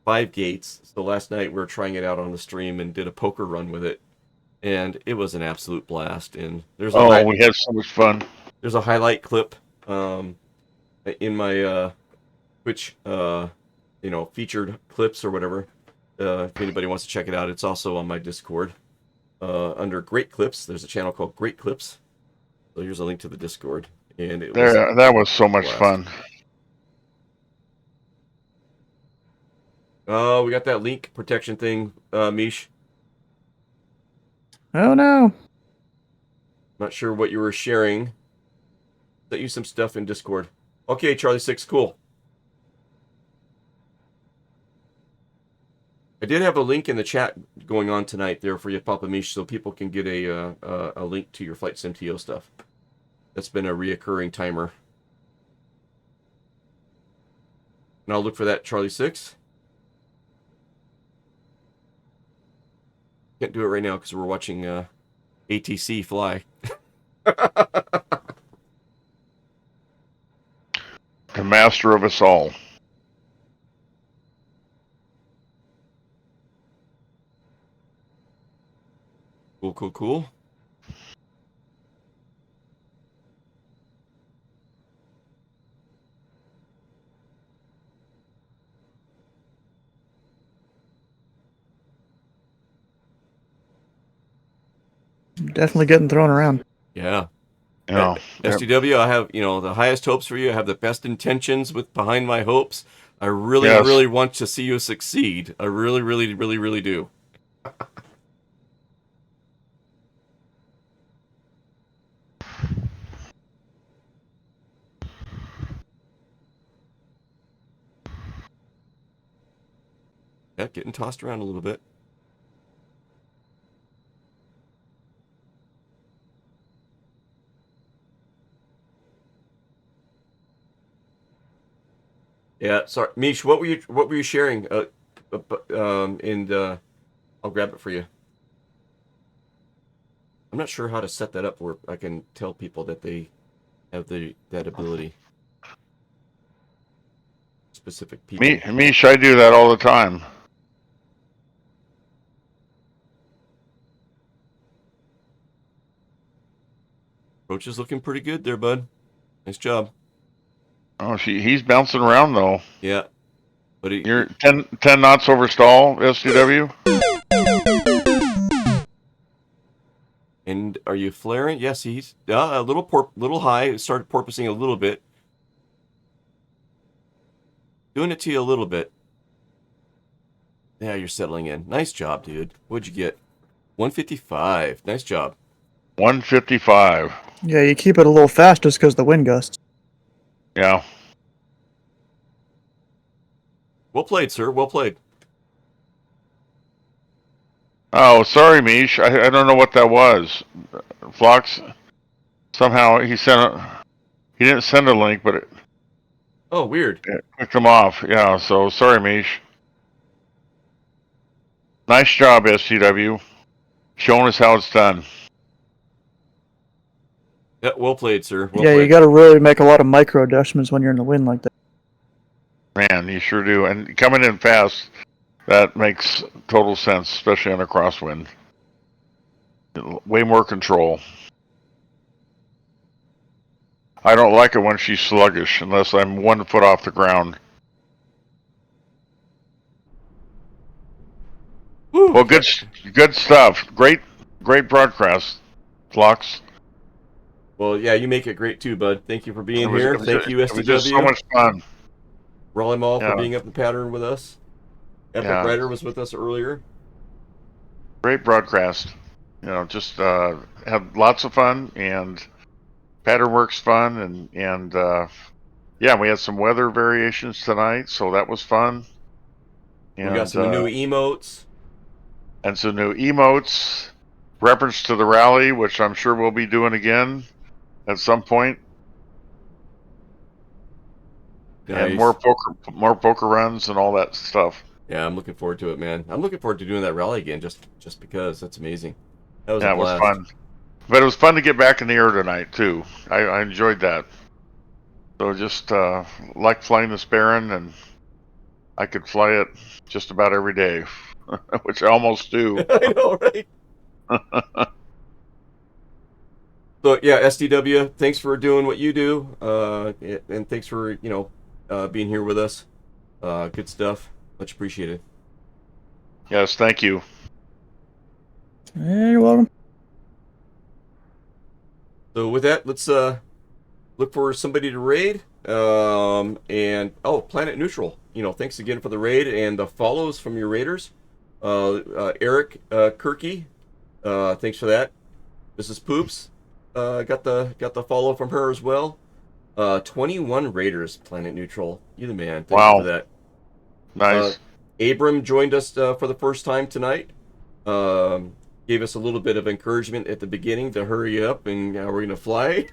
Speaker 4: 5 gates. So last night we were trying it out on the stream and did a poker run with it. And it was an absolute blast. And there's
Speaker 1: We had so much fun.
Speaker 4: there's a highlight clip in my Twitch, featured clips or whatever. If anybody wants to check it out, it's also on my Discord. Under Great Clips, there's a channel called Great Clips. So here's a link to the Discord. And it was
Speaker 1: That was so much
Speaker 4: blast.
Speaker 1: fun.
Speaker 4: Oh, we got that link protection thing, Mish.
Speaker 2: Oh no.
Speaker 4: Not sure what you were sharing. Sent you some stuff in Discord. Okay, Charlie 6, cool. I did have a link in the chat going on tonight there for you, Papa Mish, so people can get a link to your Flight Sim TO stuff. That's been a reoccurring timer. And I'll look for that, Charlie 6. Can't do it right now because we're watching ATC fly.
Speaker 1: The master of us all.
Speaker 4: Cool, cool, cool.
Speaker 2: Definitely getting thrown around.
Speaker 4: Yeah.
Speaker 1: Yeah.
Speaker 4: STW, I have, the highest hopes for you. I have the best intentions behind my hopes. I really,
Speaker 1: Yes.
Speaker 4: really want to see you succeed. I really, really, really, really do. Yeah, getting tossed around a little bit. Yeah, sorry, Mish. What were you sharing? And I'll grab it for you. I'm not sure how to set that up where I can tell people that they have that ability. Specific people.
Speaker 1: Mish, I do that all the time.
Speaker 4: Coach is looking pretty good there, bud. Nice job.
Speaker 1: Oh, he's bouncing around though.
Speaker 4: Yeah, but
Speaker 1: You're 10 knots over stall, STW.
Speaker 4: And are you flaring? Yes, he's a little high. Started porpoising a little bit. Doing it to you a little bit. Yeah, you're settling in. Nice job, dude. What'd you get? 155. Nice job.
Speaker 1: 155.
Speaker 2: Yeah, you keep it a little fast just because the wind gusts.
Speaker 1: Yeah.
Speaker 4: Well played, sir. Well played.
Speaker 1: Oh, sorry, Mish. I don't know what that was. Flox, somehow he didn't send a link, but it
Speaker 4: weird.
Speaker 1: clicked him off. Yeah, so sorry, Mish. Nice job, STW. Showing us how it's done.
Speaker 4: Yeah, well played, sir. Well
Speaker 2: yeah,
Speaker 4: played.
Speaker 2: you got to really make a lot of micro adjustments when you're in the wind like that.
Speaker 1: Man, you sure do. And coming in fast, that makes total sense, especially on a crosswind. Way more control. I don't like it when she's sluggish unless I'm 1 foot off the ground.
Speaker 4: Woo.
Speaker 1: Well, good stuff. Great broadcast, Flox.
Speaker 4: Well, yeah, you make it great too, bud. Thank you for being here. Thank you, STW.
Speaker 1: It was just so much fun.
Speaker 4: Rolling Mall for being up the pattern with us. Epic Rider was with us earlier.
Speaker 1: Great broadcast. Just had lots of fun, and pattern work's fun, and we had some weather variations tonight, so that was fun. And,
Speaker 4: we got some new emotes.
Speaker 1: And some new emotes. Reference to the rally, which I'm sure we'll be doing again at some point.
Speaker 4: Nice.
Speaker 1: And more poker runs and all that stuff.
Speaker 4: Yeah, I'm looking forward to it, man. I'm looking forward to doing that rally again, just because that's amazing. That was
Speaker 1: a blast. It was fun. But it was fun to get back in the air tonight too. I enjoyed that. So just like flying the Sparran, and I could fly it just about every day, which I almost do.
Speaker 4: I know, right? So yeah, STW, thanks for doing what you do, and thanks for being here with us. Good stuff. Much appreciated.
Speaker 1: Yes, thank you.
Speaker 2: You're welcome.
Speaker 4: So with that, let's look for somebody to raid. And Planet Neutral. Thanks again for the raid and the follows from your raiders. Eric Kirky, thanks for that. This is Poops. Got the follow from her as well. 21 raiders, Planet Neutral. You the man. Thank you
Speaker 1: Wow.
Speaker 4: for that.
Speaker 1: Nice.
Speaker 4: Abram joined us for the first time tonight. Gave us a little bit of encouragement at the beginning to hurry up and we're going to fly.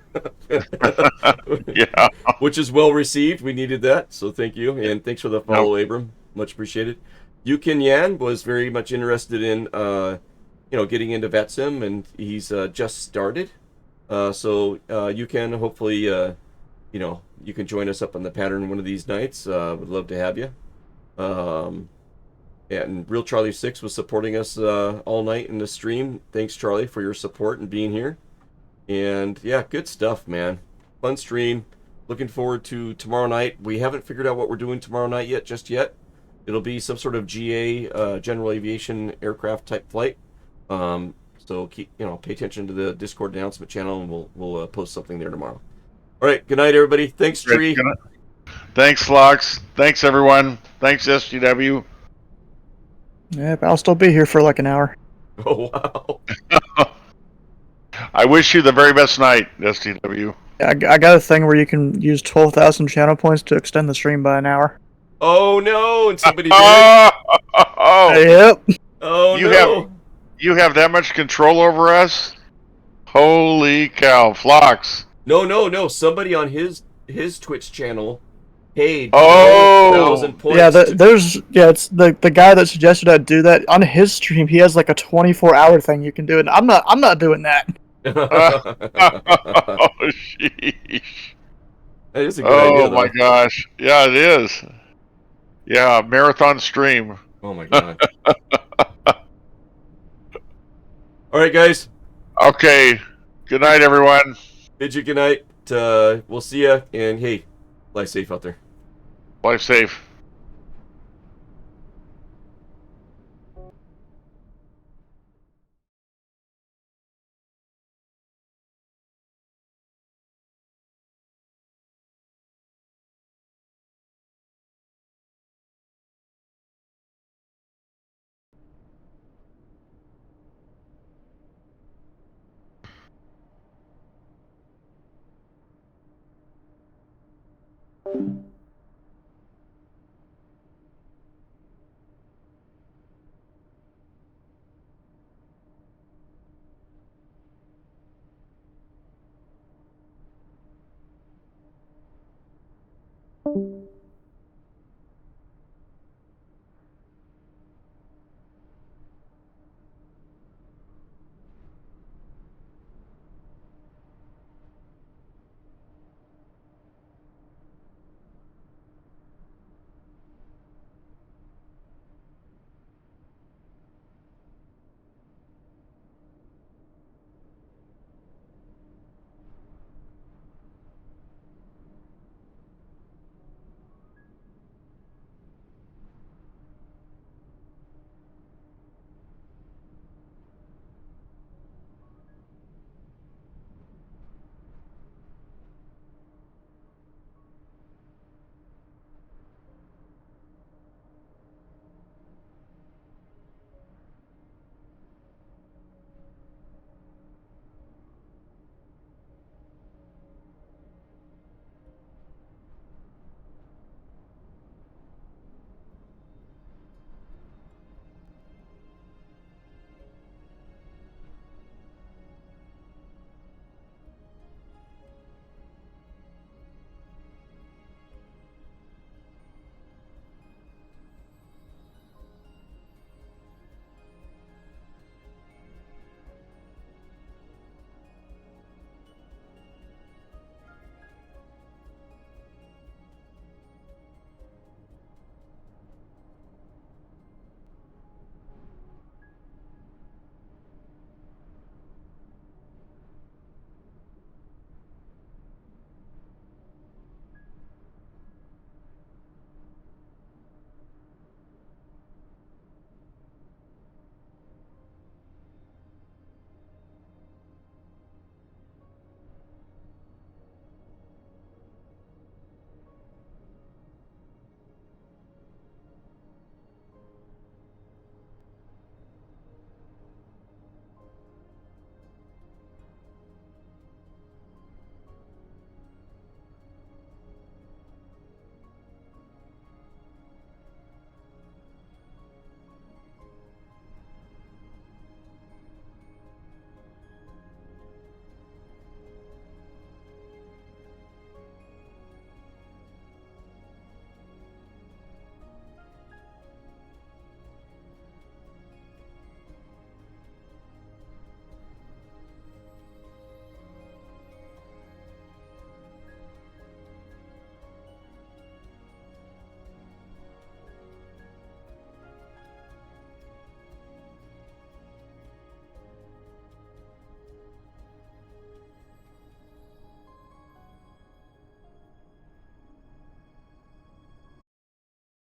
Speaker 1: Yeah.
Speaker 4: Which is well received. We needed that. So thank you. And thanks for the follow, Abram. Much appreciated. Yukin Yan was very much interested in, getting into VatSim, and he's just started. So you can hopefully, you can join us up on the pattern one of these nights. Would love to have you. And Real Charlie 6 was supporting us all night in the stream. Thanks, Charlie, for your support and being here. And yeah, good stuff, man. Fun stream. Looking forward to tomorrow night. We haven't figured out what we're doing tomorrow night just yet. It'll be some sort of GA, general aviation aircraft type flight. So keep, pay attention to the Discord announcement channel, and we'll post something there tomorrow. All right, good night, everybody. Thanks, Tree.
Speaker 1: Thanks, Lux. Thanks, everyone. Thanks, STW.
Speaker 2: Yeah, but I'll still be here for like an hour.
Speaker 4: Oh, wow.
Speaker 1: I wish you the very best night, STW.
Speaker 2: I got a thing where you can use 12,000 channel points to extend the stream by an hour.
Speaker 4: Oh, no, and somebody did.
Speaker 2: Yep.
Speaker 4: Oh,
Speaker 1: You have that much control over us? Holy cow, Phlox.
Speaker 4: No. Somebody on his Twitch channel paid
Speaker 1: 12,000
Speaker 4: points.
Speaker 2: Yeah, it's the guy that suggested I do that on his stream. He has like a 24-hour thing you can do it. I'm not doing that.
Speaker 1: Oh, sheesh.
Speaker 4: That is a good idea, though.
Speaker 1: Oh my gosh. Yeah, it is. Yeah, marathon stream.
Speaker 4: Oh my god. All right, guys.
Speaker 1: Okay. Good night, everyone.
Speaker 4: Bid you good night. We'll see ya, and hey, fly safe out there.
Speaker 1: Fly safe.
Speaker 10: You